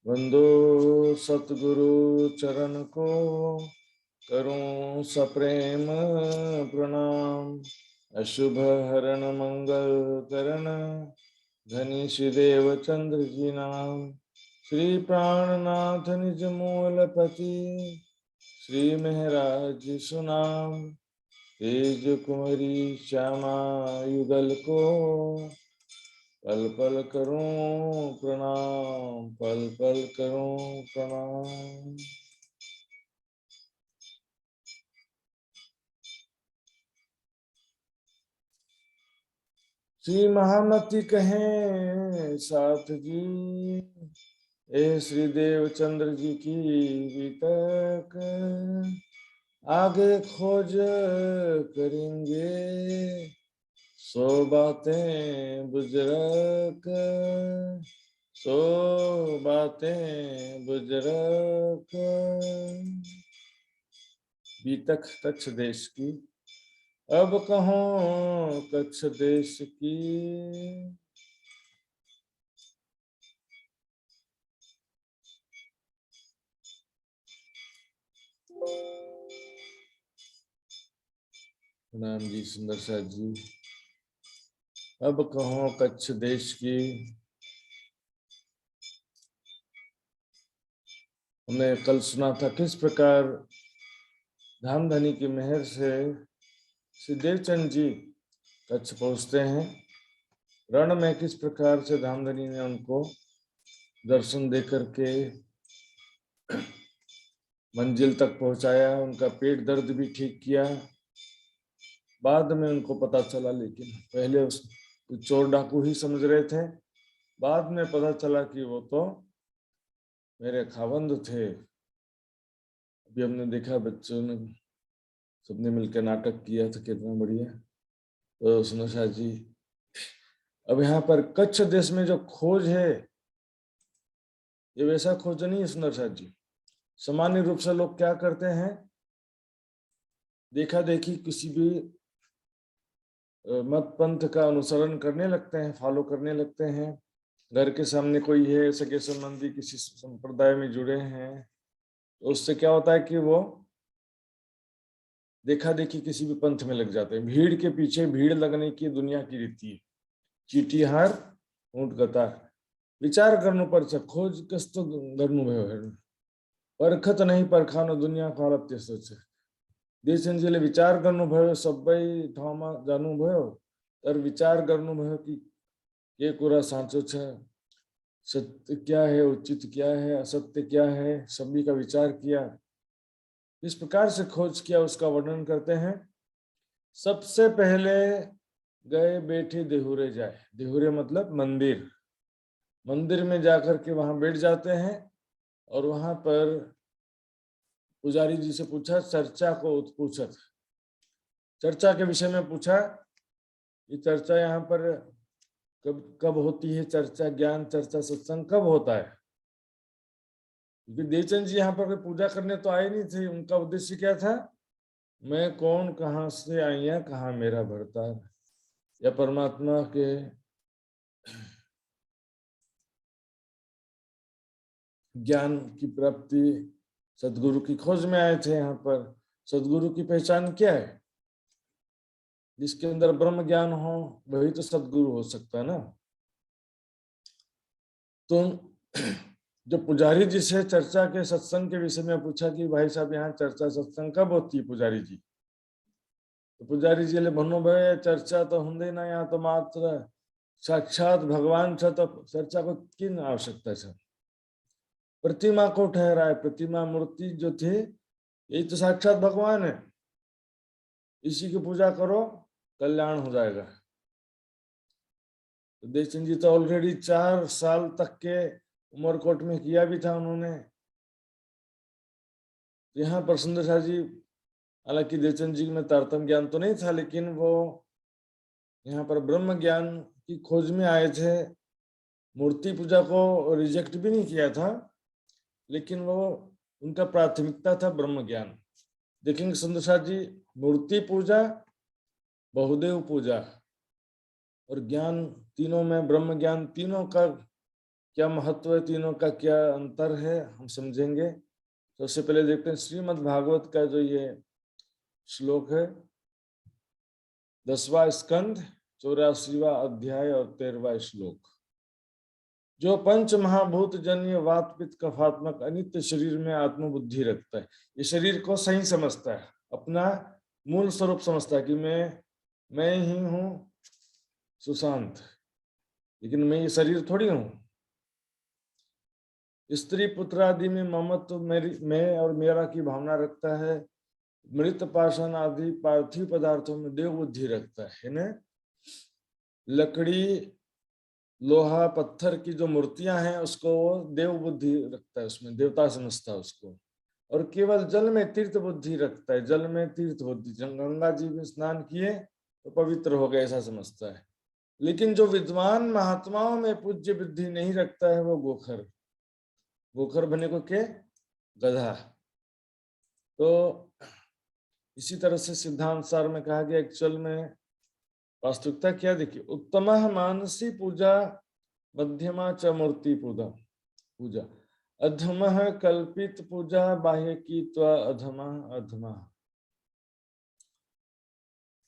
वंदो सतगुरु चरण को, करूं सप्रेम प्रणाम। अशुभ हरण मंगल करण, धनीश देव चंद्र जी नाम। श्री प्राणनाथ निज मूलपति, श्री महराज सुनाम। तेज कुमरी श्यामा युगल को, पल पल करूं प्रणाम, पल पल करूं प्रणाम। श्री महामति कहें साथ जी, ए श्री देव चंद्र जी की वितक। आगे खोज करेंगे, सो बातें बुजरक, सो बातें बुजरक। बीतक कच्छ देश की, अब कहूं कच्छ देश की। प्रणाम जी सुंदर सा जी। अब कहूं कच्छ देश की। हमने कल सुना था किस प्रकार धामधनी की मेहर से श्री देवचंद जी कच्छ पहुंचते हैं। रण में किस प्रकार से धामधनी ने उनको दर्शन दे करके मंजिल तक पहुंचाया, उनका पेट दर्द भी ठीक किया। बाद में उनको पता चला, लेकिन पहले उस चोर डाकू ही समझ रहे थे। बाद में पता चला कि वो तो मेरे खावंद थे। अभी हमने देखा बच्चों ने सबने मिलकर नाटक किया था, कितना बढ़िया। तो सुनो शाह जी, अब यहाँ पर कच्छ देश में जो खोज है, ये वैसा खोज नहीं है सुंदर शाह जी। सामान्य रूप से लोग क्या करते हैं, देखा देखी किसी भी मत पंथ का अनुसरण करने लगते हैं, फॉलो करने लगते हैं। घर के सामने कोई है, सगे संबंधी किसी संप्रदाय में जुड़े हैं, तो उससे क्या होता है कि वो देखा देखी किसी भी पंथ में लग जाते हैं। भीड़ के पीछे भीड़ लगने की दुनिया की रीति है। चीटी हार ऊंट कतार, विचार करने पर खोज कस्तो गर्नु भयो हेर्नु, परखत नहीं परखानो दुनिया हालत त्यस्तो छ। देशनजीले विचार गर्नुभयो, सबै ठाउँमा जानुभयो, तर विचार गर्नुभयो कि के कुरा साँचो छ, सत्य क्या है, उचित क्या है, असत्य क्या है, सभी का विचार किया। इस प्रकार से खोज किया, उसका वर्णन करते हैं। सबसे पहले गए बैठे देहुरे जाए। देहुरे मतलब मंदिर। मंदिर में जाकर के वहां बैठ जाते हैं और वहां पर पुजारी जी से पूछा, चर्चा को उत्पूछत, चर्चा के विषय में पूछा। ये चर्चा यहाँ पर कब कब होती है? चर्चा, ज्ञान चर्चा, सत्संग कब होता है? क्योंकि देवचंद जी यहाँ पर पूजा करने तो आए नहीं थे। उनका उद्देश्य क्या था? मैं कौन, कहाँ से आइया, कहाँ मेरा भरता, या परमात्मा के ज्ञान की प्राप्ति, सदगुरु की खोज में आए थे। यहाँ पर सदगुरु की पहचान क्या है? जिसके अंदर ब्रह्म ज्ञान हो वही तो सदगुरु हो सकता है ना। तो जो पुजारी जी से चर्चा के सत्संग के विषय में पूछा कि भाई साहब यहाँ चर्चा सत्संग कब होती है पुजारी जी, तो पुजारी जी ले भन्नुभयो, चर्चा तो हुँदैन, यहाँ तो मात्र साक्षात भगवान छ, तो चर्चा को किन आवश्यकता छ। प्रतिमा को ठहराए, प्रतिमा मूर्ति जो थे यही तो साक्षात भगवान है, इसी की पूजा करो, कल्याण हो जाएगा। तो देवचंद जी तो ऑलरेडी 4 साल तक के उमरकोट में किया भी था उन्होंने। यहाँ पर सुंदर शाह जी, हालांकि देवचंद जी में तारतम्य ज्ञान तो नहीं था, लेकिन वो यहाँ पर ब्रह्म ज्ञान की खोज में आए थे। मूर्ति पूजा को रिजेक्ट भी नहीं किया था, लेकिन वो उनका प्राथमिकता था ब्रह्म ज्ञान। देखेंगे सुंदर शाह जी, मूर्ति पूजा, बहुदेव पूजा और ज्ञान, तीनों में ब्रह्म ज्ञान, तीनों का क्या महत्व है तीनों का, क्या अंतर है, हम समझेंगे। सबसे पहले देखते हैं श्रीमद् भागवत का जो ये श्लोक है, 10वां स्कंद, 84वां अध्याय और 13वां श्लोक। जो पंच महाभूत जन्य वात पित्त कफात्मक अनित्य शरीर में आत्मबुद्धि रखता है, ये शरीर को सही समझता है, अपना मूल स्वरूप समझता है कि मैं ही हूं सुशांत, लेकिन मैं ये शरीर थोड़ी हूं। स्त्री पुत्र आदि में ममत्व, मैं और मेरा की भावना रखता है। मृत पाषाण आदि पार्थिव पदार्थों में देव बुद्धि रखता है ना। लकड़ी लोहा पत्थर की जो मूर्तियां हैं उसको वो देव बुद्धि रखता है, उसमें देवता समझता है उसको। और केवल जल में तीर्थ बुद्धि रखता है, जल में तीर्थ बुद्धि, गंगा जी में स्नान किए तो पवित्र हो गए ऐसा समझता है। लेकिन जो विद्वान महात्माओं में पूज्य बुद्धि नहीं रखता है वो गोखर, गोखर बने को के गधा। तो इसी तरह से सिद्धांत सार में कहा गया, एक्चुअल में वास्तविकता क्या देखिए, उत्तम मानसी पूजा, मध्यमा च मूर्ति पूजा, अधम कल्पित पूजा, बाह्य की अधमा अधमा।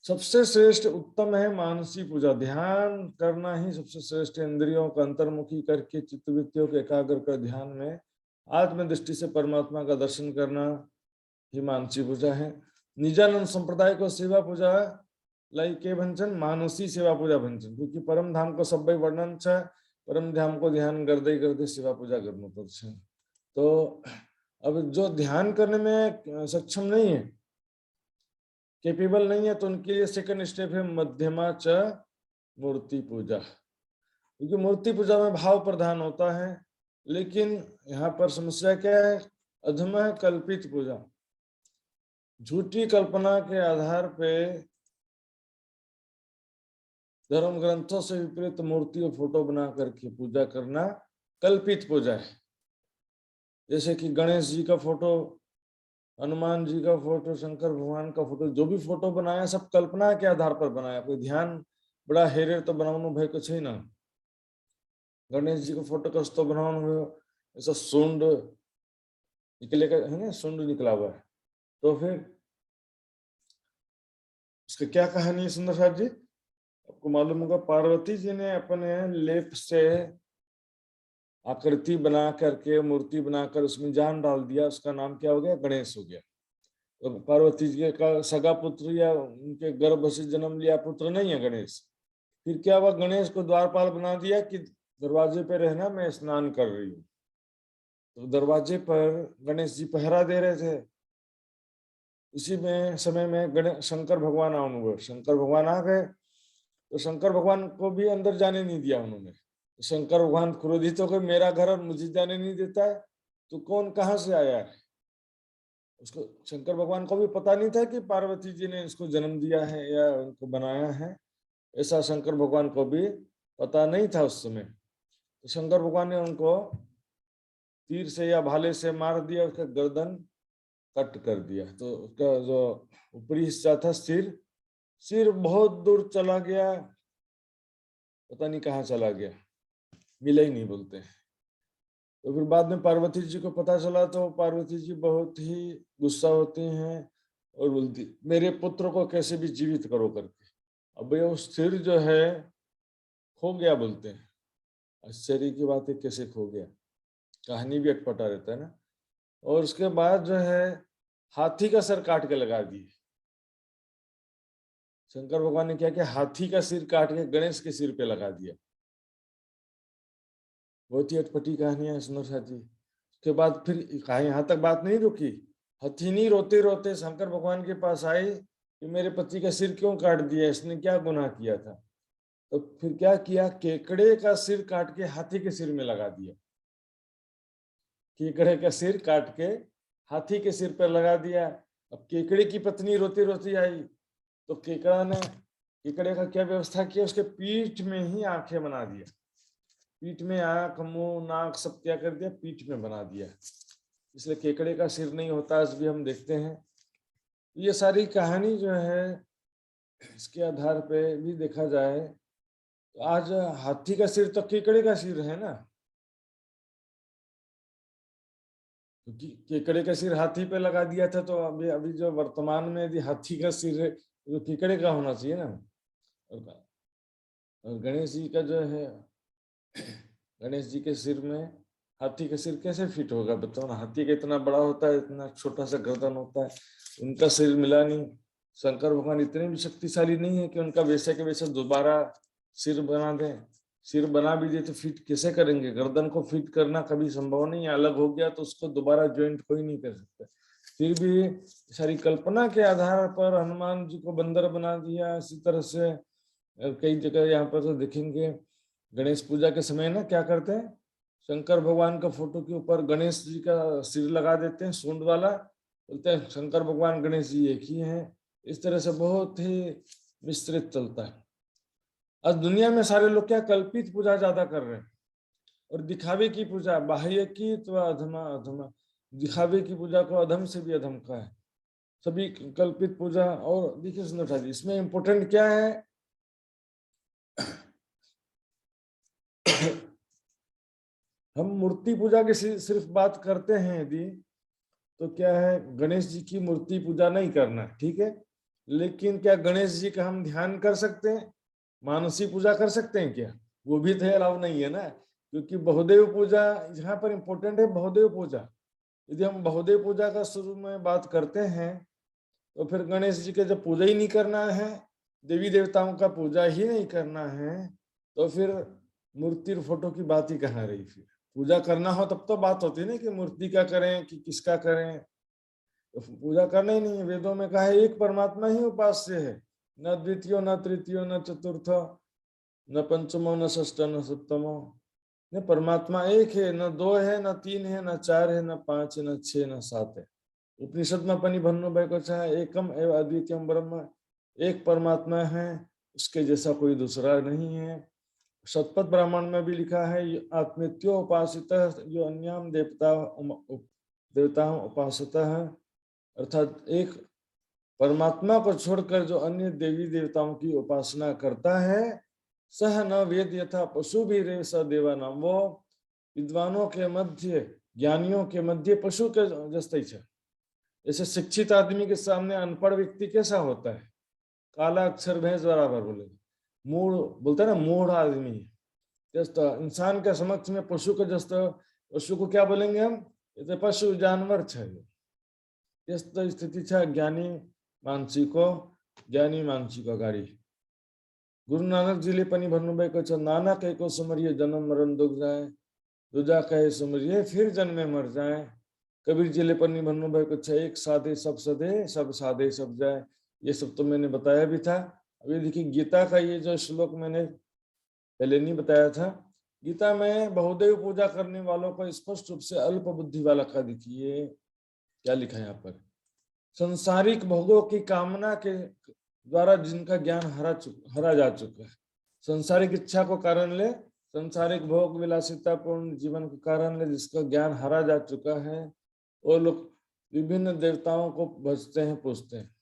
सबसे श्रेष्ठ उत्तम है मानसी पूजा, ध्यान करना ही सबसे श्रेष्ठ। इंद्रियों का अंतर्मुखी करके चित्तवृत्तियों के एकाग्र कर ध्यान में आत्म दृष्टि से परमात्मा का दर्शन करना ही मानसी पूजा है। निजानंद संप्रदाय को सेवा पूजा लाई के भंजन, मानसी सेवा पूजा भंजन, क्योंकि परम धाम को सब वर्णन छ, परम धाम को ध्यान करते सेवा पूजा करना पड़ता है। तो अब जो ध्यान करने में सक्षम नहीं है, कैपेबल नहीं है, तो उनके लिए सेकंड स्टेप है मध्यमा च मूर्ति पूजा, क्योंकि मूर्ति पूजा में भाव प्रधान होता है। लेकिन यहाँ पर समस्या क्या है, अधम कल्पित पूजा, झूठी कल्पना के आधार पे धर्म ग्रंथों से विपरीत मूर्ति और फोटो बना करके पूजा करना कल्पित पूजा है। जैसे कि गणेश जी का फोटो, हनुमान जी का फोटो, शंकर भगवान का फोटो, जो भी फोटो बनाया सब कल्पना के आधार पर बनाया, कोई ध्यान बड़ा हेरे तो बनाउनु भाई कुछ ही ना। गणेश जी को फोटो कस्तो बनाउनु भयो, ऐसा सूंड निकलेगा है ना, सूंड निकला हुआ है, तो फिर उसकी क्या कहानी है सुंदर साहब जी, आपको मालूम होगा। पार्वती जी ने अपने लेप से आकृति बना करके, मूर्ति बनाकर उसमें जान डाल दिया, उसका नाम क्या हो गया, गणेश हो गया। तो पार्वती जी का सगा पुत्र या उनके गर्भ से जन्म लिया पुत्र नहीं है गणेश। फिर क्या हुआ, गणेश को द्वारपाल बना दिया कि दरवाजे पे रहना, मैं स्नान कर रही हूँ। तो दरवाजे पर गणेश जी पहरा दे रहे थे। इसी में समय में गणेश शंकर भगवान आने हुए, शंकर भगवान आ गए, तो शंकर भगवान को भी अंदर जाने नहीं दिया उन्होंने। शंकर भगवान क्रोधित होकर, मेरा घर और मुझे जाने नहीं देता है, तो कौन कहाँ से आया है। उसको शंकर भगवान को भी पता नहीं था कि पार्वती जी ने इसको जन्म दिया है या उनको बनाया है, ऐसा शंकर भगवान को भी पता नहीं था उस समय। तो शंकर भगवान ने उनको तीर से या भाले से मार दिया, उसका गर्दन कट कर दिया। तो उसका जो ऊपरी हिस्सा था, सिर, सिर बहुत दूर चला गया, पता नहीं कहाँ चला गया, मिला ही नहीं बोलते। तो फिर बाद में पार्वती जी को पता चला, तो पार्वती जी बहुत ही गुस्सा होती हैं और बोलती, मेरे पुत्र को कैसे भी जीवित करो करके। अब ये सिर जो है खो गया बोलते हैं। आश्चर्य की बात है, कैसे खो गया, कहानी भी अटपटा रहता है ना। और उसके बाद जो है हाथी का सर काट के लगा दिए। शंकर भगवान ने क्या किया, हाथी का सिर काट के गणेश के सिर पे लगा दिया। बहुत ही अटपटी कहानी है सुंदर साथी। उसके बाद फिर यहाँ तक बात नहीं रुकी, हथिनी रोते रोते शंकर भगवान के पास आई कि मेरे पति का सिर क्यों काट दिया, इसने क्या गुनाह किया था। तो फिर क्या किया, केकड़े का सिर काट के हाथी के सिर में लगा दिया। केकड़े का सिर काट के हाथी के सिर पर लगा दिया। अब केकड़े की पत्नी रोती रोती आई, तो केकड़े का क्या व्यवस्था किया, उसके पीठ में ही आंखें बना दिया। पीठ में आंख मुंह नाक सब क्या कर दिया, पीठ में बना दिया। इसलिए केकड़े का सिर नहीं होता, आज भी हम देखते हैं। ये सारी कहानी जो है, इसके आधार पे भी देखा जाए तो आज हाथी का सिर तो केकड़े का सिर है ना। क्योंकि केकड़े का सिर हाथी पे लगा दिया था, तो अभी अभी जो वर्तमान में यदि हाथी का सिर है तो केकड़े का होना चाहिए ना। और गणेश जी का जो है, गणेश जी के सिर में हाथी का सिर कैसे फिट होगा बताओ ना। हाथी का इतना बड़ा होता है, इतना छोटा सा गर्दन होता है, उनका सिर मिला नहीं। शंकर भगवान इतने भी शक्तिशाली नहीं है कि उनका वैसे के वैसे दोबारा सिर बना दें। सिर बना भी दे तो फिट कैसे करेंगे? गर्दन को फिट करना कभी संभव नहीं है, अलग हो गया तो उसको दोबारा ज्वाइंट कोई नहीं कर सकता। फिर भी सारी कल्पना के आधार पर हनुमान जी को बंदर बना दिया। इसी तरह से कई जगह यहाँ पर तो देखेंगे, गणेश पूजा के समय ना क्या करते हैं, शंकर भगवान का फोटो के ऊपर गणेश जी का सिर लगा देते हैं, सूंड वाला, बोलते हैं शंकर भगवान गणेश जी एक ही हैं। इस तरह से बहुत ही विस्तृत चलता है। आज दुनिया में सारे लोग क्या कल्पित पूजा ज्यादा कर रहे हैं, और दिखावे की पूजा, बाह्य की तो अधमा अधमा, दिखावे की पूजा को अधम से भी अधम का है सभी कल्पित पूजा। और देखिए सुंदर जी, इसमें इम्पोर्टेंट क्या है, हम मूर्ति पूजा की सिर्फ बात करते हैं यदि, तो क्या है, गणेश जी की मूर्ति पूजा नहीं करना, ठीक है। लेकिन क्या गणेश जी का हम ध्यान कर सकते हैं, मानसी पूजा कर सकते हैं क्या? वो भी तो अलाउ नहीं है ना, क्योंकि बहुदेव पूजा यहाँ पर इम्पोर्टेंट है। बहुदेव पूजा, यदि हम बहुदेव पूजा का शुरू में बात करते हैं, तो फिर गणेश जी के जब पूजा ही नहीं करना है, देवी देवताओं का पूजा ही नहीं करना है, तो फिर मूर्ति और फोटो की बात ही कहाँ रही? फिर पूजा करना हो तब तो बात होती है ना कि मूर्ति का करें कि किसका करें। तो पूजा करना ही नहीं है। वेदों में कहा है एक परमात्मा ही उपास्य है, न द्वितीय न तृतीय न चतुर्थ न पंचमो न षष्ठ न सप्तमो। न परमात्मा एक है, न दो है, न तीन है, न चार है, न पांच है, न छह, न सात है। उपनिषद में अपनी भन्नु भाई को चाहे एकम एवं अद्वितीयम ब्रह्म, एक परमात्मा है, उसके जैसा कोई दूसरा नहीं है। शतपथ ब्राह्मण में भी लिखा है आत्मेत्यो उपासित जो अन्याम देवताओं उपासित है, अर्थात एक परमात्मा को छोड़कर जो अन्य देवी देवताओं की उपासना करता है, सह न वेद यथा पशु भी रे स देवा नाम, वो विद्वानों के मध्य, ज्ञानियों के मध्य पशु के जैसे ही। जैसे शिक्षित आदमी के सामने अनपढ़ व्यक्ति कैसा होता है, काला अक्षर भैंस बराबर बोलेंगे, मूढ़ बोलते हैं ना, मूढ़ आदमी। जस्ट इंसान के समक्ष में पशु के जस्ट, पशु को क्या बोलेंगे हम, ये तो पशु जानवर है। यस्तो स्थिति है ज्ञानी मानसिको, ज्ञानी मानसिको गाड़ी। गुरु नानक जी ले पनि भन्नुभएको छ, नाना कहेको सुमरिए जन्म मरण दुख जाए, दूजा कहे सुमरिए फिर जन्मे मर जाए। कबीर जी ले पनि भन्नुभएको छ, एक साधे सब सधे, सब साधे सब जाए। ये सब तो मैंने बताया भी था। अभी देखिए गीता का ये जो श्लोक मैंने पहले नहीं बताया था, गीता में बहुदेव पूजा करने वालों को स्पष्ट रूप से अल्प बुद्धि वाला का देखिए क्या लिखा है यहाँ पर, संसारिक भोगों की कामना के द्वारा जिनका ज्ञान हरा जा चुका है, संसारिक इच्छा को कारण ले, संसारिक भोग विलासितापूर्ण जीवन के कारण ले जिसका ज्ञान हरा जा चुका है, वो लोग विभिन्न देवताओं को भजते हैं, पूजते हैं।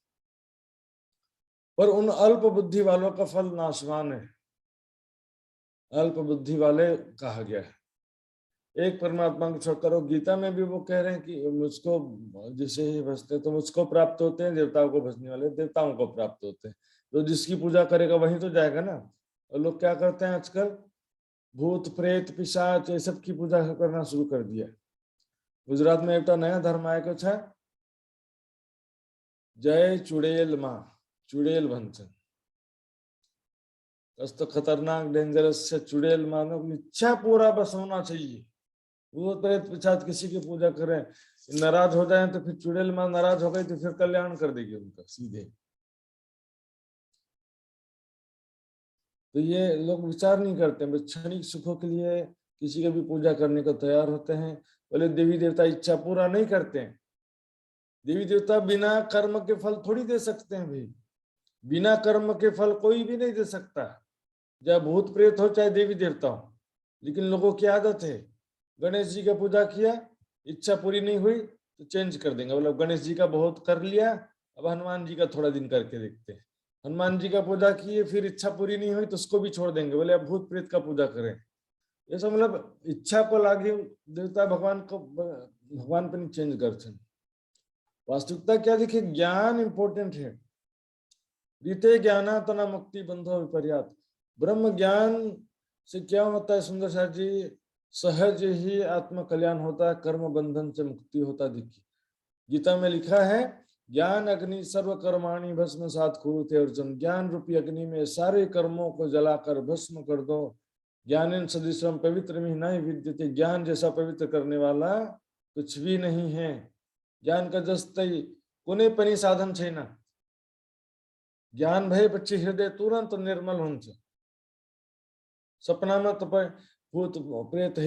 पर उन अल्प बुद्धि वालों का फल नाशवान है, अल्प बुद्धि वाले कहा गया है। एक परमात्मा को छोड़ करो, गीता में भी वो कह रहे हैं कि मुझको जिसे ही भजते तो मुझको प्राप्त होते हैं, देवताओं को भजने वाले देवताओं को प्राप्त होते हैं। तो जिसकी पूजा करेगा वही तो जाएगा ना। और लोग क्या करते हैं आजकल, भूत प्रेत पिशाच ये सब की पूजा करना शुरू कर दिया। गुजरात में एक नया धर्म आया कुछ है, जय चुड़ैल माँ, चुड़ैल भंचन। तो खतरनाक डेंजरस से चुड़ैल मानो इच्छा पूरा बस होना चाहिए। भूत प्रेत पिशाच किसी की पूजा करें, नाराज हो जाए तो फिर चुड़ैल माँ नाराज हो गई तो फिर कल्याण कर देगी उनका सीधे। तो ये लोग विचार नहीं करते, बस क्षणिक सुखों के लिए किसी की भी पूजा करने को तैयार होते हैं। बोले देवी देवता इच्छा पूरा नहीं करते हैं। देवी देवता बिना कर्म के फल थोड़ी दे सकते हैं भाई, बिना कर्म के फल कोई भी नहीं दे सकता, चाहे भूत प्रेत हो चाहे देवी देवता हो। लेकिन लोगों की आदत है, गणेश जी का पूजा किया, इच्छा पूरी नहीं हुई तो चेंज कर देंगे, मतलब गणेश जी का बहुत कर लिया, अब हनुमान जी का थोड़ा दिन करके देखते हैं। हनुमान जी का पूजा किए, फिर इच्छा पूरी नहीं हुई तो उसको भी छोड़ देंगे, बोले अब भूत प्रेत का पूजा करें। ये सब मतलब इच्छा को लागे देवता भगवान को भगवान पनि चेन्ज गर्छन्। वास्तविकता क्या देखिए, ज्ञान इंपोर्टेंट है। रीते ज्ञानातना मुक्ति बंधो विपर्यात। ब्रह्म ज्ञान से क्या होता है सुंदर साथ जी? सहज ही आत्म कल्याण होता है, कर्म बंधन से मुक्ति होता। देखिए गीता में लिखा है, ज्ञान अग्नि सर्व कर्माणि भस्म सात कुरुते अर्जुन। ज्ञान रूपी अग्नि में सारे कर्मों को जलाकर भस्म कर दो। ज्ञानेन सदृशम पवित्र में नहीं विद्यते। ज्ञान जैसा पवित्र करने वाला कुछ भी नहीं है। ज्ञान का जस्तै कुनै पनि साधन छैन। ज्ञान भएपछि हृदय तुरंत निर्मल हुन्छ। सपना में तपाईं भूत प्रेत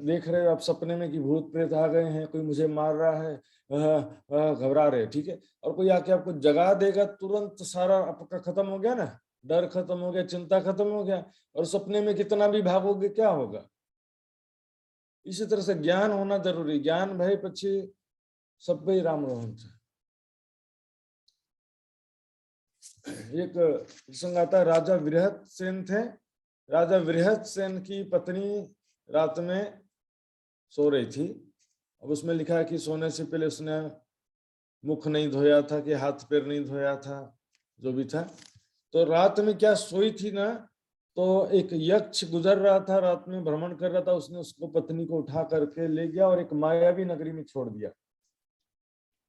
देख रहे हो आप सपने में कि भूत प्रेत आ गए हैं, कोई मुझे मार रहा है, घबरा रहे, ठीक है, और कोई आके आपको जगा देगा, तुरंत सारा आपका खत्म हो गया ना, डर खत्म हो गया, चिंता खत्म हो गया। और सपने में कितना भी भागोगे क्या होगा? इसी तरह से ज्ञान होना जरूरी। ज्ञान भय पछि सबै राम्रो हुन्छ। एक प्रसंग आता है, राजा बृहत्सेन थे। राजा बृहत्सेन की पत्नी रात में सो रही थी। अब उसमें लिखा है कि सोने से पहले उसने मुख नहीं धोया था, कि हाथ पैर नहीं धोया था, जो भी था। तो रात में क्या सोई थी ना, तो एक यक्ष गुजर रहा था, रात में भ्रमण कर रहा था। उसने उसको पत्नी को उठा करके ले गया और एक मायावी नगरी में छोड़ दिया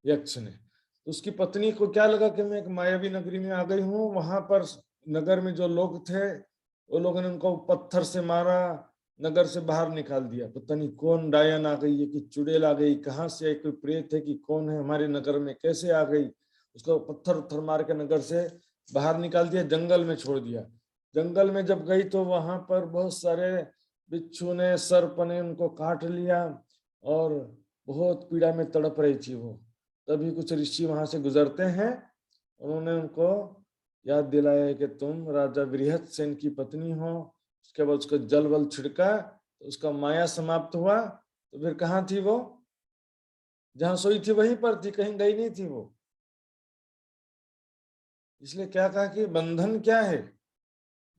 यक्ष ने। तो उसकी पत्नी को क्या लगा कि मैं एक मायावी नगरी में आ गई हूँ। वहां पर नगर में जो लोग थे, वो लोगों ने उनको पत्थर से मारा, नगर से बाहर निकाल दिया। पता नहीं कौन डायन आ गई है, कि चुड़ैल आ गई, कहाँ से आई, कोई प्रेत है कि कौन है, हमारे नगर में कैसे आ गई। उसको पत्थर उत्थर मार के नगर से बाहर निकाल दिया, जंगल में छोड़ दिया। जंगल में जब गई तो वहां पर बहुत सारे बिच्छू ने, सर्प ने उनको काट लिया और बहुत पीड़ा में तड़प रही थी वो। तभी कुछ ऋषि वहां से गुजरते हैं, उन्होंने उनको याद दिलाया है कि तुम राजा बृहत्सेन की पत्नी हो। उसके बाद उसको जल वल छिड़का, तो उसका माया समाप्त हुआ। तो फिर कहाँ थी वो? जहां सोई थी वहीं पर थी, कहीं गई नहीं थी वो। इसलिए क्या कहा कि बंधन क्या है?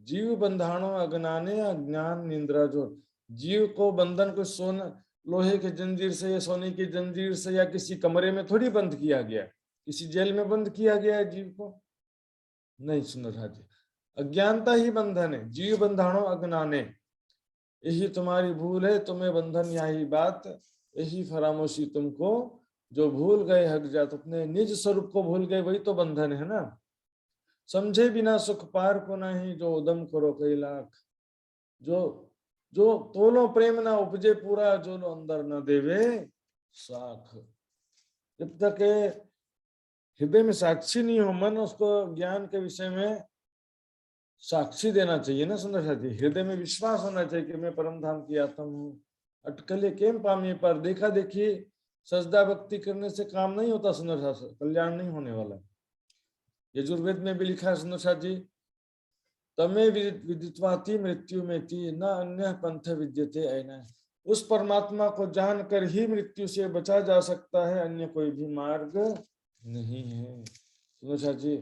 जीव बंधाणो अज्ञाने अज्ञान निंद्रा जो। जीव को बंधन को सोना लोहे की जंजीर से या सोने की जंजीर से या किसी कमरे में थोड़ी बंद किया गया, किसी जेल में बंद किया गया है जीव को? नहीं सुंदर जी, अज्ञानता ही बंधन है। जीव बंधाणो अज्ञाने, यही तुम्हारी भूल है, तुम्हें बंधन यही बात, यही फरामोशी तुमको। जो भूल गए हक जात, अपने निज स्वरूप को भूल गए, वही तो बंधन है ना। समझे बिना सुख पार को नहीं, जो उदम करो कई लाख। जो जो तोलो प्रेम ना उपजे पूरा, जो लो अंदर न देवे साख। जब तक हृदय में साक्षी नहीं हो, मन उसको ज्ञान के विषय में साक्षी देना चाहिए ना सुंदर साथी। हृदय में विश्वास होना चाहिए कि मैं परम धाम की आत्मा हूँ। अटकले केम पामी पर, देखा देखी सजदा भक्ति करने से काम नहीं होता सुंदर साथी, कल्याण नहीं होने वाला। यजुर्वेद में भी लिखा है सुंदर साथी, तमे विदित्वाति मृत्यु में थी, न अन्य पंथ विद्यते ऐना। उस परमात्मा को जानकर ही मृत्यु से बचा जा सकता है, अन्य कोई भी मार्ग नहीं है। सुंदर साथी,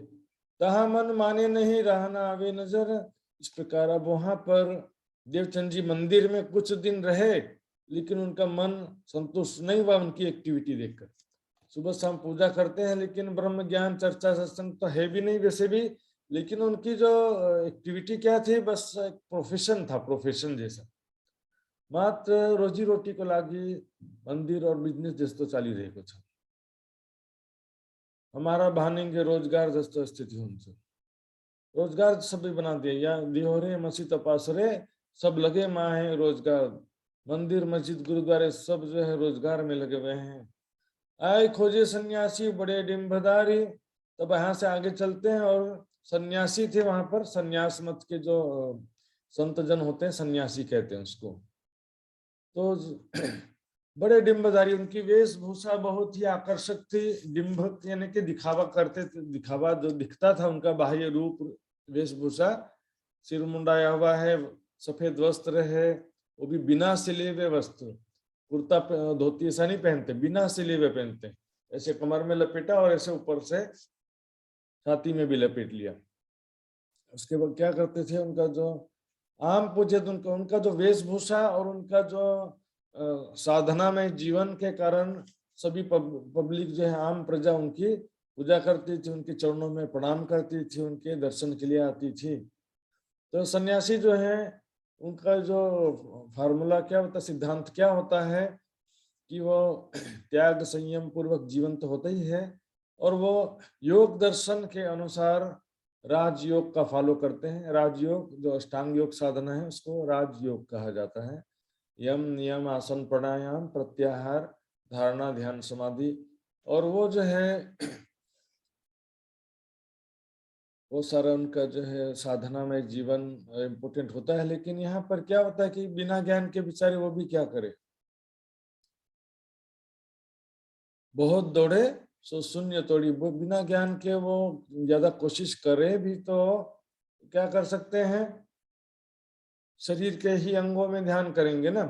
तहा मन माने नहीं, रहना आवे नजर। इस प्रकार अब वहां पर देवचंद जी मंदिर में कुछ दिन रहे, लेकिन उनका मन संतुष्ट नहीं हुआ उनकी एक्टिविटी देखकर। सुबह शाम पूजा करते हैं, लेकिन ब्रह्म ज्ञान चर्चा सत्संग तो है भी नहीं वैसे भी। लेकिन उनकी जो एक्टिविटी क्या थी, बस एक प्रोफेशन था, प्रोफेशन जैसा। मात्र रोजी रोटी को लागी मंदिर और बिजनेस जस्तो चाली रहेको छ। हमारा भानेंगे रोजगार जस्तो स्थिति हुन्छ। रोजगार सबै बना दिए, यहाँ दिहोरे मस्जिद तपासरे सब लगे माहे रोजगार। मंदिर मस्जिद गुरुद्वारे सब जो है रोजगार में लगे हुए हैं। आए खोजे सन्यासी बड़े डिम्बधारी। तब यहाँ से आगे चलते हैं, और सन्यासी थे वहां पर। सन्यास मत के जो संत जन होते हैं, सन्यासी कहते हैं उसको। तो बड़े डिम्बधारी, उनकी वेशभूषा बहुत ही आकर्षक थी। डिम्ब यानी कि दिखावा करते थे, दिखावा जो दिखता था उनका बाह्य रूप, वेशभूषा। सिर मुंडाया हुआ है, सफेद वस्त्र है, वो भी बिना सिले हुए वस्त्र। कुर्ता धोती ऐसा नहीं पहनते, बिना सिले हुए पहनते, ऐसे कमर में लपेटा और ऐसे ऊपर से छाती में भी लपेट लिया। उसके बाद क्या करते थे, उनका जो आम पूजे, उनका जो वेशभूषा और उनका जो साधना में जीवन के कारण सभी पब्लिक जो है, आम प्रजा उनकी पूजा करती थी, उनके चरणों में प्रणाम करती थी, उनके दर्शन के लिए आती थी। तो सन्यासी जो है उनका जो फार्मूला क्या होता है, सिद्धांत क्या होता है कि वो त्याग संयम पूर्वक जीवन तो होता ही है, और वो योग दर्शन के अनुसार राजयोग का फॉलो करते हैं। राजयोग जो अष्टांग योग साधना है उसको राजयोग कहा जाता है। यम नियम आसन प्राणायाम प्रत्याहार धारणा ध्यान समाधि, और वो जो है वो सारा उनका जो है साधना में जीवन इम्पोर्टेंट होता है। लेकिन यहाँ पर क्या होता है कि बिना ज्ञान के बेचारे वो भी क्या करे, बहुत दौड़े सो शून्य तोड़ी। वो बिना ज्ञान के वो ज्यादा कोशिश करे भी तो क्या कर सकते हैं, शरीर के ही अंगों में ध्यान करेंगे ना।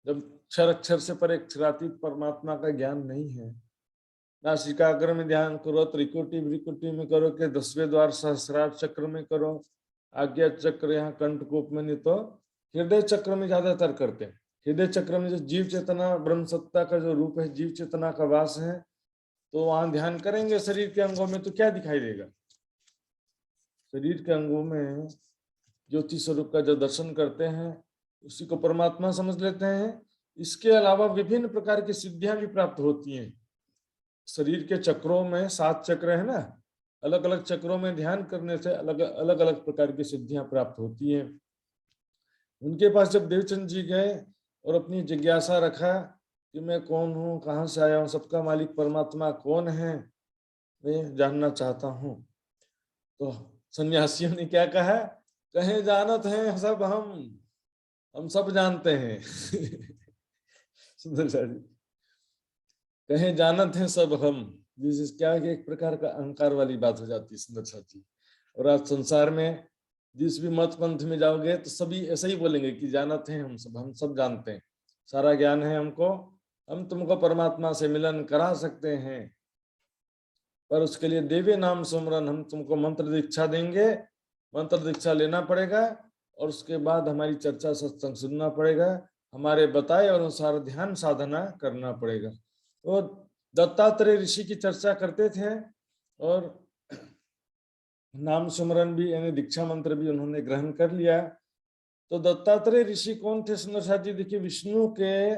जब क्षर अक्षर से परे क्षरातीत परमात्मा का ज्ञान नहीं है। नासिकाग्र में ध्यान करो, त्रिकुटी भ्रिकुटी में करो, के 10वें द्वार सहस्रार चक्र में करो, आज्ञा चक्र यहाँ कंठकूप में, नहीं तो हृदय चक्र में ज्यादातर करते हैं। हृदय चक्र में जो जीव चेतना ब्रह्म सत्ता का जो रूप है, जीव चेतना का वास है, तो वहां ध्यान करेंगे शरीर के अंगों में तो क्या दिखाई देगा, शरीर के अंगों में ज्योति स्वरूप का जो दर्शन करते हैं उसी को परमात्मा समझ लेते हैं। इसके अलावा विभिन्न प्रकार की सिद्धियां भी प्राप्त होती हैं। शरीर के चक्रों में 7 चक्र है ना, अलग अलग चक्रों में ध्यान करने से अलग अलग अलग प्रकार की सिद्धियां प्राप्त होती हैं। उनके पास जब देवचंद जी गए और अपनी जिज्ञासा रखा कि मैं कौन हूँ, कहाँ से आया हूँ, सबका मालिक परमात्मा कौन है, मैं जानना चाहता हूँ, तो सन्यासियों ने क्या कहा, कहे जानत हैं सब हम सब जानते हैं। सुंदर जी, कहे जानत हैं सब हम, जिस क्या है कि एक प्रकार का अहंकार वाली बात हो जाती है सुंदर साथी। और आज संसार में जिस भी मत पंथ में जाओगे तो सभी ऐसा ही बोलेंगे कि जानत हैं हम सब जानते हैं, सारा ज्ञान है हमको, हम तुमको परमात्मा से मिलन करा सकते हैं, पर उसके लिए देवी नाम सुमरन, हम तुमको मंत्र दीक्षा देंगे, मंत्र दीक्षा लेना पड़ेगा, और उसके बाद हमारी चर्चा सत्संग सुनना पड़ेगा, हमारे बताए अनुसार ध्यान साधना करना पड़ेगा। तो दत्तात्रेय ऋषि की चर्चा करते थे, और नाम सुमरन भी यानी दीक्षा मंत्र भी उन्होंने ग्रहण कर लिया। तो दत्तात्रेय ऋषि कौन थे सुंदर साथ जी, देखिए विष्णु के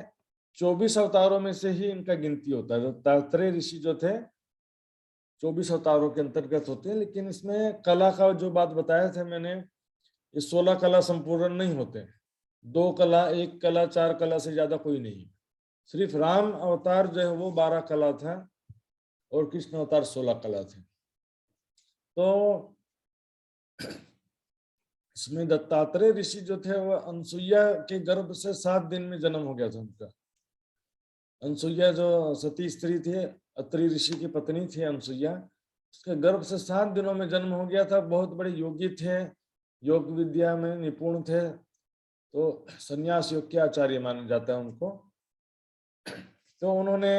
24 अवतारों में से ही इनका गिनती होता है। दत्तात्रेय ऋषि जो थे 24 अवतारों के अंतर्गत होते हैं, लेकिन इसमें कला का जो बात बताया था मैंने, ये 16 कला संपूर्ण नहीं होते, 2 कला 1 कला 4 कला से ज्यादा कोई नहीं। सिर्फ राम अवतार जो है वो 12 कला था, और कृष्ण अवतार 16 कला थे। तो इसमें दत्तात्रेय ऋषि जो थे वो अनसुईया के गर्भ से 7 दिन में जन्म हो गया था उनका। अनसुईया जो सती स्त्री थी, अत्रि ऋषि की पत्नी थी अनसुईया, उसके गर्भ से 7 दिनों में जन्म हो गया था। बहुत बड़े योगी थे, योग विद्या में निपुण थे, तो संन्यास योग के आचार्य माना जाता है उनको। तो उन्होंने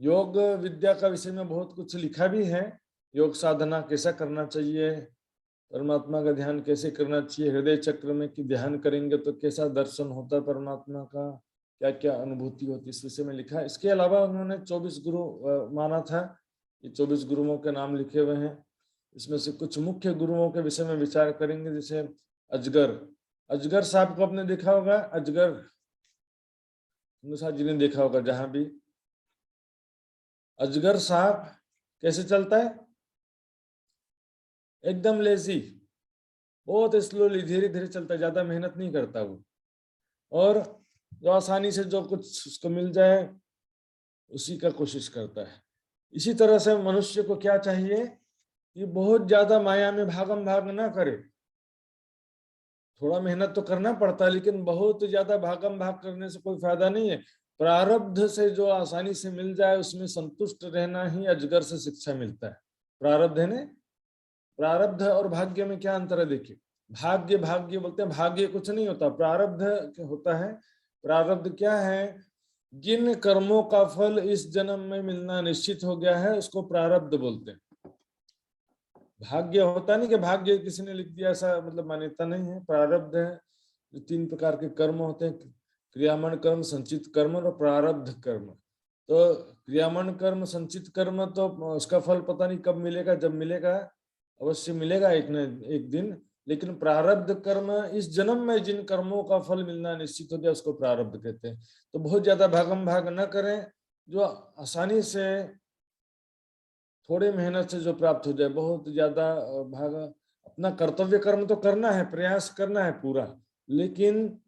योग विद्या का विषय में बहुत कुछ लिखा भी है, योग साधना कैसा करना चाहिए, परमात्मा का ध्यान कैसे करना चाहिए, हृदय चक्र में कि ध्यान करेंगे तो कैसा दर्शन होता है परमात्मा का, क्या क्या अनुभूति होती है, इस विषय में लिखा है। इसके अलावा उन्होंने 24 गुरु माना था, ये 24 गुरुओं के नाम लिखे हुए हैं। इसमें से कुछ मुख्य गुरुओं के विषय में विचार करेंगे, जैसे अजगर, अजगर साहब को आपने देखा होगा, अजगर साहब जी ने देखा होगा, जहां भी अजगर सांप कैसे चलता है, एकदम लेजी, बहुत स्लोली धीरे धीरे चलता है, ज्यादा मेहनत नहीं करता वो, और जो आसानी से जो कुछ उसको मिल जाए उसी का कोशिश करता है। इसी तरह से मनुष्य को क्या चाहिए कि बहुत ज्यादा माया में भागम भाग ना करे, थोड़ा मेहनत तो करना पड़ता है, लेकिन बहुत ज्यादा भागम भाग करने से कोई फायदा नहीं है। प्रारब्ध से जो आसानी से मिल जाए उसमें संतुष्ट रहना ही अजगर से शिक्षा मिलता है। प्रारब्ध है ना, प्रारब्ध और भाग्य में क्या अंतर है देखिए, भाग्य भाग्य बोलते हैं, भाग्य कुछ नहीं होता, प्रारब्ध होता है। प्रारब्ध क्या है, जिन कर्मों का फल इस जन्म में मिलना निश्चित हो गया है उसको प्रारब्ध बोलते हैं। भाग्य होता नहीं कि भाग्य किसी ने लिख दिया, ऐसा मतलब मान्यता नहीं है। प्रारब्ध है जो 3 प्रकार के कर्म होते हैं, क्रियामण कर्म, संचित कर्म और प्रारब्ध कर्म। तो क्रियामण कर्म, संचित कर्म तो उसका फल पता नहीं कब मिलेगा, जब मिलेगा अवश्य मिलेगा एक न एक दिन। लेकिन प्रारब्ध कर्म, इस जन्म में जिन कर्मों का फल मिलना निश्चित हो गया उसको प्रारब्ध कहते हैं। तो बहुत ज्यादा भागम भाग न करें, जो आसानी से थोड़े मेहनत से जो प्राप्त हो जाए। बहुत ज्यादा भाग, अपना कर्तव्य कर्म तो करना है, प्रयास करना है पूरा, लेकिन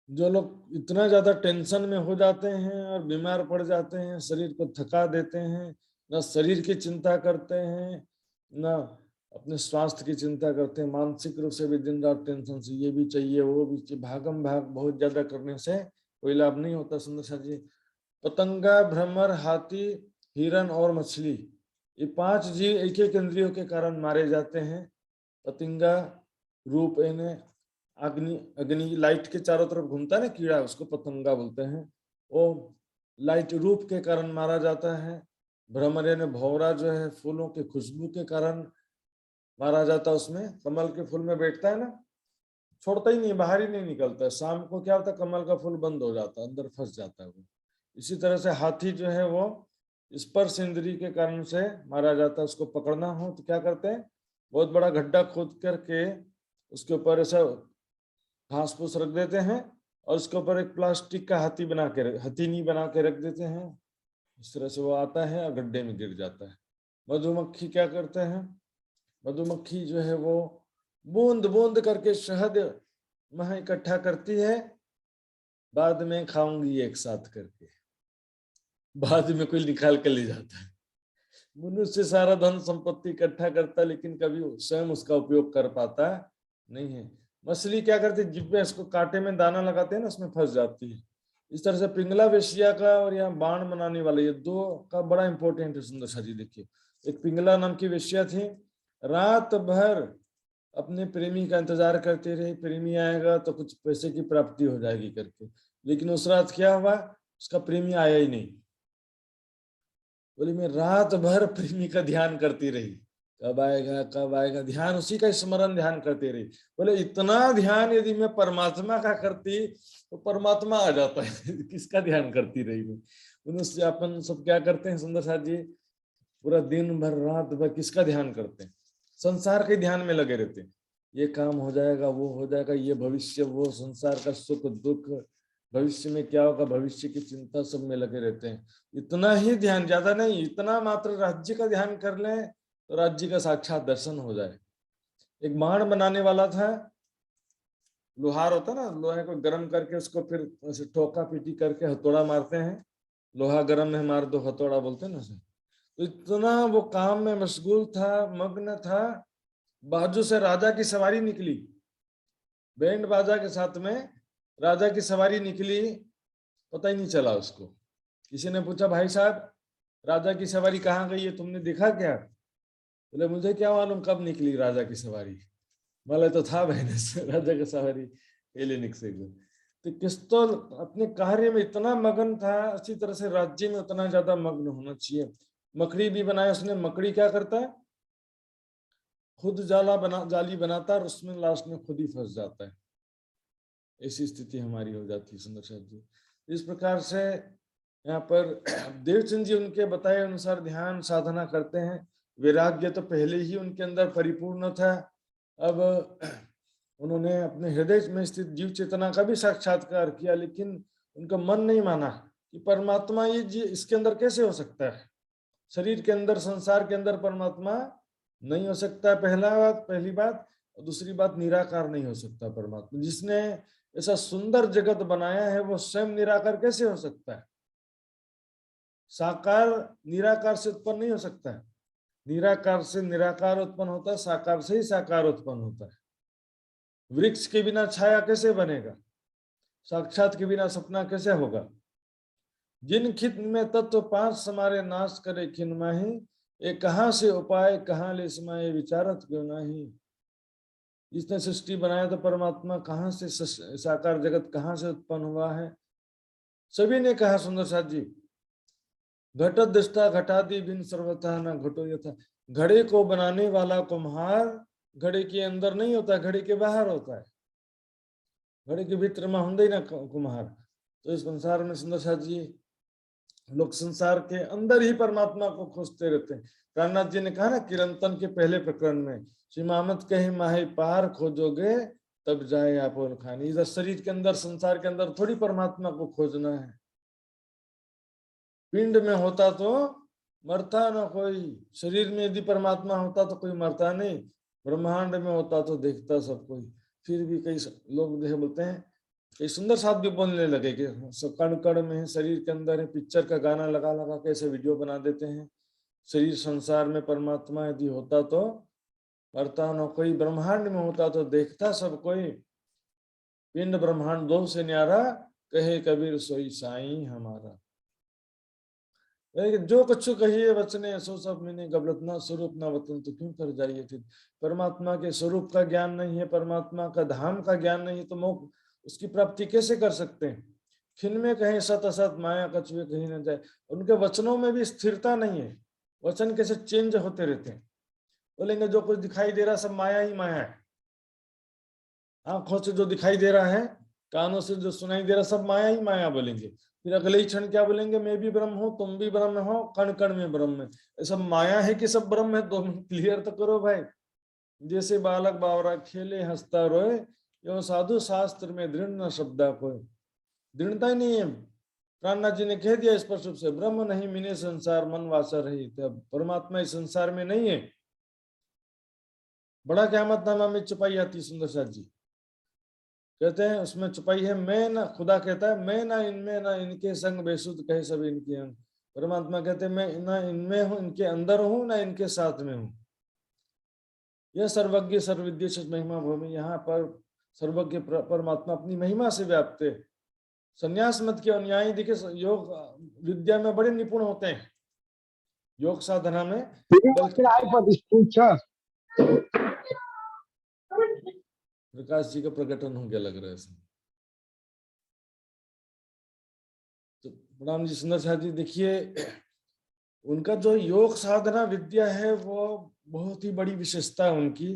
जो लोग इतना ज्यादा टेंशन में हो जाते हैं और बीमार पड़ जाते हैं, शरीर को थका देते हैं, ना शरीर की चिंता करते हैं, ना अपने स्वास्थ्य की चिंता करते हैं, मानसिक रूप से भी दिन रात टेंशन से, ये भी चाहिए वो भी चाहिए, भागम भाग बहुत ज्यादा करने से कोई लाभ नहीं होता। सुंदर सा जी, पतंगा, भ्रमर, हाथी, हिरन और मछली, ये 5 जीव एक एक इंद्रियों के कारण मारे जाते हैं। पतंगा रूप, यानी अग्नि, अग्नि लाइट के चारों तरफ घूमता है ना कीड़ा, उसको पतंगा बोलते हैं। वो लाइट रूप के कारण मारा जाता है। भ्रमर यानी भौरा जो है फूलों के खुशबू के कारण मारा जाता है। उसमें कमल के फूल में बैठता है ना, छोड़ता ही नहीं, बाहर ही नहीं निकलता है। शाम को क्या होता है, कमल का फूल बंद हो जाता है, अंदर फंस जाता है वो। इसी तरह से हाथी जो है वो स्पर्श इंद्री के कारण से मारा जाता है। उसको पकड़ना हो तो क्या करते हैं, बहुत बड़ा गड्ढा खोद करके उसके ऊपर ऐसा घास फूस रख देते हैं और उसके ऊपर एक प्लास्टिक का हाथी बना के, हथीनी बना के रख देते हैं। इस तरह से वो आता है और गड्ढे में गिर जाता है। मधुमक्खी क्या करते हैं, मधुमक्खी जो है वो बूंद बूंद करके शहद वहां इकट्ठा करती है, बाद में खाऊंगी एक साथ करके, बाद में कोई निकाल कर ले जाता है। मनुष्य सारा धन संपत्ति इकट्ठा करता है लेकिन कभी स्वयं उसका उपयोग कर पाता नहीं है। मछली क्या करती है, जिब्बे इसको कांटे में दाना लगाते हैं ना, उसमें फंस जाती है। इस तरह से पिंगला वेश्या का और यहाँ बाण बनाने वाला, ये दो का बड़ा इंपॉर्टेंट है। सुंदर सा जी देखिए, एक पिंगला नाम की वेश्या थी, रात भर अपने प्रेमी का इंतजार करते रहे, प्रेमी आएगा तो कुछ पैसे की प्राप्ति हो जाएगी करके। लेकिन उस रात क्या हुआ, उसका प्रेमी आया ही नहीं। बोले मैं रात भर प्रेमी का ध्यान करती रही, कब आएगा कब आएगा, ध्यान उसी का स्मरण ध्यान करती रही। बोले इतना ध्यान यदि मैं परमात्मा का करती तो परमात्मा आ जाता है। किसका ध्यान करती रही मैं। मनुष्य अपन सब क्या करते हैं सुंदर साथ जी, पूरा दिन भर रात भर किसका ध्यान करते हैं, संसार के ध्यान में लगे रहते हैं। ये काम हो जाएगा, वो हो जाएगा, ये भविष्य, वो संसार का सुख दुख, भविष्य में क्या होगा, भविष्य की चिंता, सब में लगे रहते हैं। इतना ही ध्यान, ज्यादा नहीं, इतना मात्र राज्य का ध्यान कर लें तो राज्य का साक्षात दर्शन हो जाए। एक बाण बनाने वाला था, लोहार होता ना, लोहे को गर्म करके उसको फिर ऐसे ठोका पीटी करके हथौड़ा मारते हैं, लोहा गर्म है मार दो हथौड़ा बोलते हैं ना उसे। तो इतना वो काम में मशगूल था, मग्न था, बाजू से राजा की सवारी निकली, बैंड बाजा के साथ में राजा की सवारी निकली, पता ही नहीं चला उसको। किसी ने पूछा भाई साहब राजा की सवारी कहाँ गई है, तुमने देखा क्या? बोले मुझे क्या मालूम कब निकली राजा की सवारी, मला तो था बहने से राजा की सवारी पहले निकले। तो किस तो अपने कार्य में इतना मगन था, अच्छी तरह से राज्य में उतना ज्यादा मग्न होना चाहिए। मकड़ी भी बनाया उसने, मकड़ी क्या करता है, खुद जाली बनाता है और उसमें लास्ट में खुद ही फंस जाता है। ऐसी स्थिति हमारी हो जाती है सुंदर साहब जी। इस प्रकार से यहाँ पर देवचंद जी उनके बताए अनुसार ध्यान साधना करते हैं। वैराग्य तो पहले ही उनके अंदर परिपूर्ण था, अब उन्होंने अपने हृदय में स्थित जीव चेतना का भी साक्षात्कार किया, लेकिन उनका मन नहीं माना कि परमात्मा ये जी इसके अंदर कैसे हो सकता है, शरीर के अंदर, संसार के अंदर परमात्मा नहीं हो सकता, पहली बात। और दूसरी बात, निराकार नहीं हो सकता परमात्मा। जिसने ऐसा सुंदर जगत बनाया है वो स्वयं निराकार कैसे हो सकता है? साकार निराकार से उत्पन्न नहीं हो सकता है, निराकार से निराकार उत्पन्न होता है, साकार से ही साकार उत्पन्न होता है। वृक्ष के बिना छाया कैसे बनेगा, साक्षात के बिना सपना कैसे होगा। जिन खित में तत्व 5 समारे नाश करे खिन माही, ये कहाँ से उपाय कहाँ ले समाये विचारत क्यों नहीं। जिसने सृष्टि बनाया तो परमात्मा कहाँ से, साकार जगत कहाँ से उत्पन्न हुआ है। सभी ने कहा सुंदर साथ जी, घट दृष्टा घटादि बिन सर्वथा न घटो यथा। घड़े को बनाने वाला कुम्हार घड़े के अंदर नहीं होता, घड़े के बाहर होता है। घड़े के भीतर में होंगे ही ना कुम्हार। तो इस संसार में सुंदर साथ जी लोग संसार के अंदर ही परमात्मा को खोजते रहते हैं। प्राणनाथ जी ने कहा ना किरंतन के पहले प्रकरण में, श्री मामत कहे माहे पार खोजोगे तब जाए आप और खानी। इधर शरीर के अंदर संसार के अंदर थोड़ी परमात्मा को खोजना है। पिंड में होता तो मरता ना कोई, शरीर में यदि परमात्मा होता तो कोई मरता नहीं, ब्रह्मांड में होता तो देखता सब कोई। फिर भी कई लोग जो बोलते हैं, कई सुंदर साथ भी बोलने लगे कि कण कण में है, शरीर के अंदर है, पिक्चर का गाना लगा लगा कैसे वीडियो बना देते हैं। शरीर संसार में परमात्मा यदि होता तो मरता न कोई, ब्रह्मांड में होता तो देखता सब कोई। पिंड ब्रह्मांड दो से न्यारा, कहे कबीर सोई साईं हमारा। जो कछु कहिए वचने सो सब मैंने गबलत ना स्वरूप ना वतन तो क्यों कर जाइए थे। परमात्मा के स्वरूप का ज्ञान नहीं है, परमात्मा का धाम का ज्ञान नहीं है, तो मोक्ष उसकी प्राप्ति कैसे कर सकते हैं। खिन में कहीं सत असत माया कछुए कहीं न जाए। उनके वचनों में भी स्थिरता नहीं है, वचन कैसे चेंज होते रहते हैं। बोलेंगे जो कुछ दिखाई दे रहा सब माया ही माया है, आंखों से जो दिखाई दे रहा है, कानों से जो सुनाई दे रहा सब माया ही माया बोलेंगे। फिर अगले ही क्षण क्या बोलेंगे, मैं भी ब्रह्म हूँ, तुम भी ब्रह्म हो, कण कण में ब्रह्म है। सब माया है कि सब ब्रह्म है, तो क्लियर तो करो भाई। जैसे बालक बावरा खेले हंसता रोए, यो साधु शास्त्र में दृढ़ न शब्दा कोई। दृढ़ता ही नहीं है। प्राणनाथ जी ने कह दिया स्पष्ट रूप से, ब्रह्म नहीं मिने संसार मन वासा रही। तब परमात्मा इस संसार में नहीं है। बड़ा क़यामतनामा में छुपाई आती सुंदर साथ जी कहते हैं, उसमें छुपाई है मैं ना, खुदा कहता है मैं ना इनमें ना इनके संग बेसुध कहे सब इनके अंग। परमात्मा कहते हैं मैं ना इनमें हूं, इनके अंदर हूं, ना इनके साथ में हूं। यह सर्वज्ञ सर्वविद्य महिमा भूमि, यहाँ पर सर्वज्ञ परमात्मा अपनी महिमा से व्याप्त है। संन्यास मत के अनुयायी देखिए योग विद्या में बड़े निपुण होते हैं, योग साधना में। प्रकाश जी का प्रकटन हो गया लग रहा है इसमें। तो प्रणाम जी सुंदर साथ जी देखिए, उनका जो योग साधना विद्या है वो बहुत ही बड़ी विशेषता है उनकी,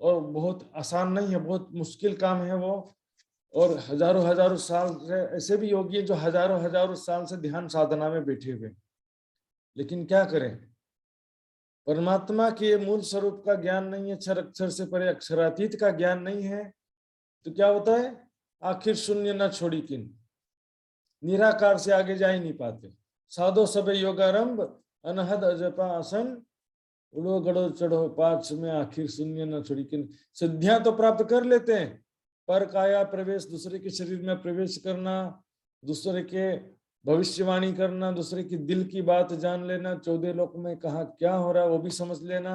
और बहुत आसान नहीं है, बहुत मुश्किल काम है वो। और हजारों हजारों साल से ऐसे भी योगी हैं जो हजारों हजारों साल से ध्यान साधना में बैठे हुए, लेकिन क्या करें, परमात्मा के मूल स्वरूप का ज्ञान नहीं है, अक्षर अक्षर से परे अक्षरातीत का ज्ञान नहीं है, तो क्या होता है, आखिर शून्य न छोड़ी किन, निराकार से आगे जा ही नहीं पाते। साधो सबे योगारंभ अनहद अजपा आसन, उड़ो गड़ो चढ़ो पाछ में आखिर शून्य न छोड़ी किन। सिद्धियां तो प्राप्त कर लेते हैं, पर काया प्रवेश, दूसरे के शरीर में प्रवेश करना, दूसरे के भविष्यवाणी करना, दूसरे की दिल की बात जान लेना, 14 लोक में कहा क्या हो रहा है वो भी समझ लेना,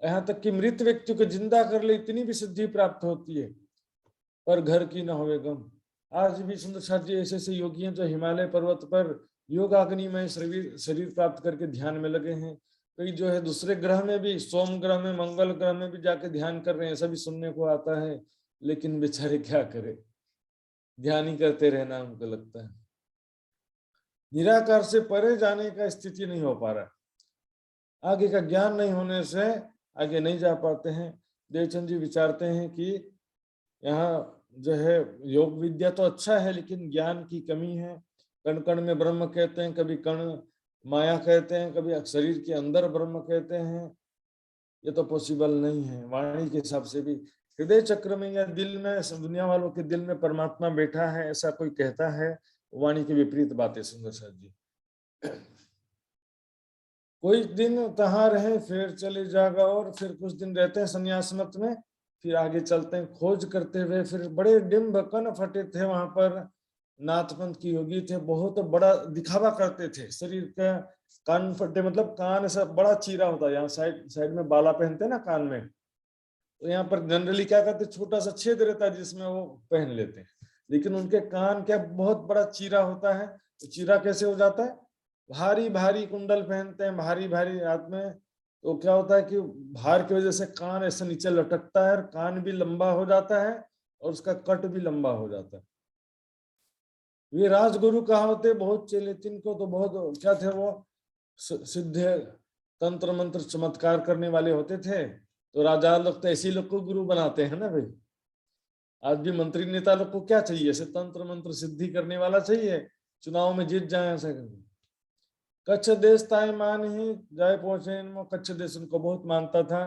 यहाँ तक कि मृत व्यक्ति को जिंदा कर ले, इतनी भी सिद्धि प्राप्त होती है, पर घर की ना होवे गम। आज भी सुंदर साथ जी ऐसे ऐसे योगी हैं जो हिमालय पर्वत पर योगाग्नि में शरीर प्राप्त करके ध्यान में लगे हैं। कई जो है दूसरे ग्रह में भी, सोम ग्रह में, मंगल ग्रह में भी जाके ध्यान कर रहे हैं, ऐसा भी सुनने को आता है। लेकिन बेचारे क्या करे, ध्यान ही करते रहना उनको लगता है। निराकार से परे जाने का स्थिति नहीं हो पा रहा, आगे का ज्ञान नहीं होने से आगे नहीं जा पाते हैं। देवचंद जी विचारते हैं कि यहाँ जो है योग विद्या तो अच्छा है, लेकिन ज्ञान की कमी है। कण कण में ब्रह्म कहते हैं, कभी कण माया कहते हैं, कभी शरीर के अंदर ब्रह्म कहते हैं, ये तो पॉसिबल नहीं है। वाणी के हिसाब से भी हृदय चक्र में या दिल में, दुनिया वालों के दिल में परमात्मा बैठा है ऐसा कोई कहता है, वाणी की विपरीत बातें सुंदर साथ जी। कोई दिन तहाँ रहे फिर चले जागा, और फिर कुछ दिन रहते हैं संन्यास मत में, फिर आगे चलते हैं खोज करते हुए। फिर बड़े डिम्ब कन फटे थे वहां पर, नाथपंथ की योगी थे, बहुत बड़ा दिखावा करते थे। शरीर का कान फटे मतलब कान ऐसा बड़ा चीरा होता है, यहाँ साइड साइड में बाला पहनते हैं ना कान में, तो यहाँ पर जनरली क्या करते, छोटा सा छेद रहता है जिसमें वो पहन लेते हैं। लेकिन उनके कान क्या बहुत बड़ा चीरा होता है। तो चीरा कैसे हो जाता है, भारी भारी कुंडल पहनते हैं, भारी भारी हाथ में, तो क्या होता है कि भार की वजह से कान ऐसे नीचे लटकता है, और कान भी लंबा हो जाता है, और उसका कट भी लंबा हो जाता है। वे राजगुरु कहा होते, बहुत चेले, तिनको तो बहुत क्या थे, वो सिद्ध तंत्र मंत्र चमत्कार करने वाले होते थे। तो राजा लोग तो ऐसे लोग को गुरु बनाते हैं ना भाई। आज भी मंत्री नेता लोग को क्या चाहिए? ऐसे तंत्र मंत्र सिद्धि करने वाला चाहिए, चुनाव में जीत जाए ऐसा करके। कच्छ देश ताई मान ही जाए पहुंचे, इनमें कच्छ देश उनको बहुत मानता था,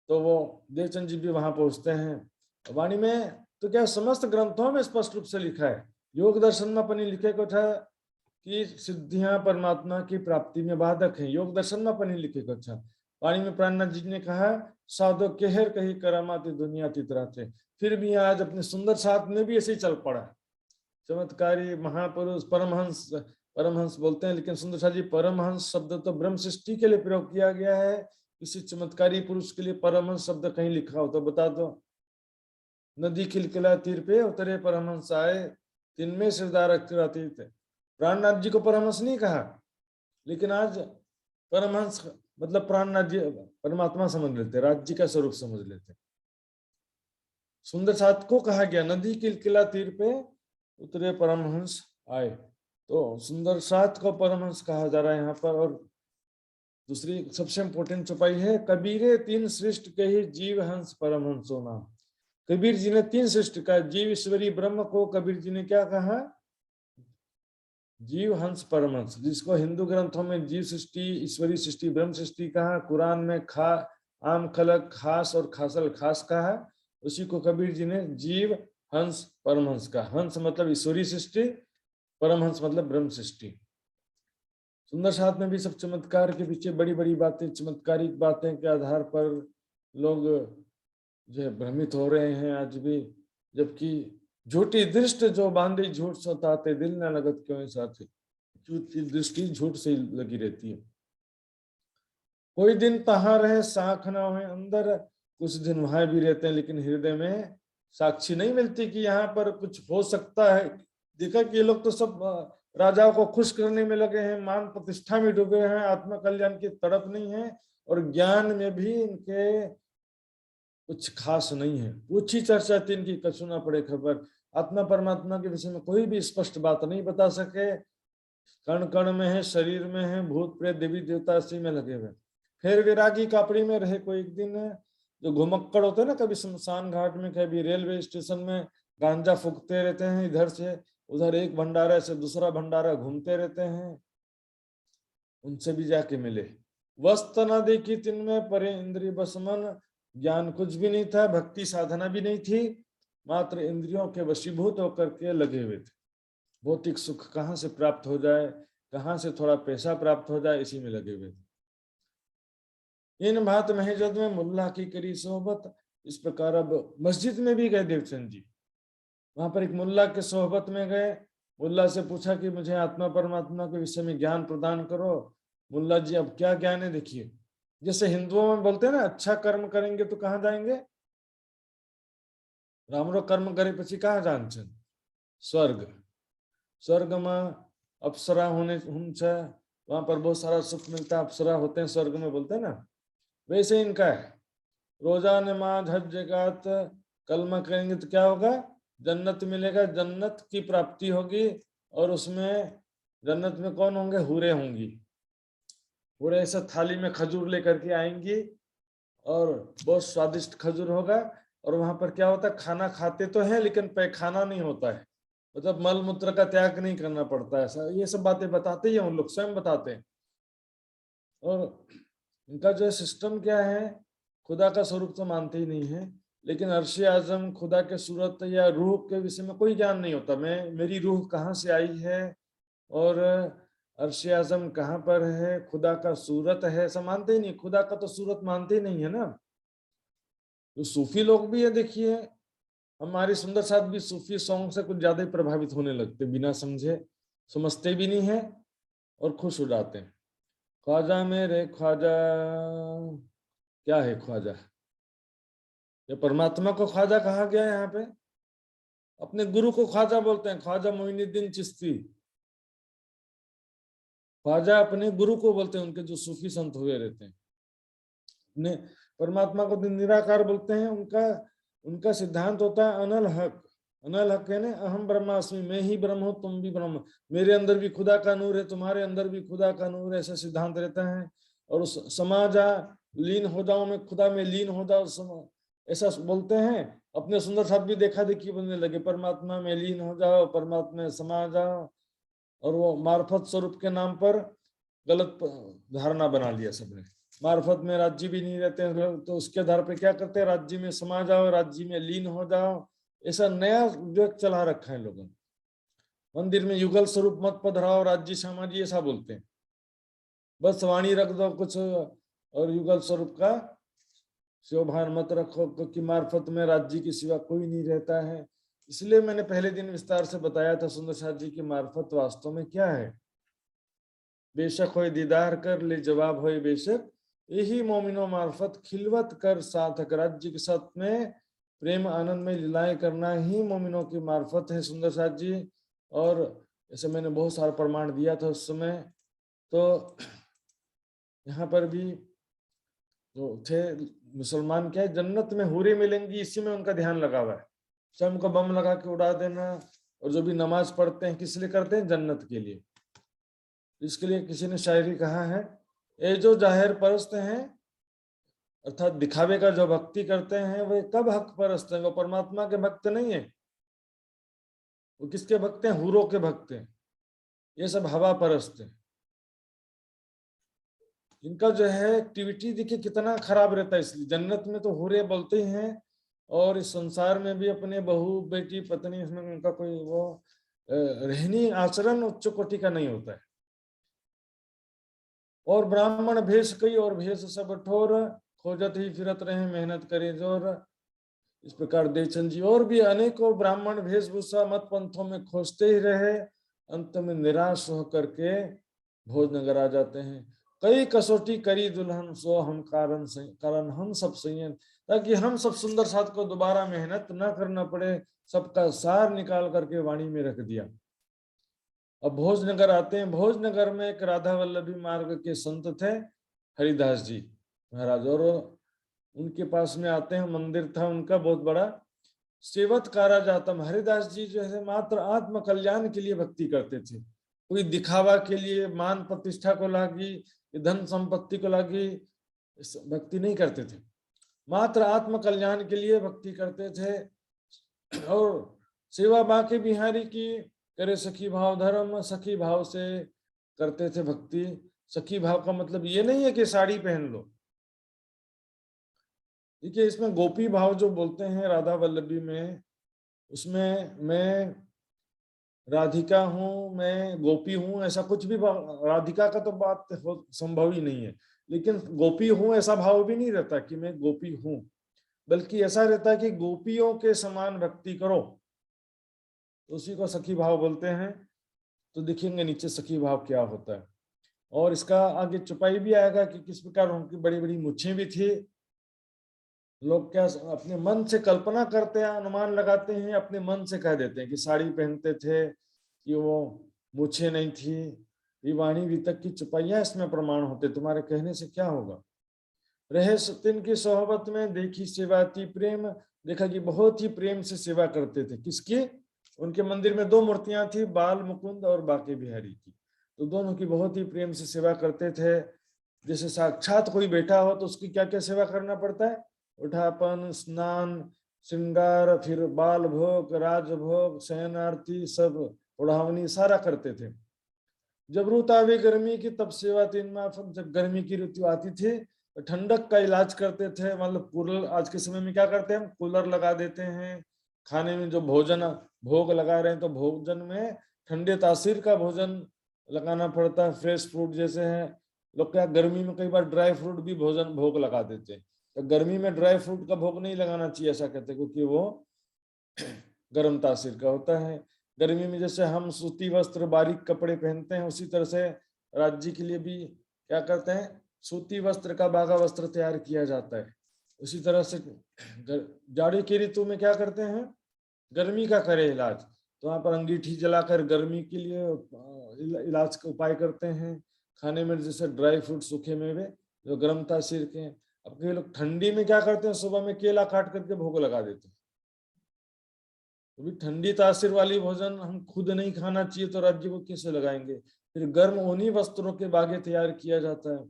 तो वो देवचंद जी भी वहां पहुंचते हैं। वाणी में तो क्या समस्त ग्रंथों में स्पष्ट रूप से लिखा है, योग दर्शन में अपनी लिखे को था कि सिद्धियां परमात्मा की प्राप्ति में बाधक हैं, योग दर्शन में अपनी लिखे को था। वाणी में प्राणनाथ जी ने कहा, साधो केहर कही करामाती दुनिया तितराते। फिर भी आज अपने सुंदर साथ में भी ऐसे ही चल पड़ा। चमत्कारी महापुरुष परमहंस, परमहंस बोलते हैं, लेकिन सुंदर साथ जी परमहंस शब्द तो ब्रह्म सृष्टि के लिए प्रयोग किया गया है। किसी चमत्कारी पुरुष के लिए परमहंस शब्द कहीं लिखा हो तो बता दो। नदी खिलखिला तीर पे उतरे परमहंस आए, तिनमें सिरदार अतीत। प्राणनाथ जी को परमहंस नहीं कहा, लेकिन आज परमहंस मतलब प्राणनाथ जी परमात्मा समझ लेते, राज्य का स्वरूप समझ लेते। सुंदर साथ को कहा गया नदी खिलखिला तीर पे उतरे परमहंस आए, तो सुंदर साथ को परमहंस कहा जा रहा है यहाँ पर। और दूसरी सबसे इंपोर्टेंट चौपाई है, कबीरे तीन सृष्ट के ही जीव हंस परमहंसो नाम। कबीर जी ने तीन सृष्टि का, जीव ईश्वरी ब्रह्म को कबीर जी ने क्या कहा? जीव हंस परमहंस, जिसको हिंदू ग्रंथों में जीव सृष्टि, ईश्वरी सृष्टि, ब्रह्म सृष्टि कहा, कुरान में आम खलक खास और खासल खास कहा, उसी को कबीर जी ने जीव हंस परमहंस का। हंस मतलब ईश्वरी सृष्टि, परमहंस मतलब ब्रह्म सृष्टि। सुंदर साथ में भी सब चमत्कार के पीछे बड़ी बड़ी बातें, चमत्कारिक बातें के आधार पर लोग जो है भ्रमित हो रहे हैं आज भी। जबकि झूठी दृष्टि जो बांधी झूठ सताते, दिल न लगत क्यों साथे। झूठी दृष्टि झूठ से लगी रहती है। कोई दिन तहां रहे साख ना हो अंदर, कुछ दिन वहां भी रहते हैं, लेकिन हृदय में साक्षी नहीं मिलती कि यहाँ पर कुछ हो सकता है। देखा कि ये लोग तो सब राजाओं को खुश करने में लगे हैं, मान प्रतिष्ठा में डूबे हैं, आत्म कल्याण की तड़प नहीं है, और ज्ञान में भी इनके कुछ खास नहीं है। पूछी चर्चा तीन की कछु ना पड़े खबर। आत्मा परमात्मा के विषय में कोई भी स्पष्ट बात नहीं बता सके। कण कण में है, शरीर में है, भूत प्रेत देवी देवता इसी में लगे हुए। फिर विरागी कापड़ी में रहे कोई एक दिन, जो घुमक्कड़ होते हैं ना, कभी शमशान घाट में, कभी रेलवे स्टेशन में गांजा फूकते रहते हैं, इधर से उधर एक भंडारा से दूसरा भंडारा घूमते रहते हैं, उनसे भी जाके मिले। वस्त न देखी तिनमें परे इंद्रिय बस मन, ज्ञान कुछ भी नहीं था, भक्ति साधना भी नहीं थी, मात्र इंद्रियों के वशीभूत होकर के लगे हुए थे। भौतिक सुख कहाँ से प्राप्त हो जाए, कहाँ से थोड़ा पैसा प्राप्त हो जाए, इसी में लगे हुए थे। इन बात महजद में मुल्ला की करी सोहबत। इस प्रकार अब मस्जिद में भी गए देवचंद जी, वहां पर एक मुल्ला के सोहबत में गए। मुल्ला से पूछा कि मुझे आत्मा परमात्मा के विषय में ज्ञान प्रदान करो। मुल्ला जी अब क्या ज्ञान है देखिए, जैसे हिंदुओं में बोलते हैं ना, अच्छा कर्म करेंगे तो कहाँ जाएंगे? रामरो कर्म करे પછી कहाँ जान छे? स्वर्ग। स्वर्ग में अप्सरा होने वहां पर बहुत सारा सुख मिलता है, अप्सरा होते हैं स्वर्ग में, बोलते हैं ना। वैसे इनका है, रोजा नमाज हज जकात कलमा करेंगे तो क्या होगा? जन्नत मिलेगा, जन्नत की प्राप्ति होगी। और उसमें जन्नत में कौन होंगे? हूरे होंगी। हूरे ऐसा थाली में खजूर लेकर के आएंगी, और बहुत स्वादिष्ट खजूर होगा। और वहां पर क्या होता है, खाना खाते तो है लेकिन पैखाना नहीं होता है, मतलब मल मूत्र का त्याग नहीं करना पड़ता है। ऐसा ये सब बातें बताते ही उन लोग स्वयं बताते हैं। और इनका जो सिस्टम क्या है, खुदा का स्वरूप तो मानते ही नहीं है, लेकिन अर्श आजम खुदा के सूरत या रूह के विषय में कोई ज्ञान नहीं होता। मेरी रूह कहाँ से आई है, और अर्श आजम कहाँ पर है, खुदा का सूरत है, ऐसा मानते ही नहीं। खुदा का तो सूरत मानते ही नहीं है ना। तो सूफी लोग भी है, देखिए हमारी सुंदर साथ भी सूफी सॉन्ग से कुछ ज्यादा ही प्रभावित होने लगते, बिना समझे, समझते भी नहीं है और खुश हो जाते हैं। ख्वाजा मेरे ख्वाजा, क्या है ख्वाजा? ये परमात्मा को ख्वाजा कहा गया है यहाँ पे। अपने गुरु को ख्वाजा बोलते हैं, ख्वाजा मोइनुद्दीन चिश्ती। ख्वाजा अपने गुरु को बोलते हैं, उनके जो सूफी संत हुए रहते हैं। अपने परमात्मा को निराकार बोलते हैं। उनका सिद्धांत होता है अनल हक। अनल हक है ना, अहम ब्रह्मास्मि, मैं ही ब्रह्म हूँ, तुम भी ब्रह्म, मेरे अंदर भी खुदा का नूर है, तुम्हारे अंदर भी खुदा का नूर है, ऐसा सिद्धांत रहता है। और उस समाजा लीन हो जाओ, मैं खुदा में लीन हो जाओ, ऐसा बोलते हैं। अपने सुंदर साथ भी देखा देखी बनने लगे, परमात्मा में लीन हो जाओ, परमात्मा में समा जाओ, और वो मार्फत स्वरूप के नाम पर गलत धारणा बना लिया सबने। मार्फत में राज्य भी नहीं रहते हैं लोग, तो उसके आधार पर क्या करते हैं, राज्य में समा जाओ, राज्य में लीन हो जाओ, ऐसा नया जो चला रखा है लोगों ने। मंदिर में युगल स्वरूप मत पधराओ, राज्य समाजी ऐसा बोलते हैं, बस वाणी रख दो कुछ, और युगल स्वरूप का शोभान मत रखो, क्योंकि मार्फत में राज्य की सिवा कोई नहीं रहता है। इसलिए मैंने पहले दिन विस्तार से बताया था सुंदर साथ जी की मार्फत वास्तव में क्या है। बेशक होए दीदार कर ले जवाब होए बेशक, यही मोमिनो मार्फत खिलवत कर सार्थक, राज्य के साथ में प्रेम आनंद में लीलाएं करना ही मोमिनों की मार्फत है सुंदर साथ जी। और ऐसे मैंने बहुत सारा प्रमाण दिया था उस समय। तो यहाँ पर भी जो थे मुसलमान, क्या है, जन्नत में हूरें मिलेंगी, इसी में उनका ध्यान लगा हुआ है। स्वयं को बम लगा के उड़ा देना, और जो भी नमाज पढ़ते हैं किस लिए करते हैं, जन्नत के लिए। इसके लिए किसी ने शायरी कहा है, ये जो जाहिर परस्त हैं, अर्थात दिखावे का जो भक्ति करते हैं, वे कब हक परस्त हैं, वो परमात्मा के भक्त नहीं है। वो किसके भक्त हैं, हूरों के भक्त हैं। ये सब हवा परस्त है। इनका जो है एक्टिविटी देखिए कितना खराब रहता है। इसलिए जन्नत में तो हूरे बोलते ही हैं, और इस संसार में भी अपने बहू बेटी पत्नी, इसमें उनका कोई वो रहनी आचरण उच्च कोटि का नहीं होता है। और ब्राह्मण भेष कई और भेष सब ठोर, खोजत ही फिरत रहे मेहनत करे जोर। इस प्रकार देवचंद जी और भी अनेकों ब्राह्मण वेशभूषा मत पंथों में खोजते ही रहे, अंत में निराश होकर के भोजनगर आ जाते हैं। कई कसौटी करी दुल्हन सो हम कारण हम सब संयम, ताकि हम सब सुंदर साथ को दोबारा मेहनत न करना पड़े, सबका सार निकाल करके वाणी में रख दिया। अब भोजनगर आते हैं। भोजनगर में एक राधा वल्लभी मार्ग के संत थे, हरिदास जी महाराज, और उनके पास में आते हैं। मंदिर था उनका बहुत बड़ा, सेवत कारा जातम। हरिदास जी जो है मात्र आत्म कल्याण के लिए भक्ति करते थे, कोई दिखावा के लिए, मान प्रतिष्ठा को लागी, धन संपत्ति को लागी भक्ति नहीं करते थे। मात्र आत्म कल्याण के लिए भक्ति करते थे। और सेवा बांके बिहारी की करे सखी भाव धर्म, सखी भाव से करते थे भक्ति। सखी भाव का मतलब ये नहीं है कि साड़ी पहन लो। देखिए इसमें गोपी भाव जो बोलते हैं राधा वल्लभी में, उसमें मैं राधिका हूं, मैं गोपी हूं, ऐसा कुछ भी राधिका का तो बात संभव ही नहीं है। लेकिन गोपी हूं ऐसा भाव भी नहीं रहता कि मैं गोपी हूं, बल्कि ऐसा रहता है कि गोपियों के समान भक्ति करो, तो उसी को सखी भाव बोलते हैं। तो देखेंगे नीचे सखी भाव क्या होता है। और इसका आगे चुपाई भी आएगा कि किस प्रकार उनकी बड़ी बड़ी मुच्छें भी थी। लोग क्या अपने मन से कल्पना करते हैं, अनुमान लगाते हैं, अपने मन से कह देते हैं कि साड़ी पहनते थे, कि वो मूछें नहीं थी। ये वाणी वितक की चुपाइयां इसमें प्रमाण होते, तुम्हारे कहने से क्या होगा। रहे सतिन की सोहबत में देखी सेवाती प्रेम, देखा कि बहुत ही प्रेम से सेवा करते थे। किसकी, उनके मंदिर में दो मूर्तियां थी, बाल मुकुंद और बाके बिहारी की, तो दोनों की बहुत ही प्रेम से सेवा करते थे। जैसे साक्षात कोई बैठा हो तो उसकी क्या क्या सेवा करना पड़ता है, उठापन, स्नान, श्रृंगार, फिर बाल भोग, राजभोग, शयनार्थी, सब उड़ावनी सारा करते थे। जब रुत आवे गर्मी की तब सेवा तीन माह, जब गर्मी की ऋतु आती थी तो ठंडक का इलाज करते थे। मतलब कूलर, आज के समय में क्या करते हैं हम, कूलर लगा देते हैं। खाने में जो भोजन भोग लगा रहे हैं तो भोजन में ठंडे तासीर का भोजन लगाना पड़ता है। फ्रेश फ्रूट जैसे है, लोग क्या गर्मी में कई बार ड्राई फ्रूट भी भोजन भोग लगा देते हैं। तो गर्मी में ड्राई फ्रूट का भोग नहीं लगाना चाहिए ऐसा कहते हैं, क्योंकि वो गर्म तासीर का होता है। गर्मी में जैसे हम सूती वस्त्र बारीक कपड़े पहनते हैं, उसी तरह से राज्य के लिए भी क्या करते हैं, सूती वस्त्र का बागा वस्त्र तैयार किया जाता है। उसी तरह से जाड़े की ऋतु में क्या करते हैं, गर्मी का करे इलाज, तो वहां पर अंगीठी जलाकर गर्मी के लिए इलाज का उपाय करते हैं। खाने में जैसे ड्राई फ्रूट, सूखे मेवे जो गर्म तासीर के हैं। अब कई लोग ठंडी में क्या करते हैं, सुबह में केला काट करके भोग लगा देते हैं। तो ठंडी तासीर वाली भोजन हम खुद नहीं खाना चाहिए, तो राज्य को कैसे लगाएंगे। फिर गर्म ऊनी वस्त्रों के बागे तैयार किया जाता है।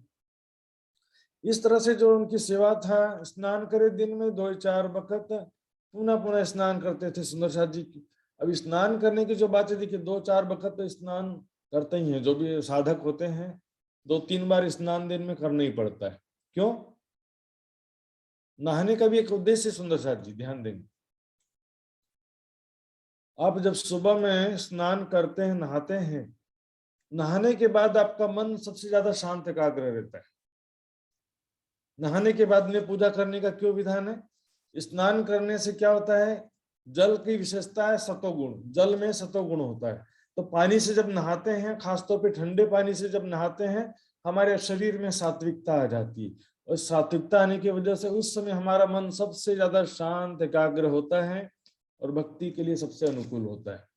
इस तरह से जो उनकी सेवा था, स्नान करे दिन में 2-4 वक्त, पुनः पुनः स्नान करते थे सुंदर साथ जी। अब स्नान करने की जो बात है, देखिए 2-4 वक्त तो स्नान करते ही हैं, जो भी साधक होते हैं 2-3 बार स्नान दिन में करना ही पड़ता है। क्यों? नहाने का भी एक उद्देश्य सुंदर साथ जी, ध्यान देंगे। आप जब सुबह में स्नान करते हैं, नहाते हैं, नहाने के बाद आपका मन सबसे ज्यादा शांत एकाग्र रहता है। नहाने के बाद में पूजा करने का क्यों विधान है? स्नान करने से क्या होता है, जल की विशेषता है सतोगुण, जल में सतोगुण होता है। तो पानी से जब नहाते हैं, खासतौर पे ठंडे पानी से जब नहाते हैं, हमारे शरीर में सात्विकता आ जाती है, और सात्विकता आने की वजह से उस समय हमारा मन सबसे ज्यादा शांत एकाग्र होता है और भक्ति के लिए सबसे अनुकूल होता है।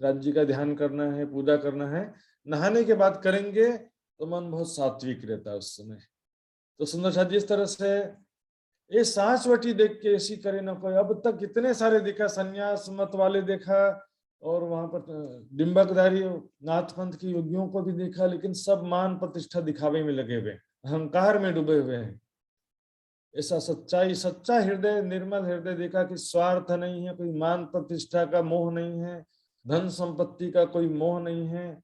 राज्य का ध्यान करना है, पूजा करना है, नहाने के बाद करेंगे तो मन बहुत सात्विक रहता है उस समय। तो सुंदर साथ जी, इस तरह से ये सांसवटी देख के ऐसी करे ना कोई। अब तक कितने सारे देखा, संन्यास मत वाले देखा, और वहां पर डिम्बकधारी नाथपंथ की योगियों को भी देखा, लेकिन सब मान प्रतिष्ठा दिखावे में लगे हुए, अहंकार में डूबे हुए हैं। ऐसा सच्चाई, सच्चा हृदय, निर्मल हृदय देखा कि स्वार्थ नहीं है, कोई मान प्रतिष्ठा का मोह नहीं है, धन संपत्ति का कोई मोह नहीं है।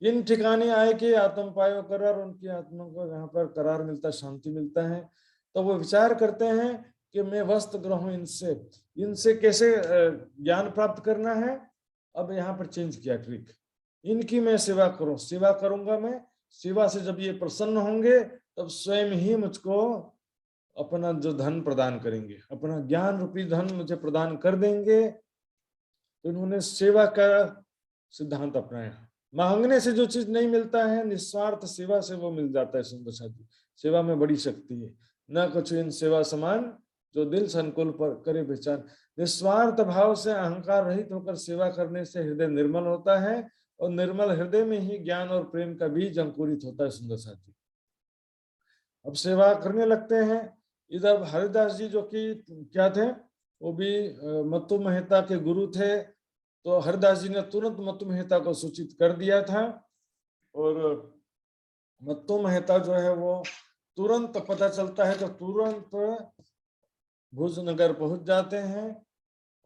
इन ठिकाने आए कि आत्म पायो करार, उनकी आत्मा को यहाँ पर करार मिलता, शांति मिलता है। तो वो विचार करते हैं कि मैं वस्त्र ग्रहूं इनसे, इनसे कैसे ज्ञान प्राप्त करना है। अब यहाँ पर चेंज किया ट्रिक, इनकी मैं सेवा करूं, सेवा करूंगा मैं, सेवा से जब ये प्रसन्न होंगे तब स्वयं ही मुझको अपना जो धन प्रदान करेंगे, अपना ज्ञान रूपी धन मुझे प्रदान कर देंगे। तो इन्होंने सेवा का सिद्धांत अपनाया। मांगने से जो चीज नहीं मिलता है, निस्वार्थ सेवा से वो मिल जाता है। सुंदर साथी, सेवा में बड़ी शक्ति है। न कुछ इन सेवा समान, जो दिल संकुल पर करे विचार। निस्वार्थ भाव से अहंकार रहित होकर सेवा करने से हृदय निर्मल होता है, और निर्मल हृदय में ही ज्ञान और प्रेम का बीज अंकुरित होता है। सुंदर साथी, अब सेवा करने लगते हैं। इधर हरिदास जी जो कि क्या थे, वो भी मत्तु मेहता के गुरु थे। तो हरिदास जी ने तुरंत मत्तु मेहता को सूचित कर दिया था, और मत्तु मेहता जो है वो तुरंत पता चलता है तो तुरंत भुज नगर पहुंच जाते हैं।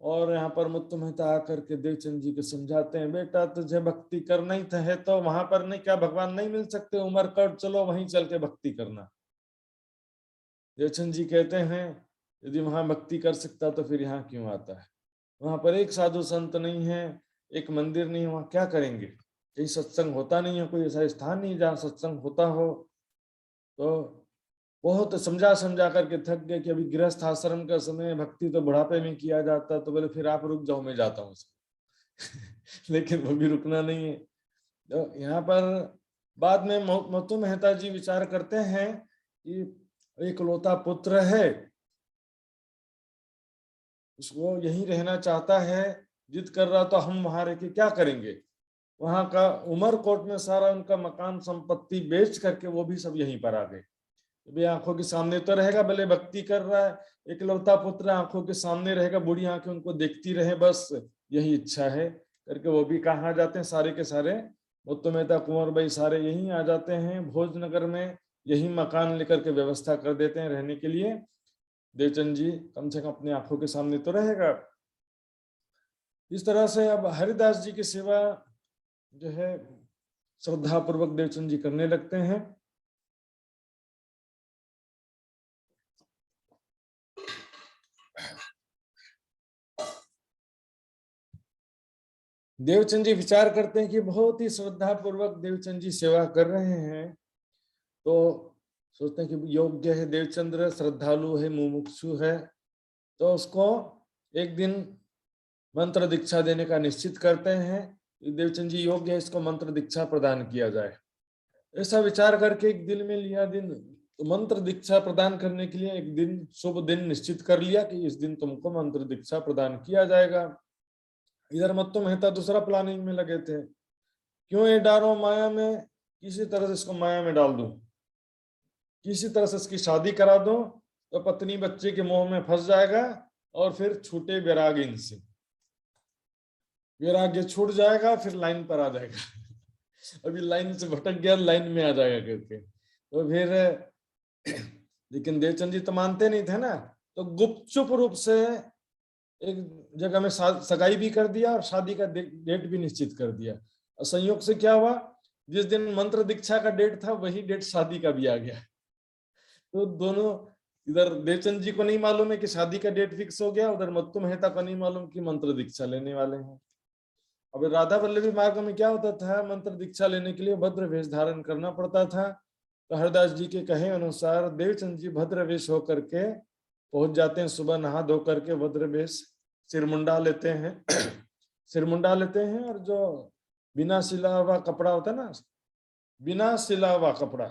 और यहाँ पर मत्तु मेहता आकर के देवचंद जी को समझाते हैं, बेटा तुझे भक्ति करना ही है तो वहां पर नहीं, क्या भगवान नहीं मिल सकते? उमरकट चलो, वहीं चल के भक्ति करना। देवचंद जी कहते हैं, यदि वहां भक्ति कर सकता तो फिर यहाँ क्यों आता है? वहां पर एक साधु संत नहीं है, एक मंदिर नहीं है, वहां क्या करेंगे? कहीं सत्संग होता नहीं है, कोई ऐसा स्थान नहीं जहाँ सत्संग होता हो। तो बहुत समझा समझा करके थक गए कि अभी गृहस्थ आश्रम का समय, भक्ति तो बुढ़ापे में किया जाता। तो बोले फिर आप रुक जाओ, मैं जाता हूँ। लेकिन वो भी रुकना नहीं है। तो यहाँ पर बाद में मत्तु मेहता जी विचार करते हैं कि एकलौता पुत्र है, उसको यहीं रहना चाहता है, जिद कर रहा, तो हम वहां रह के क्या करेंगे? वहां का उमरकोट में सारा उनका मकान संपत्ति बेच करके वो भी सब यहीं पर आ गए। भी आंखों के सामने तो रहेगा, भले भक्ति कर रहा है, इकलौता पुत्र आंखों के सामने रहेगा, बूढ़ी आंखें उनको देखती रहे, बस यही इच्छा है करके वो भी कहाँ जाते हैं, सारे के सारे मुत्तु मेहता, कुंवर भाई सारे यहीं आ जाते हैं भोजनगर में। यही मकान लेकर के व्यवस्था कर देते हैं रहने के लिए। देवचंद जी कम से कम अपनी आंखों के सामने तो रहेगा। इस तरह से अब हरिदास जी की सेवा जो है श्रद्धा पूर्वक देवचंद जी करने लगते हैं। देवचंद जी विचार करते हैं कि बहुत ही श्रद्धा पूर्वक देवचंद जी सेवा कर रहे हैं, तो सोचते हैं कि योग्य है देवचंद्र, श्रद्धालु है, मुमुक्षु है, तो उसको एक दिन मंत्र दीक्षा देने का निश्चित करते हैं। देवचंद जी योग्य है, इसको मंत्र दीक्षा प्रदान किया जाए। ऐसा विचार करके एक दिल में लिया दिन, तो मंत्र दीक्षा प्रदान करने के लिए एक दिन, शुभ दिन निश्चित कर लिया कि इस दिन तुमको मंत्र दीक्षा प्रदान किया जाएगा। इधर मत्तु मेहता दूसरा प्लानिंग में लगे थे, क्यों ये डालो माया में, किसी तरह से इसको माया में डाल दूं, किसी तरह से इसकी शादी करा दूं, तो पत्नी बच्चे के मोह में फंस जाएगा और फिर छूटे वैराग्य इनसे, वैराग्य छूट जाएगा, फिर लाइन पर आ जाएगा। अभी लाइन से भटक गया, लाइन में आ जाएगा करके। तो फिर लेकिन देवचंद जी तो मानते नहीं थे ना, तो गुपचुप रूप से एक जगह में सगाई भी कर दिया और शादी का डेट भी निश्चित कर दिया। और संयोग से क्या हुआ, जिस दिन मंत्र दीक्षा का डेट था वही डेट शादी का भी आ गया। तो दोनों, इधर देवचंद जी को नहीं मालूम है कि शादी का डेट फिक्स हो गया, उधर मत्तु मेहता को नहीं मालूम कि मंत्र दीक्षा लेने वाले हैं। अब राधा वल्लभी मार्ग में क्या होता था, मंत्र दीक्षा लेने के लिए भद्र वेश धारण करना पड़ता था। तो हरदास जी के कहे अनुसार देवचंद जी भद्र वेश होकर के पहुंच जाते हैं, सुबह नहा धो करके भद्र वेश, सिरमुंडा लेते हैं सिरमुंडा लेते हैं, और जो बिना सिला हुआ कपड़ा होता है ना, बिना सिला हुआ कपड़ा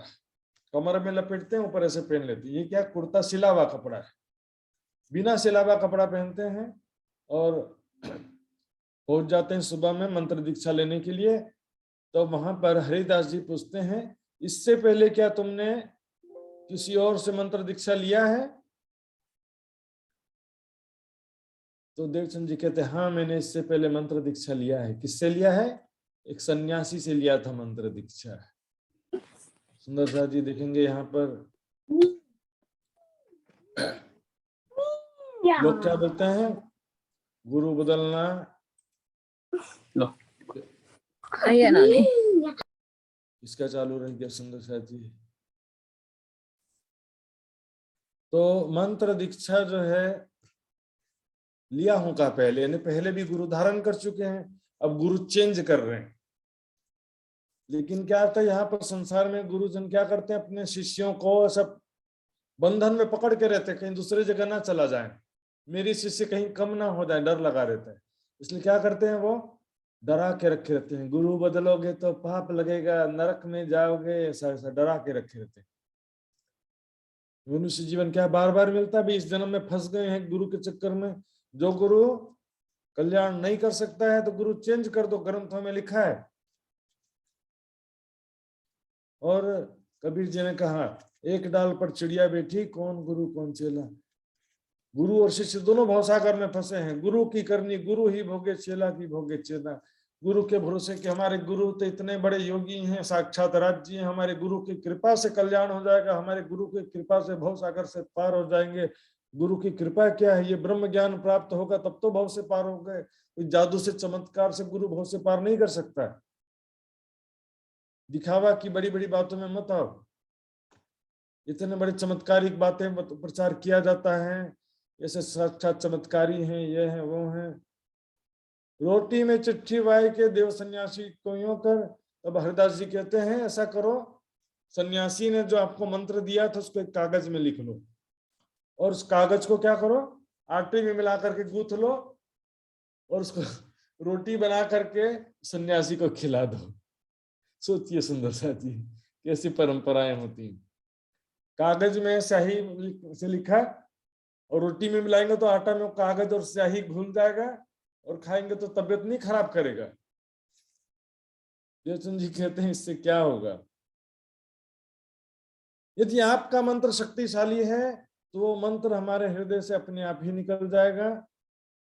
कमर में लपेटते हैं, ऊपर ऐसे पहन लेते हैं। ये क्या, कुर्ता सिला हुआ कपड़ा है, बिना सिला हुआ कपड़ा पहनते हैं और पहुंच जाते हैं सुबह में मंत्र दीक्षा लेने के लिए। तो वहां पर हरिदास जी पूछते हैं, इससे पहले क्या तुमने किसी और से मंत्र दीक्षा लिया है? तो देवचंद जी कहते हैं, हाँ मैंने इससे पहले मंत्र दीक्षा लिया है। किससे लिया है? एक सन्यासी से लिया था मंत्र दीक्षा। सुंदर सा जी देखेंगे यहाँ पर लोग क्या बोलते हैं, गुरु बदलना इसका चालू रह गया। सुंदर सा जी, तो मंत्र दीक्षा जो है लिया हूं का पहले, यानी पहले भी गुरु धारण कर चुके हैं, अब गुरु चेंज कर रहे हैं। लेकिन क्या होता है, यहाँ पर संसार में गुरुजन क्या करते हैं, अपने शिष्यों को सब बंधन में पकड़ के रहते हैं, कहीं दूसरी जगह ना चला जाए, मेरी शिष्य कहीं कम ना हो जाए, डर लगा रहता है। इसलिए क्या करते हैं, वो डरा के रखे रहते हैं, गुरु बदलोगे तो पाप लगेगा, नरक में जाओगे, ऐसा ऐसा डरा के रखे रहते हैं। मनुष्य जीवन क्या बार बार मिलता है, भी इस जन्म में फंस गए हैं गुरु के चक्कर में। जो गुरु कल्याण नहीं कर सकता है तो गुरु चेंज कर दो, ग्रंथों में लिखा है। और कबीर जी ने कहा, एक डाल पर चिड़िया बैठी, कौन गुरु कौन चेला। गुरु और शिष्य दोनों भवसागर में फंसे हैं, गुरु की करनी गुरु ही भोगे, चेला की भोगे चेला। गुरु के भरोसे कि हमारे गुरु तो इतने बड़े योगी हैं, साक्षात राज्य हैं, हमारे गुरु की कृपा से कल्याण हो जाएगा, हमारे गुरु की कृपा से भवसागर से पार हो जाएंगे। गुरु की कृपा क्या है, ये ब्रह्म ज्ञान प्राप्त होगा तब तो भव से पार हो गए। कोई जादू से चमत्कार से गुरु भव से पार नहीं कर सकता। दिखावा की बड़ी बड़ी बातों में मत आओ। इतने बड़े चमत्कारिक बातें प्रचार किया जाता है, ऐसे साक्षात चमत्कारी हैं, ये हैं वो हैं। रोटी में चिट्ठी वाय के देव सन्यासी को यूं कर। तब हरिदास जी कहते हैं, ऐसा करो, सन्यासी ने जो आपको मंत्र दिया था उसको एक कागज में लिख लो, और उस कागज को क्या करो, आटे में मिला करके गूंथ लो, और उसको रोटी बना करके सन्यासी को खिला दो। सोचिए सुंदर सा जी, कैसी परंपराएं होती हैं। कागज में स्याही से लिखा, और रोटी में मिलाएंगे तो आटा में कागज और स्याही घुल जाएगा, और खाएंगे तो तबीयत नहीं खराब करेगा। देवचंद जी कहते हैं, इससे क्या होगा, यदि आपका मंत्र शक्तिशाली है तो वो मंत्र हमारे हृदय से अपने आप ही निकल जाएगा,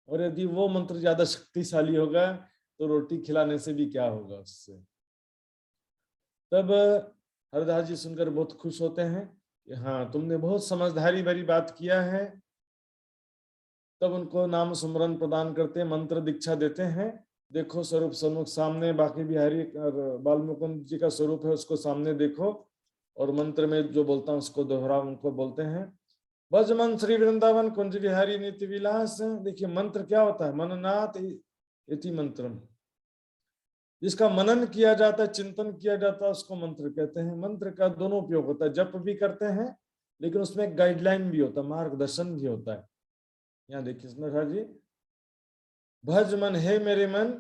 और यदि वो मंत्र ज्यादा शक्तिशाली होगा तो रोटी खिलाने से भी क्या होगा उससे। तब हरदास जी सुनकर बहुत खुश होते हैं कि हाँ तुमने बहुत समझदारी भरी बात किया है। तब उनको नाम सुमरन प्रदान करते, मंत्र दीक्षा देते हैं। देखो स्वरूप सन्मुख सामने, बाकी बिहारी और बाल मुकुंद जी का स्वरूप है, उसको सामने देखो, और मंत्र में जो बोलता हूँ उसको दोहराओ। उनको बोलते हैं, बज मन श्री वृंदावन कुंज बिहारी नित्य विलास। देखिए मंत्र क्या होता है, मननाथ इति मंत्रम, जिसका मनन किया जाता है, चिंतन किया जाता है, उसको मंत्र कहते हैं। मंत्र का दोनों उपयोग होता है, जप भी करते हैं लेकिन उसमें गाइडलाइन भी होता है, मार्गदर्शन भी होता है। यहाँ देखिए सुंदर जी, भज मन है मेरे मन,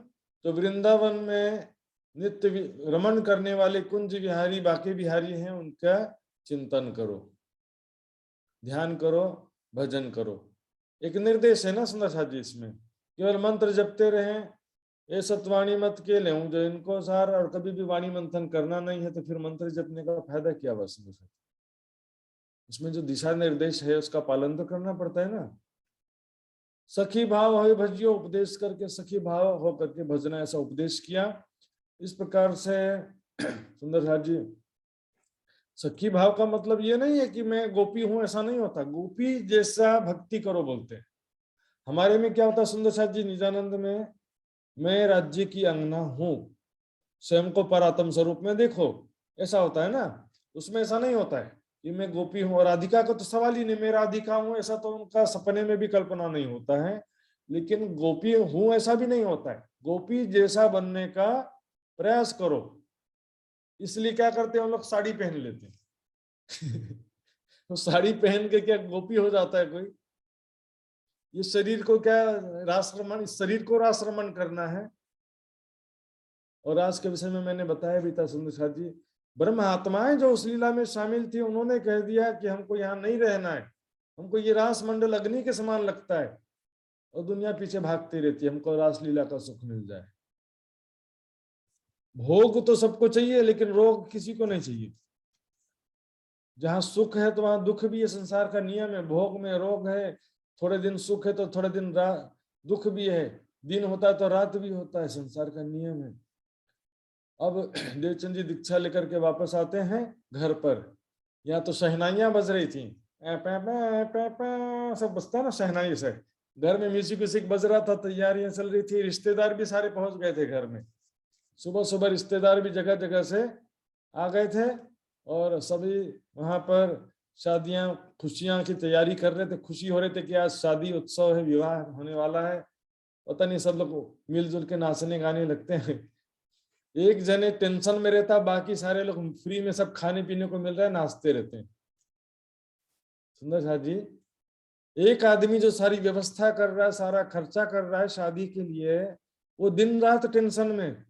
तो वृंदावन में नित्य रमन करने वाले कुंज बिहारी बाके बिहारी हैं, उनका चिंतन करो, ध्यान करो, भजन करो। एक निर्देश है ना सुंदर जी इसमें, केवल मंत्र जपते रहें, ये सतवाणी मत के ले जो इनको सार, और कभी भी वाणी मंथन करना नहीं है, तो फिर मंत्र जपने का फायदा क्या बस। उसमें जो दिशा निर्देश है उसका पालन तो करना पड़ता है ना। सखी भाव हो भजियो, उपदेश करके सखी भाव हो करके भजना, ऐसा उपदेश किया। इस प्रकार से सुंदर जी सखी भाव का मतलब ये नहीं है कि मैं गोपी हूं, ऐसा नहीं होता। गोपी जैसा भक्ति करो बोलते हैं। हमारे में क्या होता है सुंदर साथ जी निजानंद में, मैं राज्य की अंगना हूं, स्वयं को परात्म स्वरूप में देखो, ऐसा होता है ना। उसमें ऐसा नहीं होता है कि मैं गोपी हूं। और राधिका का तो सवाल ही नहीं, मैं राधिका हूं ऐसा तो उनका सपने में भी कल्पना नहीं होता है। लेकिन गोपी हूं ऐसा भी नहीं होता है। गोपी जैसा बनने का प्रयास करो। इसलिए क्या करते हैं हम लोग, साड़ी पहन लेते हैं। तो साड़ी पहन के क्या गोपी हो जाता है कोई? ये शरीर को क्या रासरमण, इस शरीर को रासरमण करना है। और रास के विषय में मैंने बताया भी था सुंदर साथ जी, ब्रह्म आत्माएं जो उस लीला में शामिल थी, उन्होंने कह दिया कि हमको यहाँ नहीं रहना है, हमको ये रास मंडल अग्नि के समान लगता है, और दुनिया पीछे भागती रहती है, हमको रास लीला का सुख मिल जाए। भोग तो सबको चाहिए, लेकिन रोग किसी को नहीं चाहिए। जहां सुख है तो वहां दुख भी है, संसार का नियम है। भोग में रोग है, थोड़े दिन सुख है तो थोड़े दिन दुख भी है, दिन होता है तो रात भी होता है, संसार का नियम है। अब देवचंद जी दीक्षा लेकर के वापस आते हैं घर पर। यहाँ तो शहनाइयां बज रही थी, सब बजता ना शहनाई से। घर में म्यूजिक व्यूजिक बज रहा था, तैयारियां चल रही थी, रिश्तेदार भी सारे पहुंच गए थे घर में। सुबह सुबह रिश्तेदार भी जगह जगह से आ गए थे, और सभी वहां पर शादियां खुशियां की तैयारी कर रहे थे। खुशी हो रहे थे कि आज शादी उत्सव है, विवाह होने वाला है। पता नहीं सब लोग मिलजुल के नाचने गाने लगते हैं। एक जने टेंशन में रहता, बाकी सारे लोग फ्री में सब खाने पीने को मिल रहा है, नाचते रहते हैं। सुंदर साथ जी, एक आदमी जो सारी व्यवस्था कर रहा है, सारा खर्चा कर रहा है शादी के लिए, वो दिन रात टेंशन में।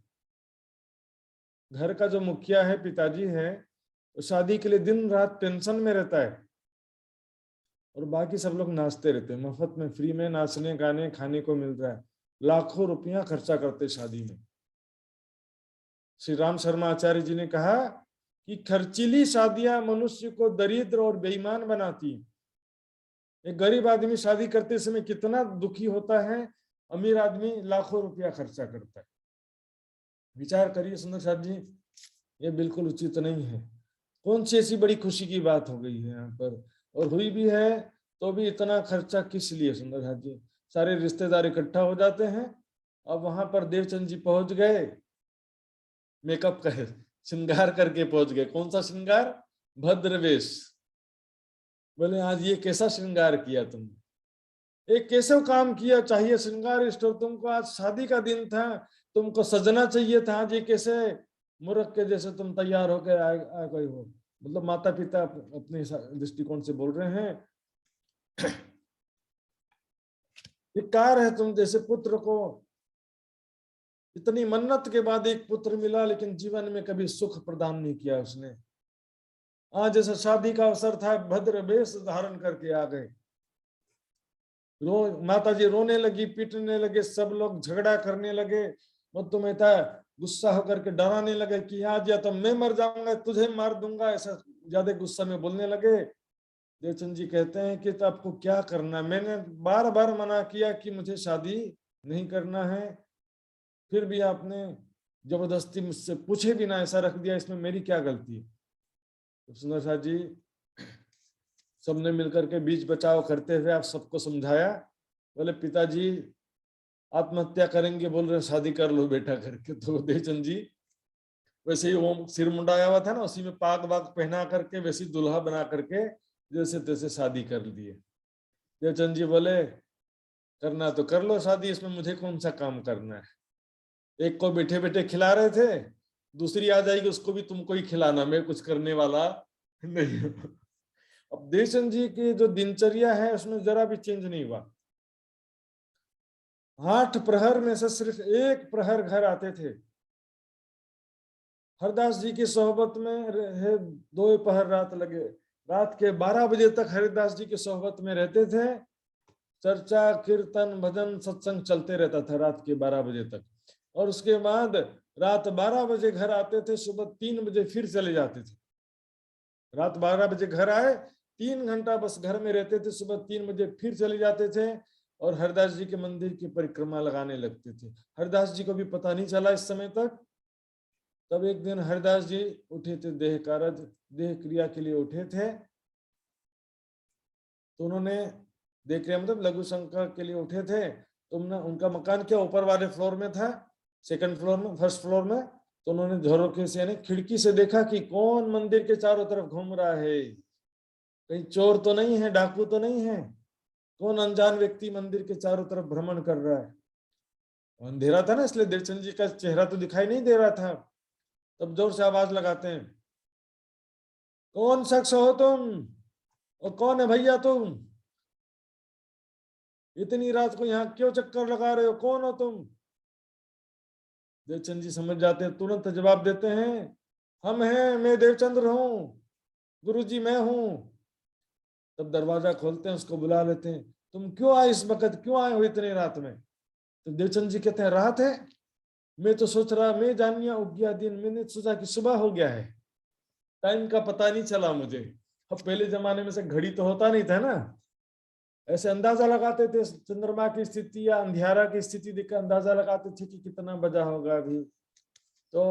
घर का जो मुखिया है, पिताजी है, वो शादी के लिए दिन रात टेंशन में रहता है, और बाकी सब लोग नाचते रहते हैं। मुफ्त में, फ्री में नाचने गाने खाने को मिल रहा है। लाखों रुपया खर्चा करते शादी में। श्री राम शर्मा आचार्य जी ने कहा कि खर्चीली शादियां मनुष्य को दरिद्र और बेईमान बनाती हैं। एक गरीब आदमी शादी करते समय कितना दुखी होता है, अमीर आदमी लाखों रुपया खर्चा करता है। विचार करिए सुंदर साथ जी, ये बिल्कुल उचित नहीं है। कौन सी ऐसी बड़ी खुशी की बात हो गई है यहाँ पर, और हुई भी है तो भी इतना खर्चा किस लिए सुंदर साथ जी? सारे रिश्तेदार इकट्ठा हो जाते हैं। अब वहां पर देवचंद जी पहुंच गए, मेकअप कर श्रृंगार करके पहुंच गए। कौन सा श्रृंगार? भद्रवेश। बोले आज ये कैसा श्रृंगार किया तुमने, एक कैसे काम किया? चाहिए श्रृंगार स्टोर, तुमको आज शादी का दिन था, तुमको सजना चाहिए था। आज ये कैसे मूर्ख के जैसे तुम तैयार होकर आ गए हो? मतलब माता पिता अपने दृष्टिकोण से बोल रहे हैं, धिक्कार है तुम जैसे पुत्र को। इतनी मन्नत के बाद एक पुत्र मिला, लेकिन जीवन में कभी सुख प्रदान नहीं किया उसने। आज जैसे शादी का अवसर था, भद्र वेश धारण करके आ गए। माता जी रोने लगी, पीटने लगे, सब लोग झगड़ा करने लगे। मुद्दु मेहता गुस्सा होकर के डराने लगे कि आज या तो मैं मर जाऊंगा, तुझे मार दूंगा, ऐसा ज्यादा गुस्सा में बोलने लगे। देवचंद जी कहते हैं कि तो आपको क्या करना है? मैंने बार बार मना किया कि मुझे शादी नहीं करना है, फिर भी आपने जबरदस्ती मुझसे पूछे बिना ऐसा रख दिया, इसमें मेरी क्या गलती है? तो सुंदर साथ जी सबने मिलकर के बीच बचाव करते हुए आप सबको समझाया। बोले पिताजी आत्महत्या करेंगे, बोल रहे शादी कर लो बेटा करके। तो देवचंद जी वैसे ही वो सिर मुंडाया हुआ था ना, उसी में पाग वाग पहना करके वैसी दुल्हा बना करके जैसे तैसे शादी कर दिए। देवचंद जी बोले करना तो कर लो शादी, इसमें मुझे कौन सा काम करना है? एक को बैठे बैठे खिला रहे थे, दूसरी आ जाएगी उसको भी तुमको ही खिलाना, मैं कुछ करने वाला नहीं हूं। अब देवचंद जी की जो दिनचर्या है उसमें जरा भी चेंज नहीं हुआ। 8 प्रहर में से सिर्फ 1 प्रहर घर आते थे। हरदास जी की सोहबत में रहे 2 पहर रात लगे। रात के 12 बजे तक हरिदास जी की सोहबत में रहते थे। चर्चा कीर्तन भजन सत्संग चलते रहता था रात के 12 बजे तक। और उसके बाद रात 12 बजे घर आते थे, सुबह 3 बजे फिर चले जाते थे। रात 12 बजे घर आए, 3 घंटा बस घर में रहते थे, सुबह 3 बजे फिर चले जाते थे और हरदास जी के मंदिर की परिक्रमा लगाने लगते थे। हरदास जी को भी पता नहीं चला इस समय तक तब एक दिन हरिदास जी उठे थे, देह कारज देह क्रिया के लिए उठे थे। तो उन्होंने देख रहे मतलब लघु शंका के लिए उठे थे। तुमने उनका मकान क्या ऊपर वाले फ्लोर में था, सेकंड फ्लोर में, फर्स्ट फ्लोर में। तो उन्होंने झरोखे से यानी खिड़की से देखा कि कौन मंदिर के चारों तरफ घूम रहा है, कहीं चोर तो नहीं है, डाकू तो नहीं है, कौन अनजान व्यक्ति मंदिर के चारों तरफ भ्रमण कर रहा है। अंधेरा था ना, इसलिए देवचंद जी का चेहरा तो दिखाई नहीं दे रहा था। तब जोर से आवाज लगाते हैं, कौन शख्स हो तुम और कौन है भैया तुम, इतनी रात को यहाँ क्यों चक्कर लगा रहे हो, कौन हो तुम। देवचंद जी समझ जाते हैं, तुरंत जवाब देते हैं, हम हैं, मैं देवचंद्र हूँ, गुरुजी मैं हूँ। तब दरवाजा खोलते हैं, उसको बुला लेते हैं, तुम क्यों आए इस वक्त, क्यों आए हो इतनी रात में। तो देवचंद जी कहते हैं, रात है, मैं तो सोच रहा, मैं जानिया उग गया दिन, मैंने सोचा कि सुबह हो गया है, टाइम का पता नहीं चला मुझे। अब पहले जमाने में से घड़ी तो होता नहीं था ना, ऐसे अंदाजा लगाते थे, चंद्रमा की स्थिति या अंधियारा की स्थिति देखकर अंदाजा लगाते थे कि कितना बजा होगा अभी। तो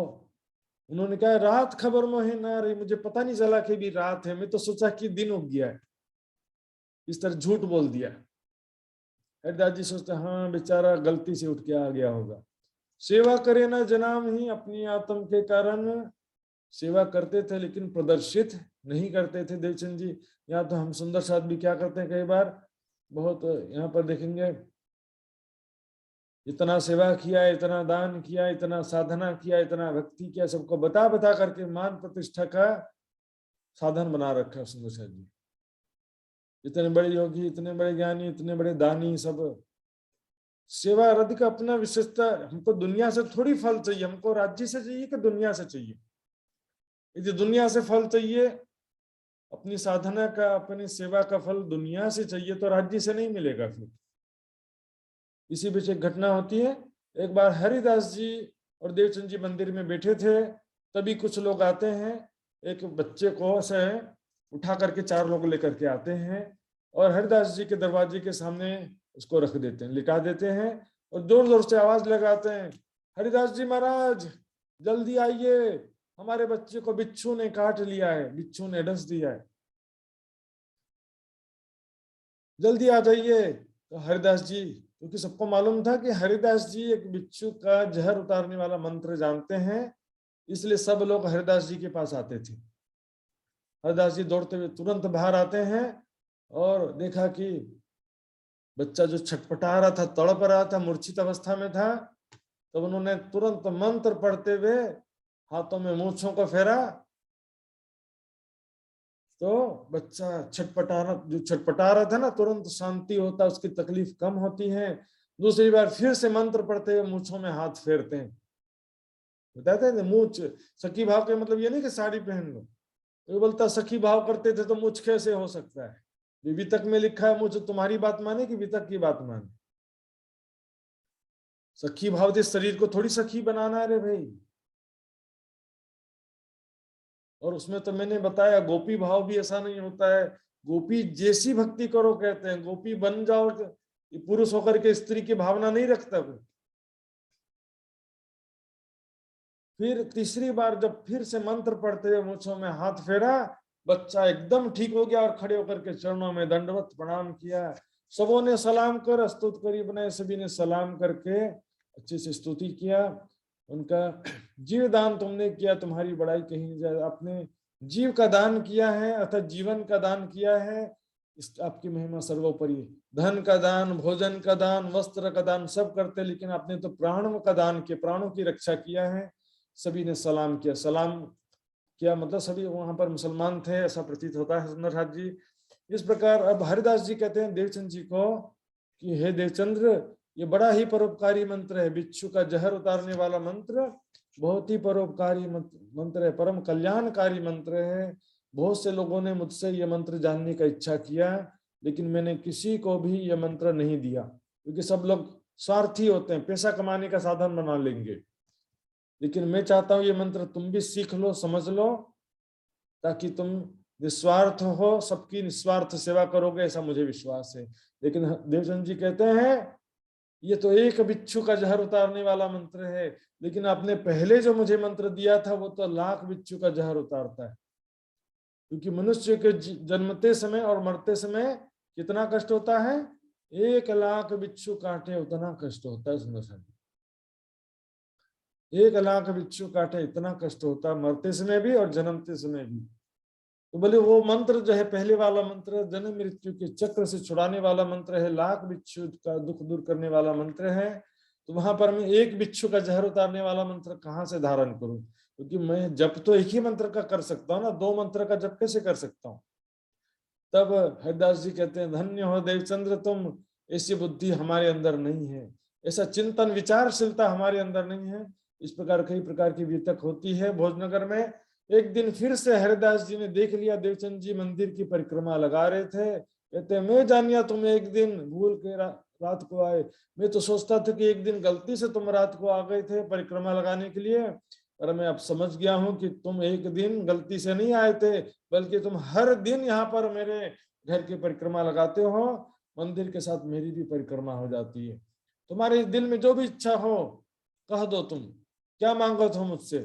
उन्होंने कहा, रात खबर मोहे ना रही, मुझे पता नहीं चला कि भी रात है, मैं तो सोचा कि दिन उग गया है। इस तरह झूठ बोल दिया। हरिदास जी सोचते, हाँ बेचारा गलती से उठ के आ गया होगा। सेवा करे ना जनाम ही, अपनी आत्म के कारण सेवा करते थे लेकिन प्रदर्शित नहीं करते थे देवचंद जी। यहाँ तो हम सुंदर साथ भी क्या करते हैं कई बार, बहुत यहाँ पर देखेंगे, इतना सेवा किया, इतना दान किया, इतना साधना किया, इतना भक्ति किया, सबको बता बता करके मान प्रतिष्ठा का साधन बना रखा है सुंदर साथ जी। इतने बड़े योगी, इतने बड़े ज्ञानी, इतने बड़े दानी, सब सेवा रद्द का अपना विशेषता। हमको दुनिया से थोड़ी फल चाहिए, हमको राज्य से चाहिए कि दुनिया से चाहिए। यदि दुनिया से फल चाहिए, अपनी साधना का, अपनी सेवा का फल दुनिया से चाहिए, तो राज्य से नहीं मिलेगा। फिर इसी बीच एक घटना होती है। एक बार हरिदास जी और देवचंद जी मंदिर में बैठे थे, तभी कुछ लोग आते हैं, एक बच्चे को से उठा करके 4 लोग लेकर के आते हैं और हरिदास जी के दरवाजे के सामने उसको रख देते हैं, लिटा देते हैं और जोर जोर से आवाज लगाते हैं, हरिदास जी महाराज जल्दी आइए, हमारे बच्चे को बिच्छू ने काट लिया है, बिच्छू ने डस दिया है, जल्दी आ जाइए। तो हरिदास जी, क्योंकि सबको मालूम था कि हरिदास जी एक बिच्छू का जहर उतारने वाला मंत्र जानते हैं, इसलिए सब लोग हरिदास जी के पास आते थे। हरिदास जी दौड़ते हुए तुरंत बाहर आते हैं और देखा कि बच्चा जो छटपटा रहा था, तड़प रहा था, मूर्छित अवस्था में था। तो उन्होंने तुरंत मंत्र पढ़ते हुए हाथों में मूंछों को फेरा, तो बच्चा जो छटपटा रहा था ना, तुरंत शांति होता, उसकी तकलीफ कम होती है। दूसरी बार फिर से मंत्र पढ़ते हुए मूंछों में हाथ फेरते हैं। बताते हैं मूंछ सखी भाव के मतलब ये नहीं कि साड़ी पहन लो, तो बोलता सखी भाव करते थे तो मूंछ कैसे हो सकता है, वितक में लिखा है मूंछ तुम्हारी बात माने कि वितक की बात माने। सखी भाव दे शरीर को थोड़ी सखी बनाना है रे भाई। और उसमें तो मैंने बताया गोपी भाव भी ऐसा नहीं होता है, गोपी जैसी भक्ति करो कहते हैं, गोपी बन जाओ तो पुरुष होकर के स्त्री की भावना नहीं रखता कोई। फिर तीसरी बार जब फिर से मंत्र पढ़ते हुए मूंछों में हाथ फेरा, बच्चा एकदम ठीक हो गया और खड़े होकर के चरणों में दंडवत प्रणाम किया। सबों ने सलाम कर स्तुति करी बनाए, सभी ने सलाम करके अच्छे से स्तुति किया उनका। जीव दान तुमने किया, तुम्हारी बड़ाई कहीं नहीं जाए, आपने जीव का दान किया है अर्थात जीवन का दान किया है, इस आपकी महिमा सर्वोपरि। धन का दान, भोजन का दान, वस्त्र का दान सब करते, लेकिन आपने तो प्राणों का दान किया, प्राणों की रक्षा किया है। सभी ने सलाम किया। सलाम किया मतलब सभी वहां पर मुसलमान थे, ऐसा प्रतीत होता है सुंदरनाथ जी। इस प्रकार अब हरिदास जी कहते हैं देवचंद जी को कि हे देवचंद्र, ये बड़ा ही परोपकारी मंत्र है, बिच्छू का जहर उतारने वाला मंत्र बहुत ही परोपकारी मंत्र है, परम कल्याणकारी मंत्र है। बहुत से लोगों ने मुझसे ये मंत्र जानने का इच्छा किया, लेकिन मैंने किसी को भी ये मंत्र नहीं दिया, क्योंकि सब लोग स्वार्थी होते हैं, पैसा कमाने का साधन बना लेंगे। लेकिन मैं चाहता हूं ये मंत्र तुम भी सीख लो, समझ लो, ताकि तुम निस्वार्थ हो, सबकी निस्वार्थ सेवा करोगे, ऐसा मुझे विश्वास है। लेकिन देवचंद जी कहते हैं ये तो एक बिच्छू का जहर उतारने वाला मंत्र है, लेकिन आपने पहले जो मुझे मंत्र दिया था वो तो लाख बिच्छू का जहर उतारता है। क्योंकि मनुष्य के जन्मते समय और मरते समय कितना कष्ट होता है, 1,00,000 बिच्छू काटे उतना कष्ट होता है। सुनो सर, 1,00,000 बिच्छू काटे इतना कष्ट होता है, मरते समय भी और जन्मते समय भी। तो बोले वो मंत्र जो है पहले वाला मंत्र जन्म मृत्यु के चक्र से छुड़ाने वाला मंत्र है, लाख बिच्छू का दुख दूर करने वाला मंत्र है। तो वहां पर मैं एक बिच्छू का जहर उतारने वाला मंत्र कहाँ से धारण करूं? क्योंकि मैं जप तो एक ही मंत्र का कर सकता हूँ ना, 2 मंत्र का जप कैसे कर सकता हूँ? तब हरिदास जी कहते हैं, धन्य हो देवचंद्र तुम, ऐसी बुद्धि हमारे अंदर नहीं है, ऐसा चिंतन विचारशीलता हमारे अंदर नहीं है। इस प्रकार कई प्रकार की वितक होती है। भोजनगर में एक दिन फिर से हरिदास जी ने देख लिया, देवचंद जी मंदिर की परिक्रमा लगा रहे थे। कहते मैं जानिया तुम एक दिन भूल के रात को आए। मैं तो सोचता था कि एक दिन गलती से तुम रात को आ गए थे परिक्रमा लगाने के लिए, और मैं अब समझ गया हूं कि तुम एक दिन गलती से नहीं आए थे, बल्कि तुम हर दिन यहाँ पर मेरे घर की परिक्रमा लगाते हो। मंदिर के साथ मेरी भी परिक्रमा हो जाती है। तुम्हारे दिल में जो भी इच्छा हो कह दो, तुम क्या मांगो तुम मुझसे।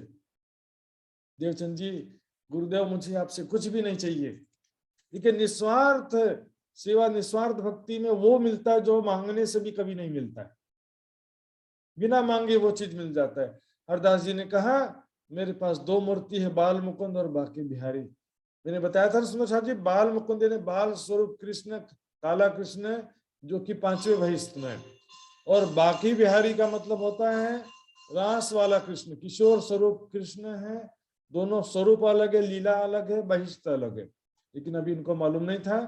देवचंद जी, गुरुदेव मुझे आपसे कुछ भी नहीं चाहिए, लेकिन निस्वार्थ सेवा निस्वार्थ भक्ति में वो मिलता है जो मांगने से भी कभी नहीं मिलता है। बिना मांगे वो चीज मिल जाता है। हरदास जी ने कहा मेरे पास 2 मूर्ति है, बाल मुकुंद और बाकी बिहारी। मैंने बताया था सुनो जी, बाल मुकुंद यानी बाल स्वरूप कृष्ण, काला कृष्ण जो कि 5वें बहिष्ठ में, और बाकी बिहारी का मतलब होता है रास वाला कृष्ण, किशोर स्वरूप कृष्ण है। दोनों स्वरूप अलग है, लीला अलग है, बहिष्ठ अलग है, लेकिन अभी इनको मालूम नहीं था।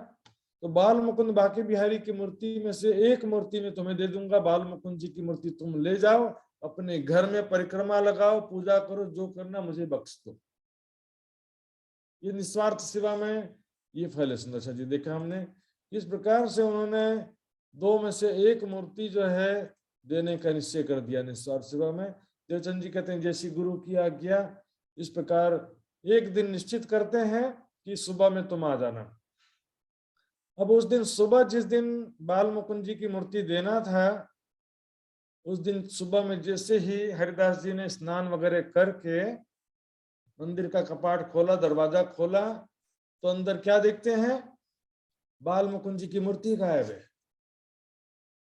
तो बाल मुकुंद बाकी बिहारी की मूर्ति में से एक मूर्ति में तुम्हें दे दूंगा, बाल मुकुंद जी की मूर्ति तुम ले जाओ, अपने घर में परिक्रमा लगाओ, पूजा करो, जो करना मुझे बख्श दो। ये निस्वार्थ सेवा में ये फल है। सुंदर जी देखा हमने इस प्रकार से उन्होंने 2 में से एक मूर्ति जो है देने का निश्चय कर दिया निस्वार्थ सेवा में। देवचंद जी कहते हैं जैसी गुरु की आज्ञा, इस प्रकार एक दिन निश्चित करते हैं कि सुबह में तुम आ जाना। अब उस दिन सुबह, जिस दिन बाल मुकुंद जी की मूर्ति देना था, उस दिन सुबह में जैसे ही हरिदास जी ने स्नान वगैरह करके मंदिर का कपाट खोला, दरवाजा खोला, तो अंदर क्या देखते हैं? बाल मुकुंद जी की मूर्ति गायब है।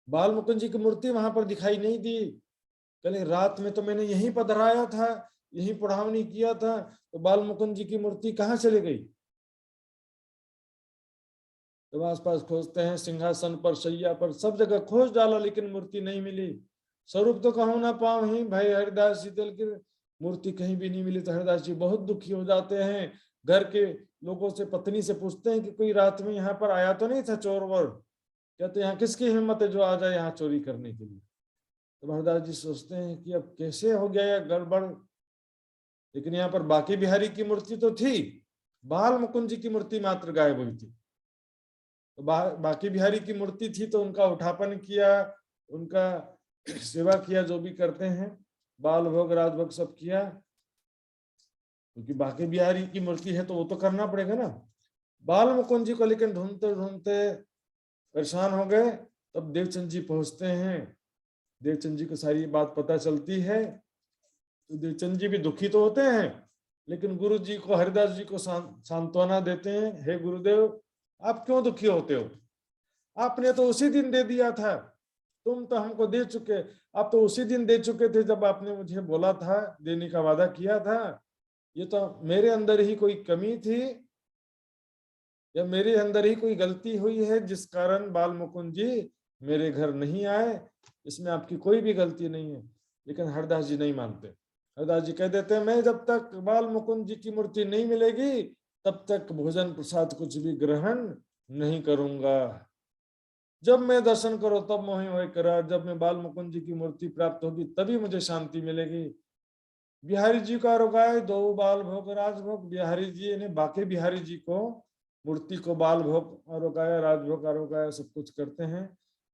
बाल मुकुंद जी की मूर्ति वहां पर दिखाई नहीं दी। कल रात में तो मैंने यहीं पधराया था, यहीं पढ़ावनी किया था, तो बाल मुकुंद जी की मूर्ति कहाँ चली गई? तो आसपास खोजते हैं, सिंहासन पर, शैया पर, सब जगह खोज डाला, लेकिन मूर्ति नहीं मिली। स्वरूप तो कहूं ना पाऊं ही भाई हरिदास जी तिल की मूर्ति कहीं भी नहीं मिली। तो हरिदास जी बहुत दुखी हो जाते हैं। घर के लोगों से, पत्नी से पूछते हैं कि कोई रात में यहाँ पर आया तो नहीं था चोर वोर? कहते यहाँ किसकी हिम्मत है जो आ जाए यहाँ चोरी करने के लिए। तो हरिदास जी सोचते हैं कि अब कैसे हो गया गड़बड़, लेकिन यहाँ पर बाकी बिहारी की मूर्ति तो थी, बाल मुकुंद जी की मूर्ति मात्र गायब हुई थी। तो बाकी बिहारी की मूर्ति थी तो उनका उठापन किया, उनका सेवा किया, जो भी करते हैं, बाल भोग राजभोग सब किया, क्योंकि बाकी बिहारी की मूर्ति है तो वो तो करना पड़ेगा ना। बाल मुकुंद जी को लेकिन ढूंढते ढूंढते परेशान हो गए। तब देवचंद जी पहुंचते हैं, देवचंद जी को सारी बात पता चलती है। तो देवचंद जी भी दुखी तो होते हैं, लेकिन गुरु जी को, हरिदास जी को सांत्वना देते हैं, हे गुरुदेव आप क्यों दुखी होते हो? आपने तो उसी दिन दे दिया था, तुम तो हमको दे चुके, आप तो उसी दिन दे चुके थे जब आपने मुझे बोला था, देने का वादा किया था। ये तो मेरे अंदर ही कोई कमी थी या मेरे अंदर ही कोई गलती हुई है जिस कारण बाल मुकुंद जी मेरे घर नहीं आए, इसमें आपकी कोई भी गलती नहीं है। लेकिन हरदास जी नहीं मानते। हरदास जी कह देते हैं मैं जब तक बाल मुकुंद जी की मूर्ति नहीं मिलेगी तब तक भोजन प्रसाद कुछ भी ग्रहण नहीं करूंगा। जब मैं दर्शन करो तब मोहि होय करार, जब मैं बाल मुकुंद जी की मूर्ति प्राप्त होगी तभी मुझे शांति मिलेगी। बिहारी जी का रोगाए 2 बाल भोग राजभोग, बिहारी जी ने बाकी बिहारी जी को मूर्ति को बाल भोग आरोगाया, राजभोग आरोगाया, सब कुछ करते हैं।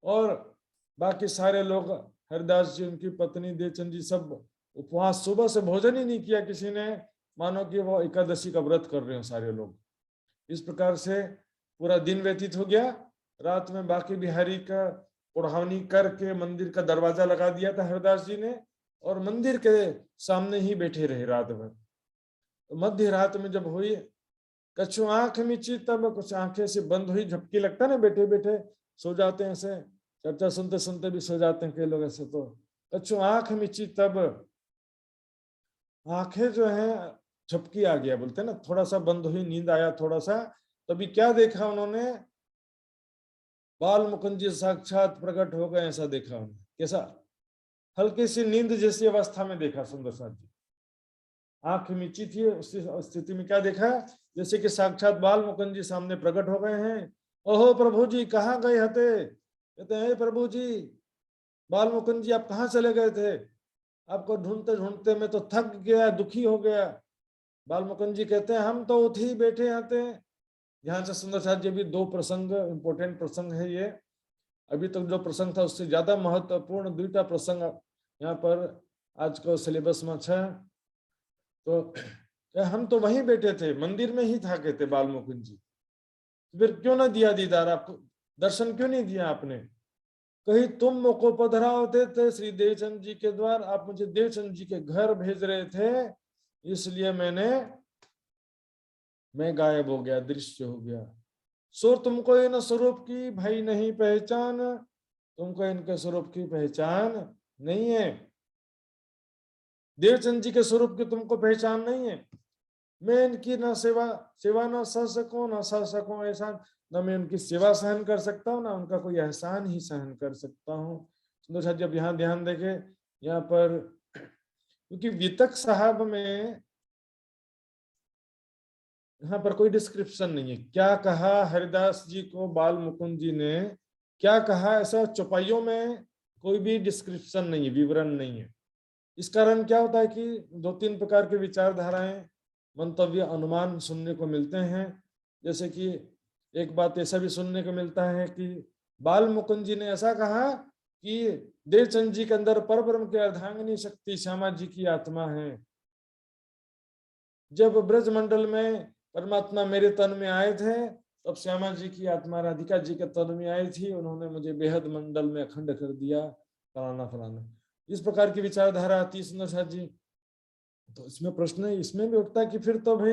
और बाकी सारे लोग, हरिदास जी, उनकी पत्नी देवचंद जी, सब उपवास, सुबह से भोजन ही नहीं किया किसी ने, मानो कि वो एकादशी का व्रत कर रहे हो सारे लोग। इस प्रकार से पूरा दिन व्यतीत हो गया। रात में बाकी बिहारी का पुढ़ावनी करके मंदिर का दरवाजा लगा दिया था हरिदास जी ने, और मंदिर के सामने ही बैठे रहे रात भर। तो मध्य रात में जब हुई, कछु आंख मिची तब कुछ आंखें से बंद हुई, झपकी लगता है ना, बैठे बैठे सो जाते हैं ऐसे, चर्चा सुनते सुनते भी सो जाते हैं कई लोग ऐसे। तो कछु आंख मिची तब आंखें जो है झपकी आ गया बोलते हैं ना, थोड़ा सा बंद हुई, नींद आया थोड़ा सा। तभी क्या देखा उन्होंने, बाल मुकुंद जी साक्षात प्रकट हो गए, ऐसा देखा उन्होंने। कैसा, हल्की सी नींद जैसी अवस्था में देखा सुंदर साथ जी। आंख मिची थी, उस स्थिति में क्या देखा, जैसे कि साक्षात बाल मुकुंद जी सामने प्रकट हो गए हैं। ओहो प्रभु जी कहाँ गए हते, कहते हैं प्रभु जी, बाल मुकुंद जी आप कहाँ चले गए थे, आपको ढूंढते ढूंढते मैं तो थक गया, दुखी हो गया। बाल मुकुंद जी कहते हैं हम तो उठ ही बैठे आते हैं। यहाँ से सुंदर साथ जी भी दो प्रसंग, इंपोर्टेंट प्रसंग है ये। अभी तक जो प्रसंग था उससे ज्यादा महत्वपूर्ण दुईटा प्रसंग यहाँ पर आज को सिलेबस में है। तो हम तो वहीं बैठे थे, मंदिर में ही था, कहते बाल मुकुंद जी। फिर क्यों ना दिया दीदार, आपको दर्शन क्यों नहीं दिया आपने। कहीं तुम मुझको पधरा होते थे श्री देवचंद जी के द्वार, आप मुझे देवचंद जी के घर भेज रहे थे, इसलिए मैं गायब हो गया, दृश्य हो गया। सो तुमको इन स्वरूप की भाई नहीं पहचान, तुमको इनके स्वरूप की पहचान नहीं है, देवचंद जी के स्वरूप की तुमको पहचान नहीं है। मैं इनकी न सेवा न सह सकूं, न सह सकूं एहसान, न मैं उनकी सेवा सहन कर सकता हूँ, ना उनका कोई एहसान ही सहन कर सकता हूँ। सुंदर साहब जब यहाँ ध्यान देखे, यहाँ पर क्योंकि वितक साहब में यहाँ पर कोई डिस्क्रिप्शन नहीं है, क्या कहा हरिदास जी को बाल मुकुंद जी ने, क्या कहा, ऐसा चौपाइयों में कोई भी डिस्क्रिप्शन नहीं है, विवरण नहीं है। इस कारण क्या होता है कि दो तीन प्रकार के विचारधाराएं, मंतव्य, अनुमान सुनने को मिलते हैं। जैसे कि एक बात ऐसा भी सुनने को मिलता है कि बाल मुकुंद जी ने ऐसा कहा कि देवचंद जी के अंदर परब्रह्म की अर्धांगिनी शक्ति श्यामा जी की आत्मा है। जब ब्रज मंडल में परमात्मा मेरे तन में आए थे, तब श्यामा जी की आत्मा राधिका जी के तन में आई थी, उन्होंने मुझे बेहद मंडल में अखंड कर दिया, फलाना फलाना। इस प्रकार की विचारधारा आती है सुंदर साथ जी। तो इसमें प्रश्न है, इसमें भी उठता है कि फिर तो भाई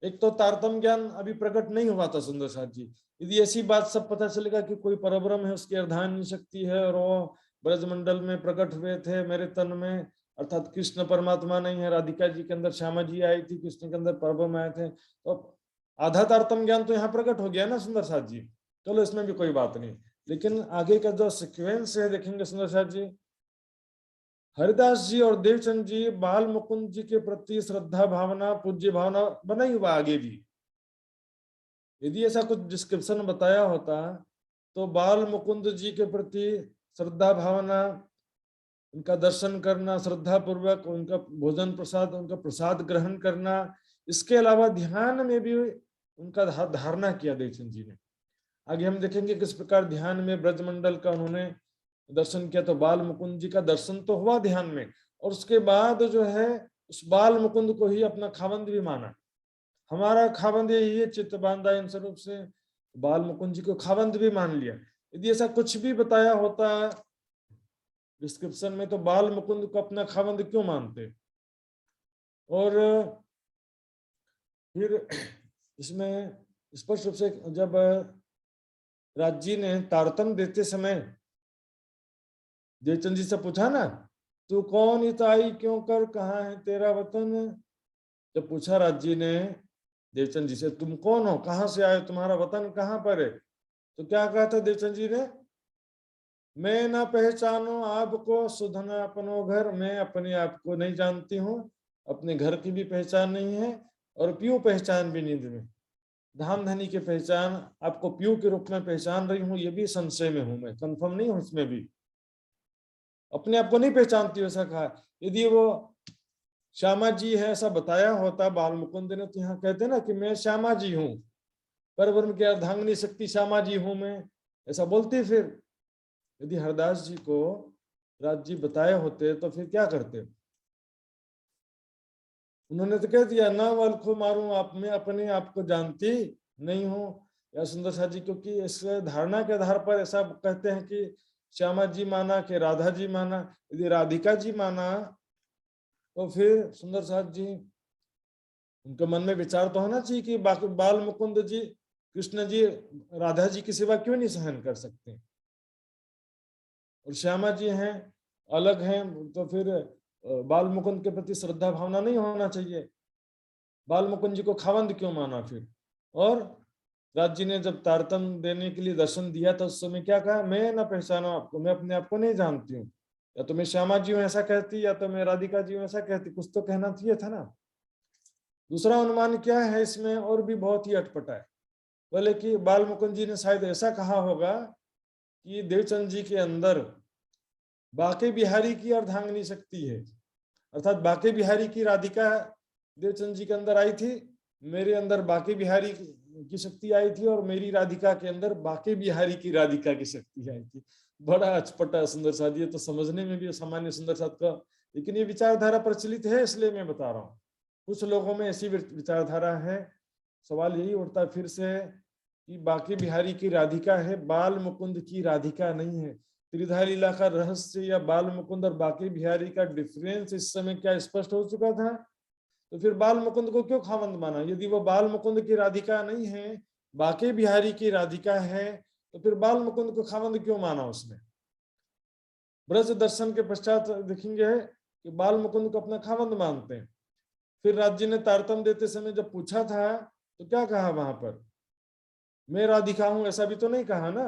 एक तो तारतम्य ज्ञान अभी प्रकट नहीं हुआ था सुंदर साथ जी। यदि ऐसी बात सब पता चलेगा कि कोई परब्रह्म है, उसकी अर्धांगिनी शक्ति है, और वो ब्रजमंडल में प्रकट हुए थे मेरे तन में, अर्थात कृष्ण परमात्मा नहीं है, राधिका जी के अंदर श्यामा जी आई थी, कृष्ण के अंदर परब्रह्म आए थे, तो आधा तारतम्य ज्ञान तो यहाँ प्रकट हो गया ना सुंदर साथ जी। चलो इसमें भी कोई बात नहीं, लेकिन आगे का जो सिक्वेंस है देखेंगे सुंदर साथ जी। हरिदास जी और देवचंद जी बाल मुकुंद जी के प्रति श्रद्धा भावना, पूज्य भावना बना ही हुआ आगे भी। यदि ऐसा कुछ डिस्क्रिप्शन बताया होता तो बाल मुकुंद जी के प्रति श्रद्धा भावना, उनका दर्शन करना श्रद्धा पूर्वक, उनका भोजन प्रसाद, उनका प्रसाद ग्रहण करना, इसके अलावा ध्यान में भी उनका धारणा किया देवचंद जी ने। आगे हम देखेंगे किस प्रकार ध्यान में ब्रजमंडल का उन्होंने दर्शन किया। तो बाल मुकुंद जी का दर्शन तो हुआ ध्यान में, और उसके बाद जो है उस बाल मुकुंद को ही अपना खावंद भी माना। हमारा खावंद यही है, चित्त बांधा इन स्वरूप से, बाल मुकुंद जी को खावंद भी मान लिया। यदि ऐसा कुछ भी बताया होता डिस्क्रिप्शन में, तो बाल मुकुंद को अपना खावंद क्यों मानते। और फिर इसमें स्पष्ट रूप से जब राज ने तारतम्य देते समय देवचंद जी से पूछा ना, तू कौन इताई क्यों कर, कहाँ है तेरा वतन। जब पूछा राजी ने देवचंद जी से, तुम कौन हो, कहाँ से आए, तुम्हारा वतन कहाँ पर है, तो क्या कहा था देवचंद जी ने, मैं ना पहचानो आपको सुधन अपनो घर, मैं अपने आप को नहीं जानती हूँ, अपने घर की भी पहचान नहीं है, और प्यू पहचान भी नींद में, धाम धनी की पहचान आपको प्यू के रूप में पहचान रही हूँ, ये भी संशय में हूं, मैं कंफर्म नहीं हूं इसमें भी, अपने आप को नहीं पहचानती हूँ ऐसा कहा। यदि वो श्यामा जी है ऐसा बताया होता बाल मुकुंद ने, तो यहाँ कहते ना कि मैं श्यामा जी हूँ, परब्रह्म की अर्धांगिनी शक्ति श्यामा जी हूं मैं, ऐसा बोलते। फिर यदि हरदास जी को राज जी बताए होते तो फिर क्या करते, उन्होंने तो कह दिया ना वल्खो मारूं आप, मैं अपने आप को जानती नहीं हूँ या सुंदर सा जी, क्योंकि इस धारणा के आधार पर ऐसा कहते हैं कि श्यामा जी माना कि राधा जी माना? यदि राधिका जी माना तो फिर सुंदर साथ जी उनके मन में विचार तो होना चाहिए कि बाकी बाल मुकुंद जी, कृष्ण जी राधा जी की सेवा क्यों नहीं सहन कर सकते, और श्यामा जी हैं अलग हैं, तो फिर बाल मुकुंद के प्रति श्रद्धा भावना नहीं होना चाहिए? बाल मुकुंद जी को खावंद क्यों माना फिर? और राज जी ने जब तारतम देने के लिए दर्शन दिया तो उस समय क्या कहा, मैं ना पहचाना आपको, मैं अपने आप को नहीं जानती हूँ, या तो मैं श्यामा जी हूँ ऐसा कहती, या तो मैं राधिका जी हूँ ऐसा कहती, कुछ तो कहना चाहिए था ना। दूसरा अनुमान क्या है इसमें, और भी बहुत ही अटपटा है। बोले कि बाल मुकुंद जी ने शायद ऐसा कहा होगा कि देवचंद जी के अंदर बाके बिहारी की अर्धांगिनी शक्ति है, अर्थात बाके बिहारी की राधिका देवचंद जी के अंदर आई थी, मेरे अंदर बाके बिहारी की शक्ति आई थी, और मेरी राधिका के अंदर बाके बिहारी की राधिका की शक्ति आई थी। बड़ा अचपटा सुंदर साथ, ये तो समझने में भी सामान्य सुंदर साथ का, लेकिन ये विचारधारा प्रचलित है इसलिए मैं बता रहा हूँ। कुछ लोगों में ऐसी विचारधारा है। सवाल यही उठता है फिर से कि बाके बिहारी की राधिका है, बाल मुकुंद की राधिका नहीं है। त्रिधा लीला का रहस्य या बाल मुकुंद और बाके बिहारी का डिफरेंस इस समय क्या स्पष्ट हो चुका था? तो फिर बाल मुकुंद को क्यों खावंद माना? यदि वो बाल मुकुंद की राधिका नहीं है, बाके बिहारी की राधिका है, तो फिर बाल मुकुंद को खावंद क्यों माना उसने? ब्रज दर्शन के पश्चात देखेंगे कि बाल मुकुंद को अपना खावंद मानते हैं। फिर राज जी ने तारतम देते समय जब पूछा था तो क्या कहा वहां पर, मैं राधिका हूं ऐसा भी तो नहीं कहा ना।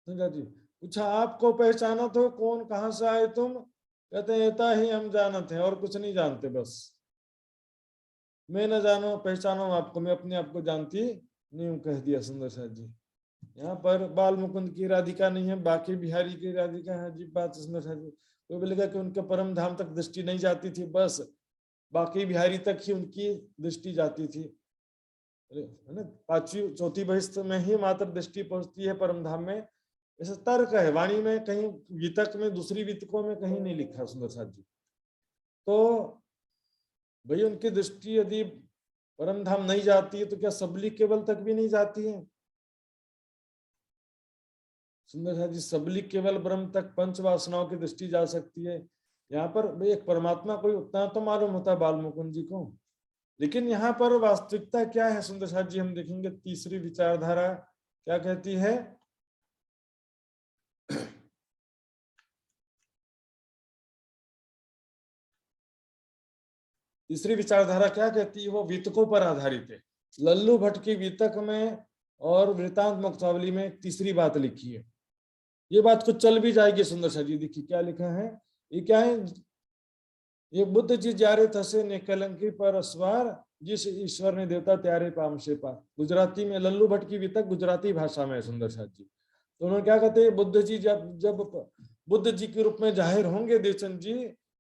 जी पूछा आपको पहचाना तो कौन, कहां से आए तुम? कहते हैं इतना ही हम जानते हैं और कुछ नहीं जानते, बस मैं न जानो पहचानो आपको, मैं अपने आप को जानती नहीं हूं, कह दिया सुंदर साथ जी। यहाँ पर बाल मुकुंद की राधिका नहीं है, बाकी बिहारी की राधिका है। अजीब बात सुंदर साथ जी। कोई बोलेगा कि उनके परम धाम तक दृष्टि नहीं जाती थी, बस बाकी बिहारी तक ही उनकी दृष्टि जाती थी, है ना। पांचवी चौथी बहिष्ठ में ही मात्र दृष्टि पहुंचती है परम धाम में, ऐसा तर्क है वाणी में, कहीं वितक में, दूसरी वितकों में कहीं नहीं लिखा सुंदर साथ जी। तो भाई उनकी दृष्टि यदि परम धाम नहीं जाती है तो क्या सबली केवल तक भी नहीं जाती है? सुंदर साथ जी सबली केवल ब्रह्म तक पंच वासनाओं की दृष्टि जा सकती है। यहाँ पर भाई एक परमात्मा कोई उतना तो मालूम होता है बाल मुकुंद जी को, लेकिन यहाँ पर वास्तविकता क्या है सुंदर साथ जी, हम देखेंगे तीसरी विचारधारा क्या कहती है। तीसरी विचारधारा क्या कहती है, वो वितकों पर आधारित है। लल्लू भट्ट की वितक में और वृतांत मुक्तावली में तीसरी बात लिखी है। ये बात कुछ चल भी जाएगी सुंदर सा जी, देखिए क्या लिखा है। ये क्या है, ये बुद्ध जी जारे थसे निकलंकी पर अस्वार, जिस ईश्वर ने देवता त्यारे पाम से पार। गुजराती में लल्लू भट्ट की वितक गुजराती भाषा में सुंदर साथ जी। तो उन्होंने क्या कहते हैं, बुद्ध जी जब जब बुद्ध जी के रूप में जाहिर होंगे देवचंद जी,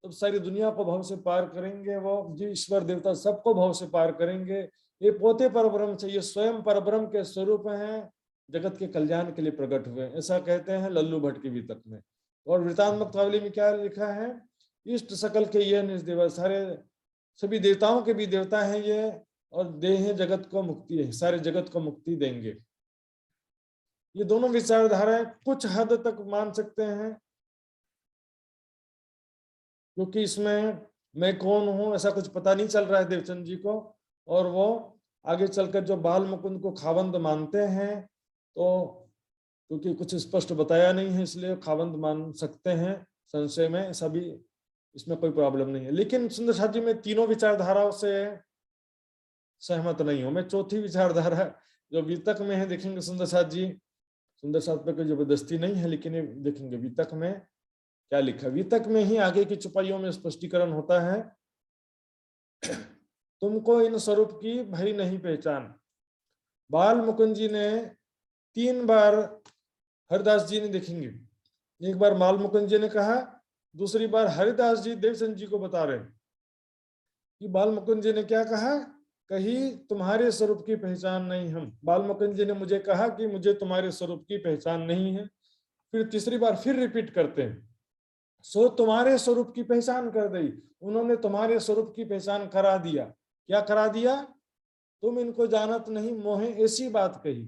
तब सारी दुनिया को भव से पार करेंगे। वो जी ईश्वर देवता सबको भव से पार करेंगे। ये पोते परब्रह्म से, ये स्वयं परब्रह्म के स्वरूप हैं, जगत के कल्याण के लिए प्रकट हुए, ऐसा कहते हैं लल्लू भट्ट की वितक में। और वृतांत मुक्तावली में क्या लिखा है, इष्ट सकल के ये निजदेव, सारे सभी देवताओं के भी देवता हैं ये, और देह जगत को मुक्ति है, सारे जगत को मुक्ति देंगे। ये दोनों विचारधाराएं कुछ हद तक मान सकते हैं, क्योंकि इसमें मैं कौन हूं ऐसा कुछ पता नहीं चल रहा है देवचंद जी को, और वो आगे चलकर जो बाल मुकुंद को खावंद मानते हैं, तो क्योंकि कुछ स्पष्ट बताया नहीं है इसलिए खावंद मान सकते हैं संशय में, ऐसा भी इसमें कोई प्रॉब्लम नहीं है। लेकिन सुंदर साथ जी मैं तीनों विचारधाराओं से सहमत नहीं हूं। मैं चौथी विचारधारा जो वितक में है देखेंगे सुंदर साथ जी, सुंदर साथ पे कोई जबरदस्ती नहीं है, लेकिन ये देखेंगे वितक में क्या लिखा। वितक में ही आगे की चुपाइयों में स्पष्टीकरण होता है, तुमको इन स्वरूप की भई नहीं पहचान। बाल मुकुंद जी ने 3 बार, हरिदास जी ने देखेंगे, एक बार बाल मुकुंद जी ने कहा, दूसरी बार हरिदास जी देवचंद जी को बता रहे कि बाल मुकुंद जी ने क्या कहा, कही तुम्हारे स्वरूप की पहचान नहीं हम। बाल मुकुंद जी ने मुझे कहा कि मुझे तुम्हारे स्वरूप की पहचान नहीं है। फिर तीसरी बार फिर रिपीट करते हैं, सो तुम्हारे स्वरूप की पहचान कर दी। उन्होंने तुम्हारे स्वरूप की पहचान करा दिया। क्या करा दिया, तुम इनको जानत नहीं मोहे, ऐसी बात कही,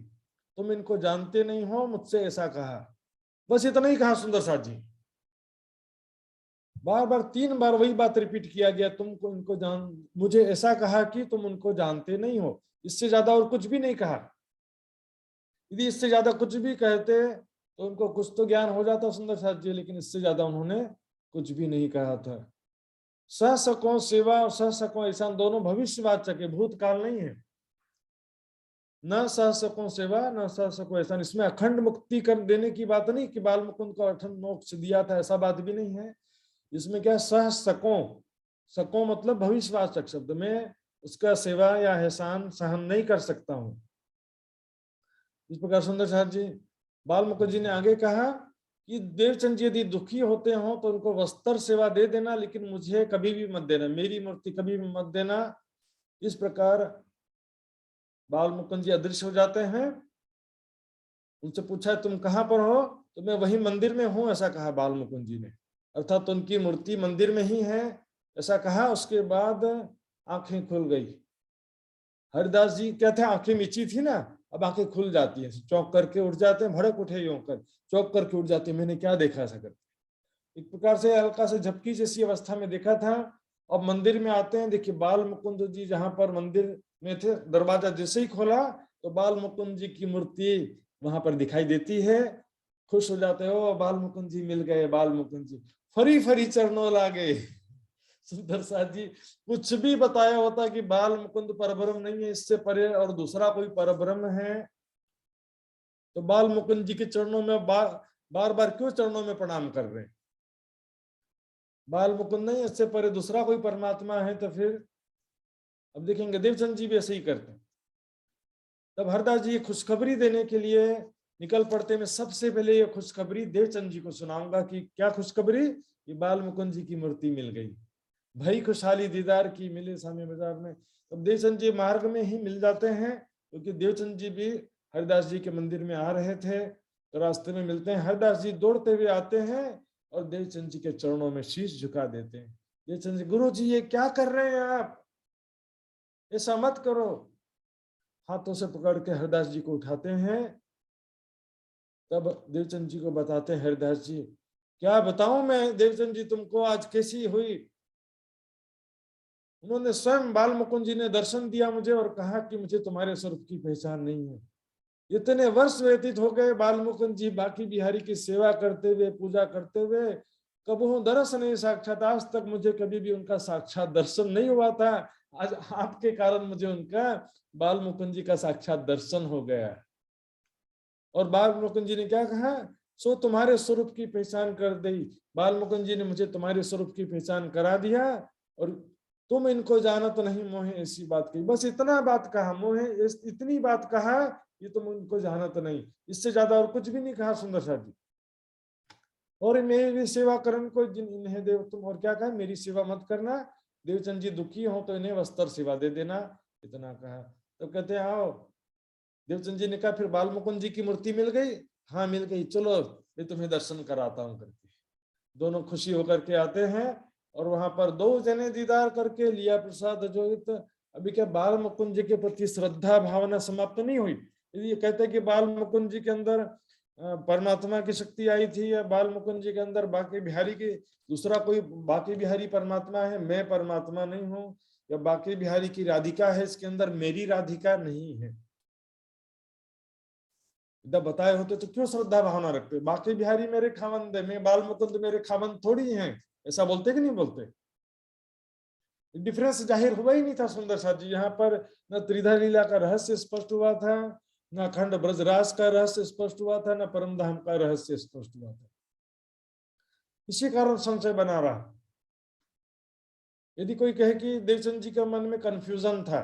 तुम इनको जानते नहीं हो, मुझसे ऐसा कहा। बस इतना ही कहा सुंदर साथ जी। बार बार 3 बार वही बात रिपीट किया गया, तुमको इनको मुझे ऐसा कहा कि तुम उनको जानते नहीं हो। इससे ज्यादा और कुछ भी नहीं कहा। यदि इससे ज्यादा कुछ भी कहते तो उनको कुछ तो ज्ञान हो जाता सुंदर साथ जी, लेकिन इससे ज्यादा उन्होंने कुछ भी नहीं कहा था। सह सको सेवा और सह सको ऐसा दोनों भविष्यवाचक है, भूतकाल नहीं है। न सह सको सेवा न सह सको ऐसा, इसमें अखंड मुक्ति कर देने की बात नहीं कि बाल मुकुंद को अखंड मोक्ष दिया था, ऐसा बात भी नहीं है। इसमें क्या सह सको, सको मतलब भविष्यवाचक शब्द में उसका सेवा या एहसान सहन नहीं कर सकता हूं। इस प्रकार सुंदर साहब जी बाल मुकुंद जी ने आगे कहा कि देवचंद जी यदि दुखी होते हो तो उनको वस्त्र सेवा दे देना, लेकिन मुझे कभी भी मत देना, मेरी मूर्ति कभी भी मत देना। इस प्रकार बाल मुकुंद जी अदृश्य हो जाते हैं। उनसे पूछा तुम कहाँ पर हो, तो मैं वही मंदिर में हूं, ऐसा कहा बाल मुकुंद जी ने। अर्थात तो उनकी मूर्ति मंदिर में ही है, ऐसा कहा। उसके बाद आंखें खुल गई। हरिदास जी कहते हैं आंखें मिची थी ना, अब आंखें खुल जाती हैं, चौंक करके उठ जाते हैं, भड़क उठे यूं कर चौंक करके उठ जाते हैं, मैंने क्या देखा ऐसा करके। एक प्रकार से हल्का से झपकी जैसी अवस्था में देखा था। अब मंदिर में आते हैं, देखिए बाल मुकुंद जी जहां पर मंदिर में थे, दरवाजा जैसे ही खोला तो बाल मुकुंद जी की मूर्ति वहां पर दिखाई देती है। खुश हो जाते हो, बाल मुकुंद जी मिल गए, बाल मुकुंद जी फरी फरी चरणों लागे। सुंदर साथ जी कुछ भी बताया होता कि बाल मुकुंद परब्रह्म नहीं है, इससे परे और दूसरा कोई परब्रह्म है, तो बाल मुकुंद जी के चरणों में बार बार क्यों चरणों में प्रणाम कर रहे हैं? बाल मुकुंद नहीं, इससे परे दूसरा कोई परमात्मा है तो फिर अब देखेंगे देवचंद जी भी ऐसे ही करते हैं। तब हरदास जी खुशखबरी देने के लिए निकल पड़ते। मैं सबसे पहले ये खुशखबरी देवचंद जी को सुनाऊंगा कि क्या खुशखबरी, कि बाल मुकुंद जी की मूर्ति मिल गई, भाई खुशहाली दीदार की मिले सामे बाजार में। तब देवचंद जी मार्ग में ही मिल जाते हैं, क्योंकि देवचंद जी भी हरिदास जी के मंदिर में आ रहे थे, तो रास्ते में मिलते हैं। हरिदास जी दौड़ते हुए आते हैं और देवचंद जी के चरणों में शीश झुका देते हैं। देवचंद जी, गुरु जी ये क्या कर रहे हैं आप, ऐसा मत करो। हाथों से पकड़ के हरिदास जी को उठाते हैं। तब देवचंद जी को बताते हैं हरिदास जी, क्या बताऊं मैं देवचंद जी तुमको आज कैसी हुई। उन्होंने स्वयं बाल मुकुंद जी ने दर्शन दिया मुझे और कहा कि मुझे तुम्हारे स्वरूप की पहचान नहीं है। इतने वर्ष व्यतीत हो गए बाल मुकुंद जी बाकी बिहारी की सेवा करते हुए, पूजा करते हुए, कबहू दर्श नहीं साक्षात, आज तक मुझे कभी भी उनका साक्षात दर्शन नहीं हुआ था। आज आपके कारण मुझे उनका, बाल मुकुंद जी का साक्षात दर्शन हो गया। और बाल मुकुंद जी ने क्या कहा, सो तुम्हारे स्वरूप की पहचान कर दी। बाल मुकुंद जी ने मुझे तुम्हारे स्वरूप की पहचान करा दिया, और तुम इनको जाना तो नहीं मोहे, ऐसी बात कही। बस इतना बात कहा, मोहे इतनी बात कहा, ये तुम उनको जाना तो नहीं, इससे ज्यादा और कुछ भी नहीं कहा सुंदर साथ जी। और मेरी सेवा करन को इन्हें देव तुम, और क्या कहा, मेरी सेवा मत करना, देवचंद जी दुखी हो तो इन्हें वस्त्र सेवा दे देना, इतना कहा। तो कहते हैं आओ। देवचंद जी ने कहा फिर बाल मुकुंद जी की मूर्ति मिल गई, हाँ मिल गई, चलो मैं तुम्हें दर्शन कराता हूँ करके। दोनों खुशी होकर के आते हैं और वहां पर 2 जने दीदार करके लिया प्रसाद अजोहित। अभी क्या बाल मुकुंद जी के प्रति श्रद्धा भावना समाप्त नहीं हुई। यदि ये कहते हैं कि बाल मुकुंद जी के अंदर परमात्मा की शक्ति आई थी, या बाल मुकुंद जी के अंदर बाकी बिहारी की दूसरा कोई बाकी बिहारी परमात्मा है, मैं परमात्मा नहीं हूं, या बाकी बिहारी की राधिका है, इसके अंदर मेरी राधिका नहीं है, जब बताए होते तो क्यों श्रद्धा भावना रखते। बाकी बिहारी मेरे खावंद है, मैं बाल मुकुंद मेरे खावंद थोड़ी हैं, ऐसा बोलते कि नहीं बोलते। डिफरेंस जाहिर हुआ ही नहीं था सुंदर साथ जी। यहाँ पर न त्रिधर लीला का रहस्य स्पष्ट हुआ था, न अखंड ब्रजराज का रहस्य स्पष्ट हुआ था, न परमधाम का रहस्य स्पष्ट हुआ था। इसी कारण संशय बना रहा। यदि कोई कहे कि देवचंद जी का मन में कंफ्यूजन था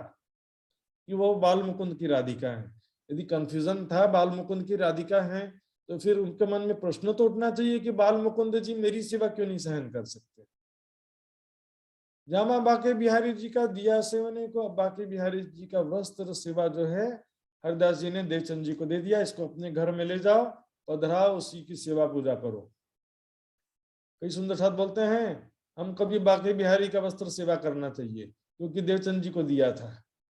कि वो बाल मुकुंद की राधिका है, यदि कंफ्यूजन था बाल मुकुंद की राधिका है, तो फिर उनके मन में प्रश्न तो उठना चाहिए कि बाल मुकुंद जी मेरी सेवा क्यों नहीं सहन कर सकते। जामा बाके बिहारी जी का दिया सेवने को, बाके बिहारी जी का वस्त्र सेवा जो है हरिदास जी ने देवचंद जी को दे दिया, इसको अपने घर में ले जाओ, पधराओ, उसी की सेवा पूजा करो। कई सुंदर साथ बोलते हैं हम कभी बाके बिहारी का वस्त्र सेवा करना चाहिए क्योंकि देवचंद जी को दिया था।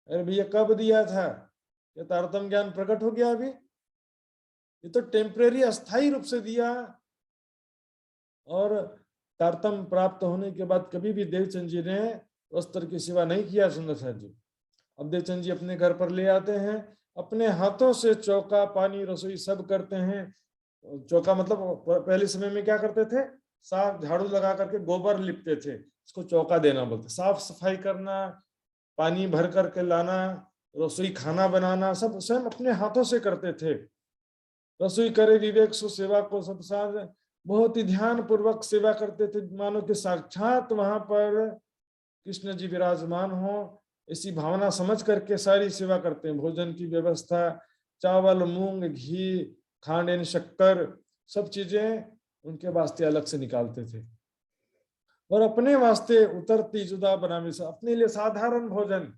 अरे भैया कब दिया था, ये तारतम्य ज्ञान प्रकट हो गया अभी। ये तो टेम्परेरी अस्थाई रूप से दिया, और तारतम्य प्राप्त होने के बाद कभी भी देवचंद जी ने वस्त्र की सेवा नहीं किया सुंदर साथ जी। अब देवचंद जी अपने घर पर ले आते हैं, अपने हाथों से चौका, पानी, रसोई सब करते हैं। चौका मतलब पहले समय में क्या करते थे, साफ झाड़ू लगा करके गोबर लिपते थे, इसको चौका देना बोलते। साफ सफाई करना, पानी भर करके लाना, रसोई खाना बनाना सब स्वयं अपने हाथों से करते थे। रसोई करे विवेक सु सेवा को सब साथ बहुत ही ध्यान पूर्वक सेवा करते थे, मानो कि साक्षात वहां पर कृष्ण जी विराजमान हो, ऐसी भावना समझ करके सारी सेवा करते हैं। भोजन की व्यवस्था, चावल, मूंग, घी, खांड यानी शक्कर, सब चीजें उनके वास्ते अलग से निकालते थे, और अपने वास्ते उतरती जुदा बनावे से अपने लिए साधारण भोजन।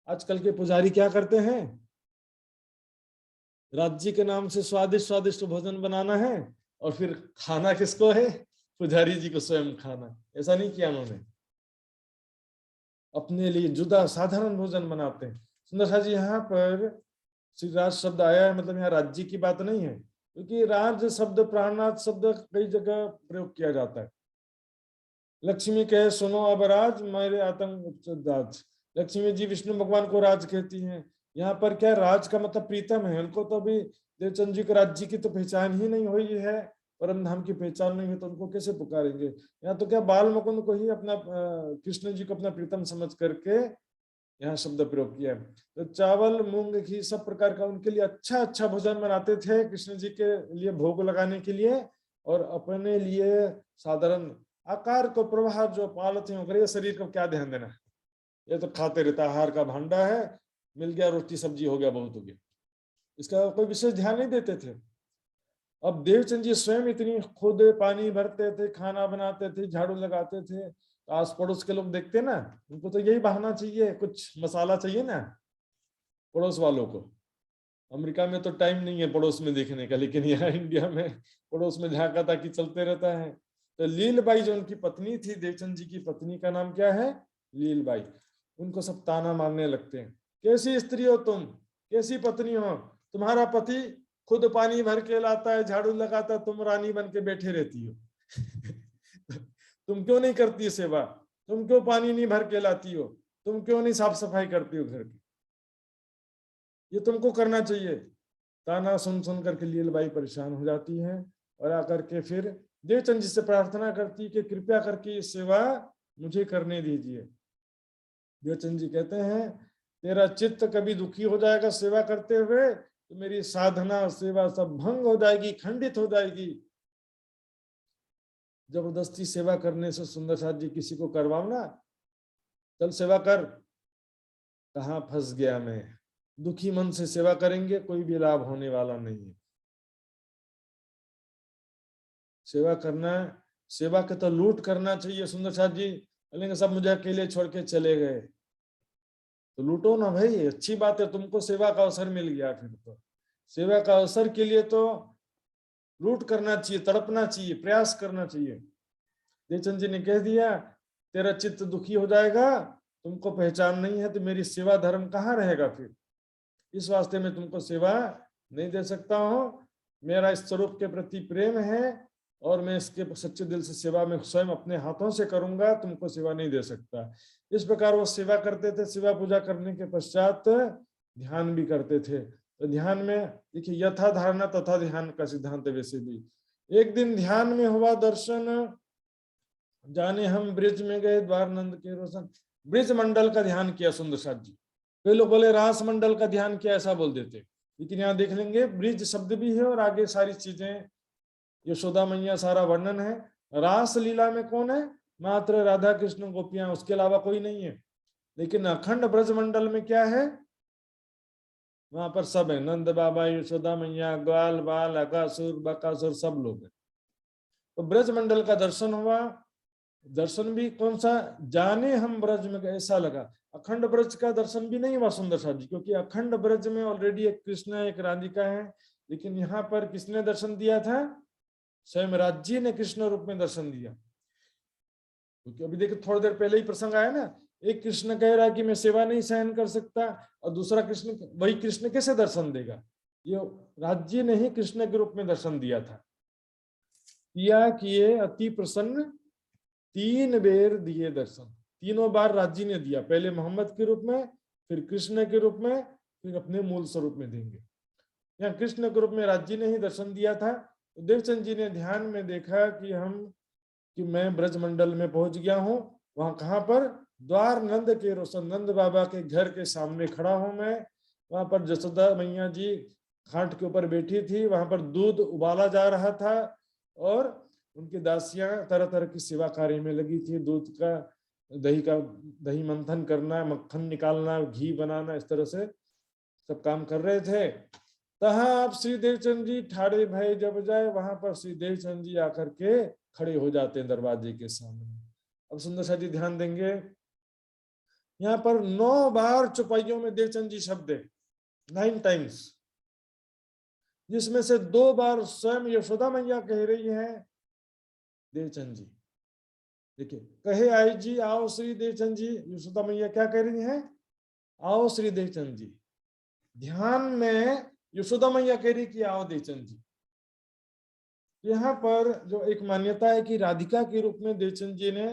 आजकल के पुजारी क्या करते हैं, राज्य के नाम से स्वादिष्ट स्वादिष्ट भोजन बनाना है, और फिर खाना किसको है, पुजारी जी को स्वयं खाना। ऐसा नहीं किया उन्होंने, अपने लिए जुदा साधारण भोजन बनाते हैं। सुंदर सा जी यहाँ पर श्री राज शब्द आया है, मतलब यहाँ राज्य की बात नहीं है, क्योंकि राज शब्द, प्राणनाथ शब्द कई जगह प्रयोग किया जाता है। लक्ष्मी कहे सुनो अब राज, मेरे आतंक। लक्ष्मी जी विष्णु भगवान को राज कहती हैं। यहाँ पर क्या राज का मतलब प्रीतम है, उनको तो अभी देवचंद जी को राज्य की तो पहचान ही नहीं हुई है, परम धाम की पहचान नहीं है, तो उनको कैसे पुकारेंगे। यहाँ तो क्या बाल मुकुंद को ही अपना, कृष्ण जी को अपना प्रीतम समझ करके यहाँ शब्द प्रयोग किया है। तो चावल, मूंग, घी सब प्रकार का उनके लिए अच्छा अच्छा भोजन बनाते थे कृष्ण जी के लिए भोग लगाने के लिए, और अपने लिए साधारण आकार को प्रवाह जो पालते हैं, शरीर को क्या ध्यान देना है, ये तो खाते रहता, आहार का भांडा है, मिल गया रोटी सब्जी हो गया, बहुत हो गया, इसका कोई विशेष ध्यान नहीं देते थे। अब देवचंद जी स्वयं इतनी खुद पानी भरते थे, खाना बनाते थे, झाड़ू लगाते थे, आस पड़ोस के लोग देखते ना, उनको तो यही बहाना चाहिए, कुछ मसाला चाहिए ना पड़ोस वालों को। अमेरिका में तो टाइम नहीं है पड़ोस में देखने का, लेकिन यहाँ इंडिया में पड़ोस में झांका ताकि चलते रहता है। तो लीलबाई जो उनकी पत्नी थी, देवचंद जी की पत्नी का नाम क्या है, लीलबाई, उनको सब ताना मारने लगते हैं, कैसी स्त्री हो तुम, कैसी पत्नी हो, तुम्हारा पति खुद पानी भर के लाता है, झाड़ू लगाता है, तुम रानी बन के बैठे रहती हो। तुम क्यों नहीं करती सेवा, तुम क्यों पानी नहीं भर के लाती हो, तुम क्यों नहीं साफ सफाई करती हो घर की, ये तुमको करना चाहिए। ताना सुन सुन करके लीलबाई परेशान हो जाती है, और आकर के फिर देवचंद जी से प्रार्थना करती कि कृपया करके ये सेवा मुझे करने दीजिए। देवचंद जी कहते हैं तेरा चित्त कभी दुखी हो जाएगा सेवा करते हुए, तो मेरी साधना सेवा सब भंग हो जाएगी, खंडित हो जाएगी। जबरदस्ती सेवा करने से सुंदर साथ जी किसी को करवाओ ना, चल सेवा कर, कहाँ फंस गया मैं। दुखी मन से सेवा करेंगे कोई भी लाभ होने वाला नहीं है। सेवा करना, सेवा के तो लूट करना चाहिए। सुंदर साथ जी बोलेंगे सब मुझे अकेले छोड़ के चले गए, तो लूटो ना भाई, अच्छी बात है, तुमको सेवा का अवसर मिल गया। फिर तो सेवा का अवसर के लिए तो लूट करना चाहिए, तड़पना चाहिए, प्रयास करना चाहिए। देवचंद जी ने कह दिया तेरा चित्त दुखी हो जाएगा, तुमको पहचान नहीं है तो मेरी सेवा धर्म कहाँ रहेगा फिर, इस वास्ते में तुमको सेवा नहीं दे सकता हूँ। मेरा इस स्वरूप के प्रति प्रेम है, और मैं इसके सच्चे दिल से सेवा में स्वयं अपने हाथों से करूंगा, तुमको सेवा नहीं दे सकता। इस प्रकार वो सेवा करते थे। सेवा पूजा करने के पश्चात ध्यान भी करते थे। तो ध्यान में देखिए यथा धारणा तथा ध्यान का सिद्धांत है। वैसे भी एक दिन ध्यान में हुआ दर्शन, जाने हम ब्रिज में गए द्वार नंद के रोशन। ब्रिज मंडल का ध्यान किया सुंदर साथ जी। कई लोग बोले रास मंडल का ध्यान किया, ऐसा बोल देते, लेकिन यहाँ देख लेंगे ब्रिज शब्द भी है और आगे सारी चीजें यशोदा मैया सारा वर्णन है। रास लीला में कौन है, मात्र राधा कृष्ण गोपियां, उसके अलावा कोई नहीं है। लेकिन अखंड ब्रज मंडल में क्या है, वहां पर सब है, नंद बाबा, यशोदा मैया, ग्वाल बाल, अकासुर बकासुर सब लोग हैं। तो ब्रज मंडल का दर्शन हुआ। दर्शन भी कौन सा, जाने हम ब्रज में गए ऐसा लगा। अखंड ब्रज का दर्शन भी नहीं हुआ सुंदर साथ जी, क्योंकि अखंड ब्रज में ऑलरेडी एक कृष्ण एक राधिका है। लेकिन यहाँ पर किसने दर्शन दिया था, स्वयं राज्य ने कृष्ण रूप में दर्शन दिया। क्योंकि अभी देखो थोड़ी देर पहले ही प्रसंग आया ना, एक कृष्ण कह रहा है कि मैं सेवा नहीं सहन कर सकता, और दूसरा कृष्ण, वही कृष्ण कैसे दर्शन देगा। ये राज्य ने ही कृष्ण के रूप में दर्शन दिया था। किया किए अति प्रसन्न 3 बेर दिए दर्शन। 3 बार राज्य ने दिया, पहले मोहम्मद के रूप में, फिर कृष्ण के रूप में, फिर अपने मूल स्वरूप में देंगे। यहाँ कृष्ण के रूप में राज्य ने ही दर्शन दिया था। तो देवचंद जी ने ध्यान में देखा कि मैं ब्रजमंडल में पहुंच गया हूँ। वहां कहाँ पर? द्वार नंद के रोशन, नंद बाबा के घर के सामने खड़ा हूं मैं। वहां पर जसोदा मैया जी खाट के ऊपर बैठी थी, वहां पर दूध उबाला जा रहा था और उनकी दासियां तरह तरह की सेवा कार्य में लगी थी। दूध का दही मंथन करना, मक्खन निकालना, घी बनाना, इस तरह से सब काम कर रहे थे। तहाँ आप श्री देवचंद जी ठाड़े भय जब जाए, वहां पर श्री देवचंद जी आकर के खड़े हो जाते हैं दरवाजे के सामने। अब सुंदर सा जी ध्यान देंगे, यहाँ पर 9 बार चौपाइयों में देवचंद जी शब्द है, 9 टाइम्स, जिसमें से 2 बार स्वयं यशोदा मैया कह रही है देवचंद जी। देखिए, कहे आई जी आओ श्री देवचंद जी, यशोदा मैया क्या कह रही है? आओ श्री देवचंद जी। ध्यान में यशोदा मैया कह रही कि आओ देवचंद जी। यहाँ पर जो एक मान्यता है कि राधिका के रूप में देवचंद जी ने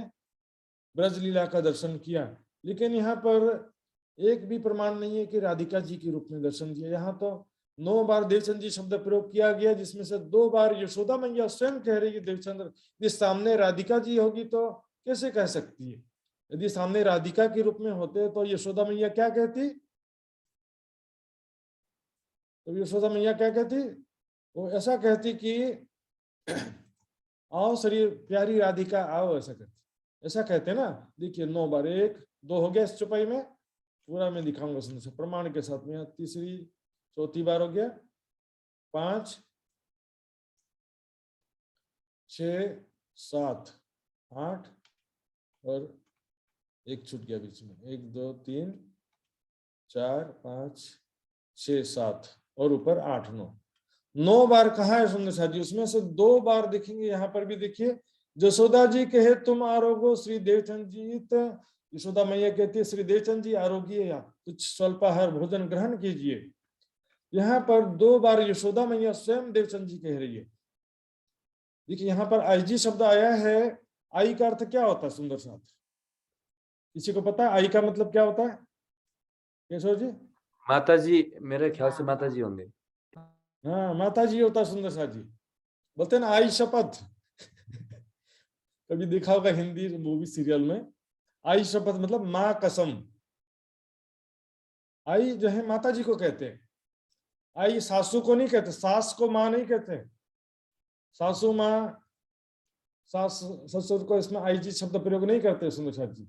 ब्रजलीला का दर्शन किया, लेकिन यहाँ पर एक भी प्रमाण नहीं है कि राधिका जी के रूप में दर्शन दिया। यहाँ तो 9 बार देवचंद जी शब्द प्रयोग किया गया, जिसमें से 2 बार यशोदा मैया स्वयं कह रही है देवचंद्र। यदि सामने राधिका जी होगी तो कैसे कह सकती है? यदि सामने राधिका के रूप में होते तो यशोदा मैया क्या कहती? तो यशोदा मैया क्या कहती? वो ऐसा कहती कि आओ श्री प्यारी राधिका आओ, ऐसा कहती, ऐसा कहते ना। देखिए 9 बार, 1 2 हो गया इस चौपाई में, पूरा मैं दिखाऊंगा सुन प्रमाण के साथ में। तीसरी चौथी बार हो गया, 5 6 7 8 और एक छूट गया बीच में, 1 2 3 4 5 6 7 और ऊपर 8 9 बार कहा है सुंदर साथ जी। उसमें से 2 बार देखेंगे, यहाँ पर भी देखिए, जसोदा जी कहे तुम आरोगो श्री देवचंद जी, यशोदा मैया कहती है श्री देवचंद जी आरोग्य या कुछ स्वल्पाहार भोजन ग्रहण कीजिए। यहाँ पर 2 बार यशोदा मैया स्वयं देवचंद जी कह रही है। देखिए यहाँ पर आई जी शब्द आया है, आई का अर्थ क्या होता है सुंदर साथ? किसी को पता है आई का मतलब क्या होता है? केशव जी? माता जी, मेरे ख्याल से माता जी होंगे। हाँ, माता जी होता है सुंदर साथ जी। बोलते हैं ना आई शपथ। कभी देखा होगा हिंदी मूवी सीरियल में, आई शपथ मतलब माँ कसम। आई जो है माता जी को कहते हैं, आई सासू को नहीं कहते, सास को माँ नहीं कहते, सासू माँ सास ससुर को इसमें आई जी शब्द प्रयोग नहीं करते सुंदर जी।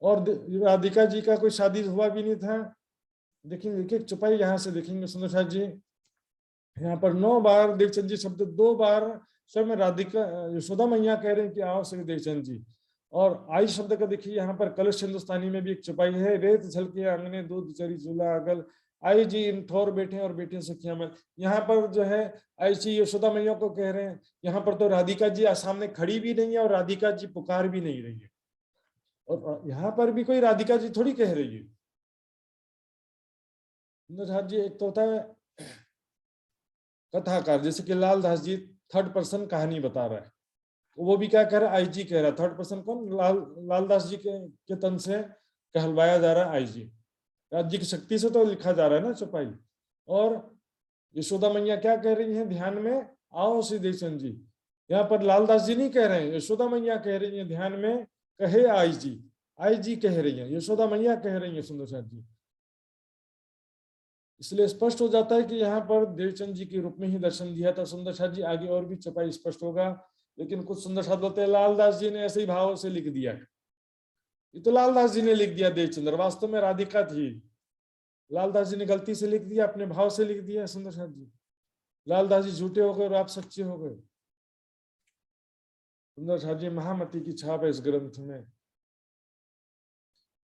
और राधिका जी का कोई शादी हुआ भी नहीं था। देखेंगे, देखिए चुपाई यहाँ से देखेंगे सुंदर जी, यहाँ पर 9 बार देवचंद जी शब्द, 2 बार स्वयं राधिका यशोदा मैया कह रहे हैं कि आओ श्री देवचंद जी। और आई शब्द का देखिए यहाँ पर कलश हिंदुस्तानी में भी एक चुपाई है, रेत झलके आंगने दूध चरी चूल्हा अगल, आई जी इन ठोर बैठे और बेटे सखिया में। यहाँ पर जो है आई जी यशोदा मैया को कह रहे हैं। यहाँ पर तो राधिका जी सामने खड़ी भी नहीं है और राधिका जी पुकार भी नहीं रही है, और यहाँ पर भी कोई राधिका जी थोड़ी कह रही है। जी एक तो होता है कथाकार, जैसे कि लालदास जी 3rd पर्सन कहानी बता रहा है, वो भी क्या कह रहा है? आई जी कह रहा है। 3rd पर्सन कौन? लालदास जी के तन से कहलवाया जा रहा है आई जी, राज्य की शक्ति से तो लिखा जा रहा है ना चौपाई। और यशोदा मैया क्या कह रही है ध्यान में? आओ श्री देवचंद जी। यहाँ पर लालदास जी नहीं कह रहे हैं, यशोदा मैया कह रही है ध्यान में, कहे आई जी कह रही है, यशोदा मैया कह रही है सुंदर साथ जी। इसलिए स्पष्ट हो जाता है कि यहाँ पर देवचंद जी के रूप में ही दर्शन दिया था सुंदर साथ जी। आगे और भी चौपाई स्पष्ट होगा, लेकिन कुछ सुंदर साथ बोलते हैं लालदास जी ने ऐसे ही भाव से लिख दिया। ये तो लालदास जी ने लिख दिया देवचंद्र, वास्तव में राधिका थी। लालदास जी ने गलती से लिख दिया, अपने भाव से लिख दिया सुंदर साथ जी। लालदास जी झूठे हो गए और आप सच्चे हो गए। सुंदर साथ जी महामती की छाप है इस ग्रंथ में।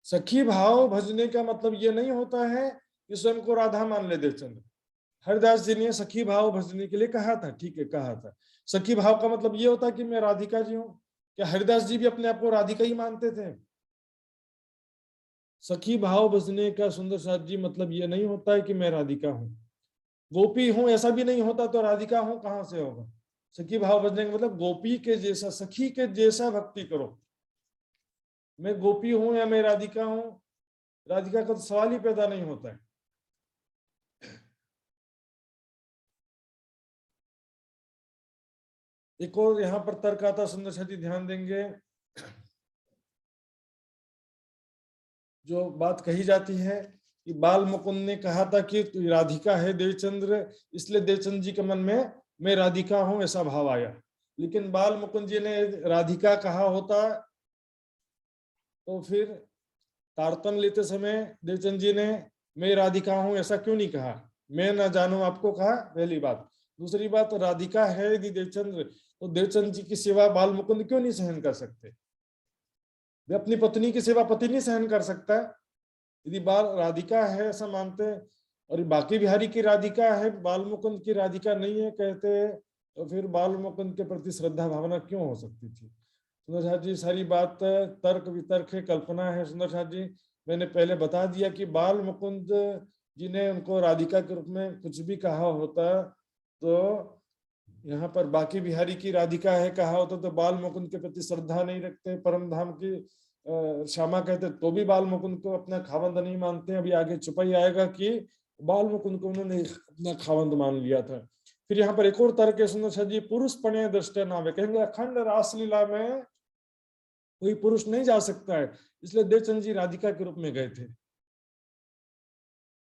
सखी भाव भजने का मतलब ये नहीं होता है कि स्वयं को राधा मान ले देवचंद्र। हरिदास जी ने सखी भाव भजने के लिए कहा था, ठीक है कहा था। सखी भाव का मतलब ये होता है कि मैं राधिका जी हूं। क्या हरिदास जी भी अपने आप को राधिका ही मानते थे? सखी भाव भजने का सुंदर साथ जी मतलब ये नहीं होता है कि मैं राधिका हूं। गोपी हूं ऐसा भी नहीं होता तो राधिका हूं कहां से होगा। सखी भाव भजने का मतलब गोपी के जैसा, सखी के जैसा भक्ति करो। मैं गोपी हूं या मैं राधिका हूं, राधिका का तो सवाल ही पैदा नहीं होता है। एक और यहाँ पर तर्क आता, सुंदर साथी ध्यान देंगे, जो बात कही जाती है कि बाल मुकुंद ने कहा था कि राधिका है देवचंद्र, इसलिए देवचंद्र जी के मन में मैं राधिका हूं ऐसा भाव आया। लेकिन बाल मुकुंद जी ने राधिका कहा होता तो फिर तारतम लेते समय देवचंद जी ने मैं राधिका हूं ऐसा क्यों नहीं कहा, मैं ना जानू आपको कहा, पहली बात। दूसरी बात, राधिका है यदि देवचंद्र, तो देवचंद जी की सेवा बाल मुकुंद क्यों नहीं सहन कर सकते। वे अपनी पत्नी की सेवा पति नहीं सहन कर सकता है। यदि बाल राधिका है ऐसा मानते हैं और बाकी बिहारी की राधिका है, बाल मुकुंद की राधिका नहीं है कहते हैं, तो फिर बाल मुकुंद के प्रति श्रद्धा भावना क्यों हो सकती थी। सुंदर साथ जी सारी बात तर्क वितर्क है, कल्पना है। सुंदर साथ जी मैंने पहले बता दिया कि बाल मुकुंद जी ने उनको राधिका के रूप में कुछ भी कहा होता तो यहाँ पर बाकी बिहारी की राधिका है कहा होता तो बाल मुकुंद के प्रति श्रद्धा नहीं रखते, परम धाम की श्यामा कहते तो भी बाल मुकुंद को अपना खावंद नहीं मानते। अभी आगे चुपाई आएगा कि बाल मुकुंद को उन्होंने अपना खावंद मान लिया था। फिर यहाँ पर एक और तर्क है सुंदर साथ जी, पुरुष पणे दृष्टि नाम, कहेंगे अखंड रासलीला में कोई पुरुष नहीं जा सकता है, इसलिए देवचंद जी राधिका के रूप में गए थे।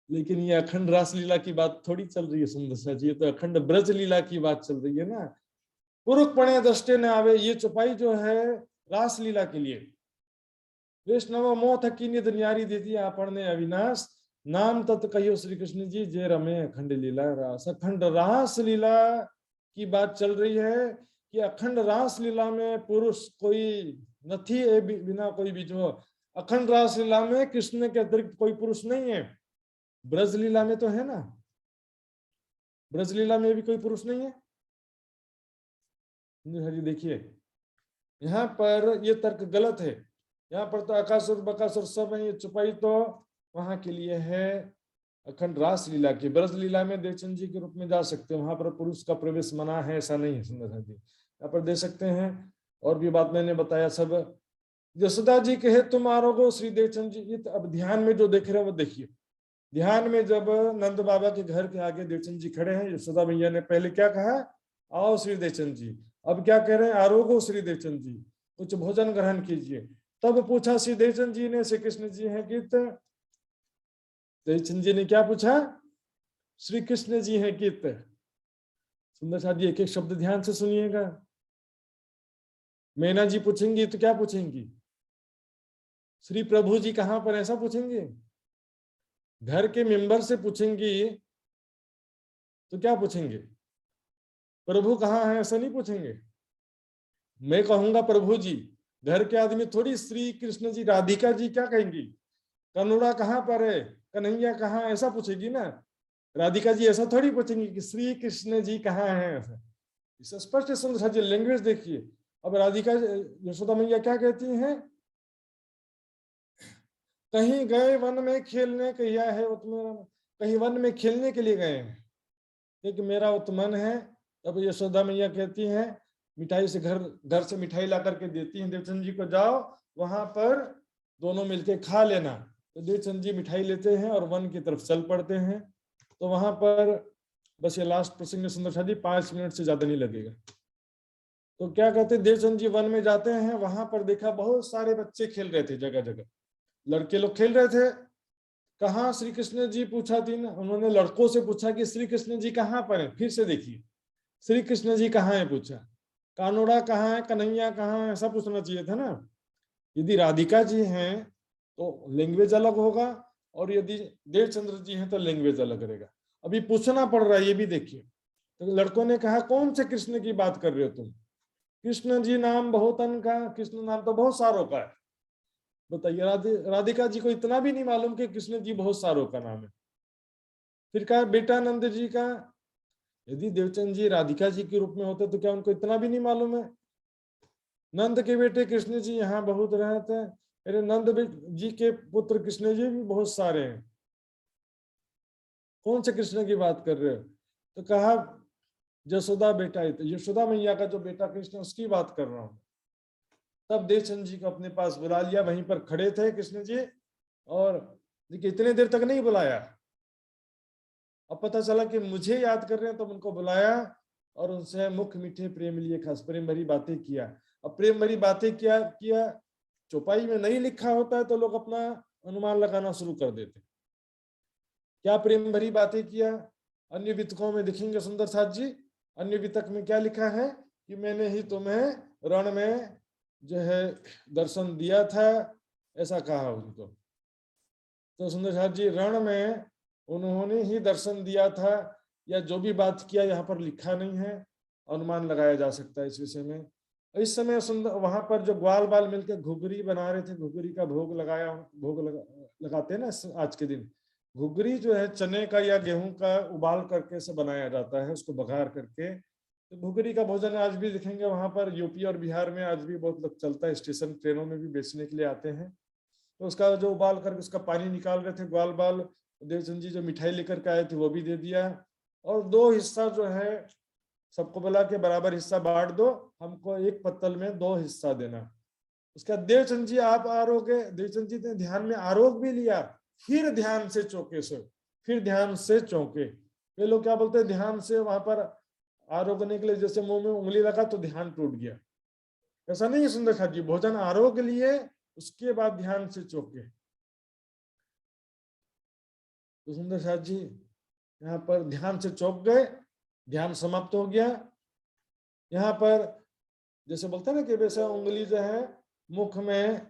लेकिन ये अखंड रासलीला की बात थोड़ी चल रही है सुंदर साथ जी, ये तो अखंड ब्रज लीला की बात चल रही है ना। पुरुष पणे दृष्टि न आवे, ये चुपाई जो है रासलीला के लिए। वैष्णव मोह थकी निध न्यारी दीदी आपने अविनाश, नाम तत् कहियो श्री कृष्ण जी जे रमे अखंड लीला रास। अखंड रास लीला की बात चल रही है कि अखंड रास लीला में पुरुष कोई नथी है बिना कोई बीजो। अखंड रास लीला में कृष्ण के अतिरिक्त कोई पुरुष नहीं है। ब्रज लीला में तो है ना, ब्रज लीला में भी कोई पुरुष नहीं है। जी देखिए यहाँ पर ये तर्क गलत है। यहाँ पर तो अकासुर बकासुर सब है, ये चुपाई तो वहां के लिए है अखंड रास लीला की। ब्रज लीला में देवचंद जी के रूप में जा सकते हैं, वहां पर पुरुष का प्रवेश मना है ऐसा नहीं है। सुंदर जी यहाँ पर दे सकते हैं। और भी बात मैंने बताया सब। यशोदा जी कहे तुम आरोगो श्री देवचंद जी, ये अब ध्यान में जो देख रहे हो वो देखिए। ध्यान में जब नंद बाबा के घर के आगे देवचंद जी खड़े हैं, यशोदा मैया ने पहले क्या कहा, आओ श्री देवचंद जी। अब क्या कह रहे हैं, आरोगो श्री देवचंद जी, कुछ भोजन ग्रहण कीजिए। तब पूछा श्री देवचंद जी ने, श्री कृष्ण जी हैं कित। देवचंद जी ने क्या पूछा, श्री कृष्ण जी हैं कित। सुंदर साथ जी एक एक शब्द ध्यान से सुनिएगा। मैना जी पूछेंगी तो क्या पूछेंगी, श्री प्रभु जी कहां पर, ऐसा पूछेंगे। घर के मेंबर से पूछेंगी तो क्या पूछेंगे, प्रभु कहाँ है, ऐसा नहीं पूछेंगे। मैं कहूंगा प्रभु जी, घर के आदमी थोड़ी श्री कृष्ण जी राधिका जी क्या कहेंगी, कनुड़ा कहाँ पर है, कन्हैया कहाँ, ऐसा पूछेगी ना। राधिका जी ऐसा थोड़ी पूछेंगी कि श्री कृष्ण जी कहाँ है, ऐसा। इसे स्पष्ट सुंदर जी लैंग्वेज देखिए। अब राधिका यशोदा मैया क्या कहती हैं, कहीं गए वन में खेलने, कहिया है उत्तम, कहीं वन में खेलने के लिए गए हैं, क्योंकि मेरा उत्तमन है। तब यशोदा मैया कहती हैं, मिठाई से घर से मिठाई ला करके देती हैं देवचंद जी को, जाओ वहां पर दोनों मिलके खा लेना। तो देवचंद जी मिठाई लेते हैं और वन की तरफ चल पड़ते हैं। तो वहां पर बस ये लास्ट प्रसंग सुंदर शादी 5 मिनट से ज्यादा नहीं लगेगा। तो क्या कहते, देवचंद जी वन में जाते हैं, वहां पर देखा बहुत सारे बच्चे खेल रहे थे, जगह जगह लड़के लोग खेल रहे थे। कहाँ श्री कृष्ण जी पूछा थी ना, उन्होंने लड़कों से पूछा कि श्री कृष्ण जी कहाँ पर है। फिर से देखिए, श्री कृष्ण जी कहाँ है पूछा, कानोड़ा कहाँ है, कन्हैया कहाँ है, ऐसा पूछना चाहिए था ना। यदि राधिका जी हैं तो लैंग्वेज अलग होगा, और यदि देवचंद्र जी हैं तो लैंग्वेज अलग रहेगा। अभी पूछना पड़ रहा है, ये भी देखिए। तो लड़कों ने कहा कौन से कृष्ण की बात कर रहे हो तुम, कृष्ण जी नाम बहुतन का, कृष्ण नाम तो बहुत सारों का है। बताइए, राधिका जी को इतना भी नहीं मालूम कि कृष्ण जी बहुत सारों का नाम है। फिर कहा बेटा नंद जी का। यदि देवचंद जी राधिका जी के रूप में होते तो क्या उनको इतना भी नहीं मालूम है, नंद के बेटे कृष्ण जी यहाँ बहुत रहते हैं, मेरे नंद जी के पुत्र कृष्ण जी भी बहुत सारे हैं। कौन से कृष्ण की बात कर रहे हो? तो कहा यशोदा बेटा, यशोदा मैया का जो बेटा कृष्ण उसकी बात कर रहा हूँ। तब देवचंद जी को अपने पास बुला लिया, वहीं पर खड़े थे कृष्ण जी, और देखिए इतने देर तक नहीं बुलाया, अब पता चला कि मुझे याद कर रहे हैं, तब उनको बुलाया और उनसे मुख मीठे प्रेम लिए खास प्रेम भरी बातें किया। अब प्रेम भरी बातें किया किया चौपाई में नहीं लिखा होता है तो लोग अपना अनुमान लगाना शुरू कर देते। क्या प्रेम भरी बातें किया? अन्य वितकों में दिखेंगे सुंदर साथ जी, अन्य वितक में क्या लिखा है कि मैंने ही तुम्हें रण में जो है दर्शन दिया था, ऐसा कहा उनको। तो सुंदर साथ जी रण में उन्होंने ही दर्शन दिया था, या जो भी बात किया यहाँ पर लिखा नहीं है, अनुमान लगाया जा सकता है इस विषय में। इस समय सुंदर वहां पर जो ग्वाल बाल मिलकर घुघरी बना रहे थे, घुघरी का भोग लगाया, लगाते हैं ना आज के दिन। घुघरी जो है चने का या गेहूं का उबाल करके से बनाया जाता है, उसको बघार करके। तो घुघरी का भोजन आज भी दिखेंगे वहां पर, यूपी और बिहार में आज भी बहुत लोग चलता है, स्टेशन ट्रेनों में भी बेचने के लिए आते हैं। तो उसका जो उबाल करके उसका पानी निकाल रहे थे ग्वाल बाल, देवचंद जी जो मिठाई लेकर के आए थे वो भी दे दिया, और 2 हिस्सा जो है सबको बोला के बराबर हिस्सा बांट दो, हमको एक पत्तल में 2 हिस्सा देना। उसका देवचंद जी आप आरोगे, देवचंद जी ने ध्यान में आरोग भी लिया, फिर ध्यान से चौके से, फिर ध्यान से चौके। वे लोग क्या बोलते हैं, ध्यान से वहां पर आरोगने के लिए जैसे मुंह में उंगली लगा तो ध्यान टूट गया, ऐसा नहीं है सुंदर साथ जी। भोजन आरोग लिए, उसके बाद ध्यान से चौके। तो सुंदर साथ जी यहाँ पर ध्यान से चौक गए, ध्यान समाप्त हो गया। यहाँ पर जैसे बोलते हैं ना कि वैसे उंगली जो है मुख में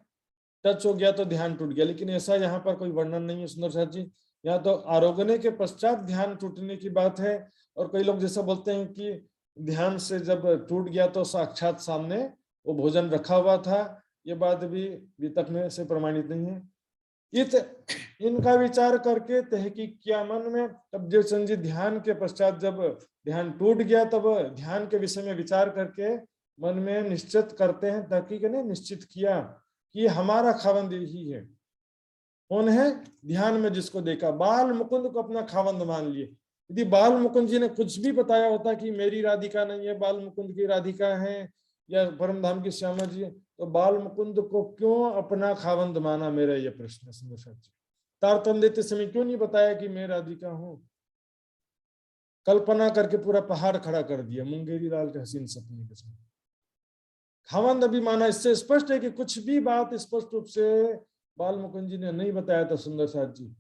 टच हो गया तो ध्यान टूट गया, लेकिन ऐसा यहाँ पर कोई वर्णन नहीं है सुंदर साथ जी। यहाँ तो आरोगने के पश्चात ध्यान टूटने की बात है, और कई लोग जैसा बोलते हैं कि ध्यान से जब टूट गया तो साक्षात सामने वो भोजन रखा हुआ था, ये बात भी वितक में से प्रमाणित नहीं है। इनका विचार करके तहकीक किया मन में, तब देवचंद जी ध्यान के पश्चात जब ध्यान टूट गया तब ध्यान के विषय में विचार करके मन में निश्चित करते हैं, तहकीक ने निश्चित किया कि हमारा खावंद यही है। कौन है? ध्यान में जिसको देखा, बाल मुकुंद को अपना खावंद मान लिए। यदि बाल मुकुंद जी ने कुछ भी बताया होता कि मेरी राधिका नहीं है, बाल मुकुंद की राधिका है, या परम धाम की श्यामा जी, तो बाल मुकुंद को क्यों अपना खावंद माना? मेरा यह प्रश्न है सुंदर साथ जी। तारतम देते समय क्यों नहीं बताया कि मैं राधिका हूं? कल्पना करके पूरा पहाड़ खड़ा कर दिया मुंगेरी लाल के हसीन सपने के साथ। खावंद अभी माना, इससे स्पष्ट है कि कुछ भी बात स्पष्ट रूप से बाल मुकुंद जी ने नहीं बताया था सुंदर साथ जी।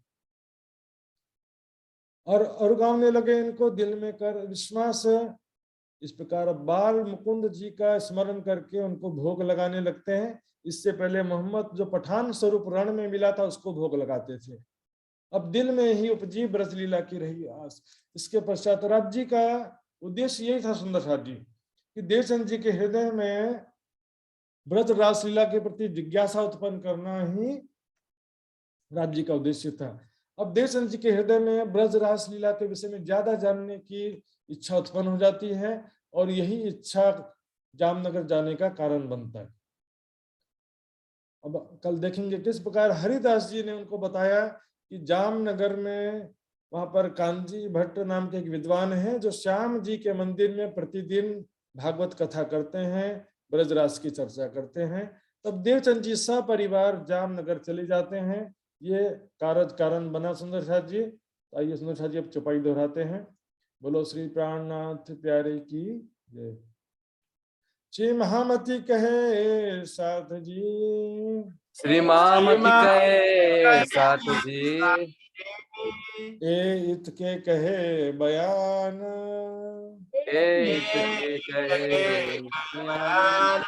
और गावने लगे इनको दिल में कर विश्वास। इस प्रकार बाल मुकुंद जी का स्मरण करके उनको भोग लगाने लगते हैं। इससे पहले मोहम्मद जो पठान स्वरूप रण में मिला था उसको भोग लगाते थे। अब दिल में ही उपजी ब्रजलीला की रही आस। इसके पश्चात राज्य का उद्देश्य यही था सुंदर साथ जी कि देवचंद जी के हृदय में ब्रज रासलीला के प्रति जिज्ञासा उत्पन्न करना ही राज्य का उद्देश्य था। अब देवचंद जी के हृदय में ब्रज रासलीला के विषय में ज्यादा जानने की इच्छा उत्पन्न हो जाती है, और यही इच्छा जामनगर जाने का कारण बनता है। अब कल देखेंगे किस प्रकार हरिदास जी ने उनको बताया कि जामनगर में वहां पर कांजी भट्ट नाम के एक विद्वान हैं जो श्याम जी के मंदिर में प्रतिदिन भागवत कथा करते हैं, ब्रजरास की चर्चा करते हैं। तब देवचंद जी सपरिवार जामनगर चले जाते हैं। ये कारण बना सुंदर साथ जी। आइए सुंदर साथ जी अब चौपाई दोहराते हैं। बोलो श्री प्राणनाथ प्यारे की जय। श्री महामती कहे साथ जी, श्री महामती कहे साथ जी, ए इत के कहे बयान, ए के कहे बयान।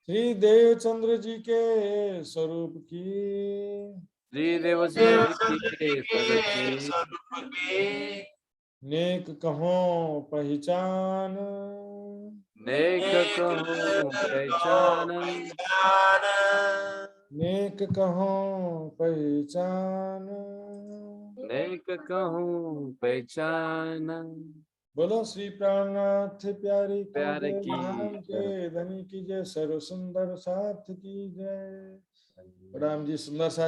श्री देवचंद्र जी के स्वरूप की, श्री देवचंद्र जी के स्वरूप की, नेक कहो पहचान, नेक कहूँ पहचान, नेक कहो पहचान। नेक कहूँ पहचान। बोलो श्री प्राणनाथ प्यारे की प्यारे जय, की धाम के धनी की जय, सर्व सुंदर साथ की जय। प्रणाम जी सुंदर साथ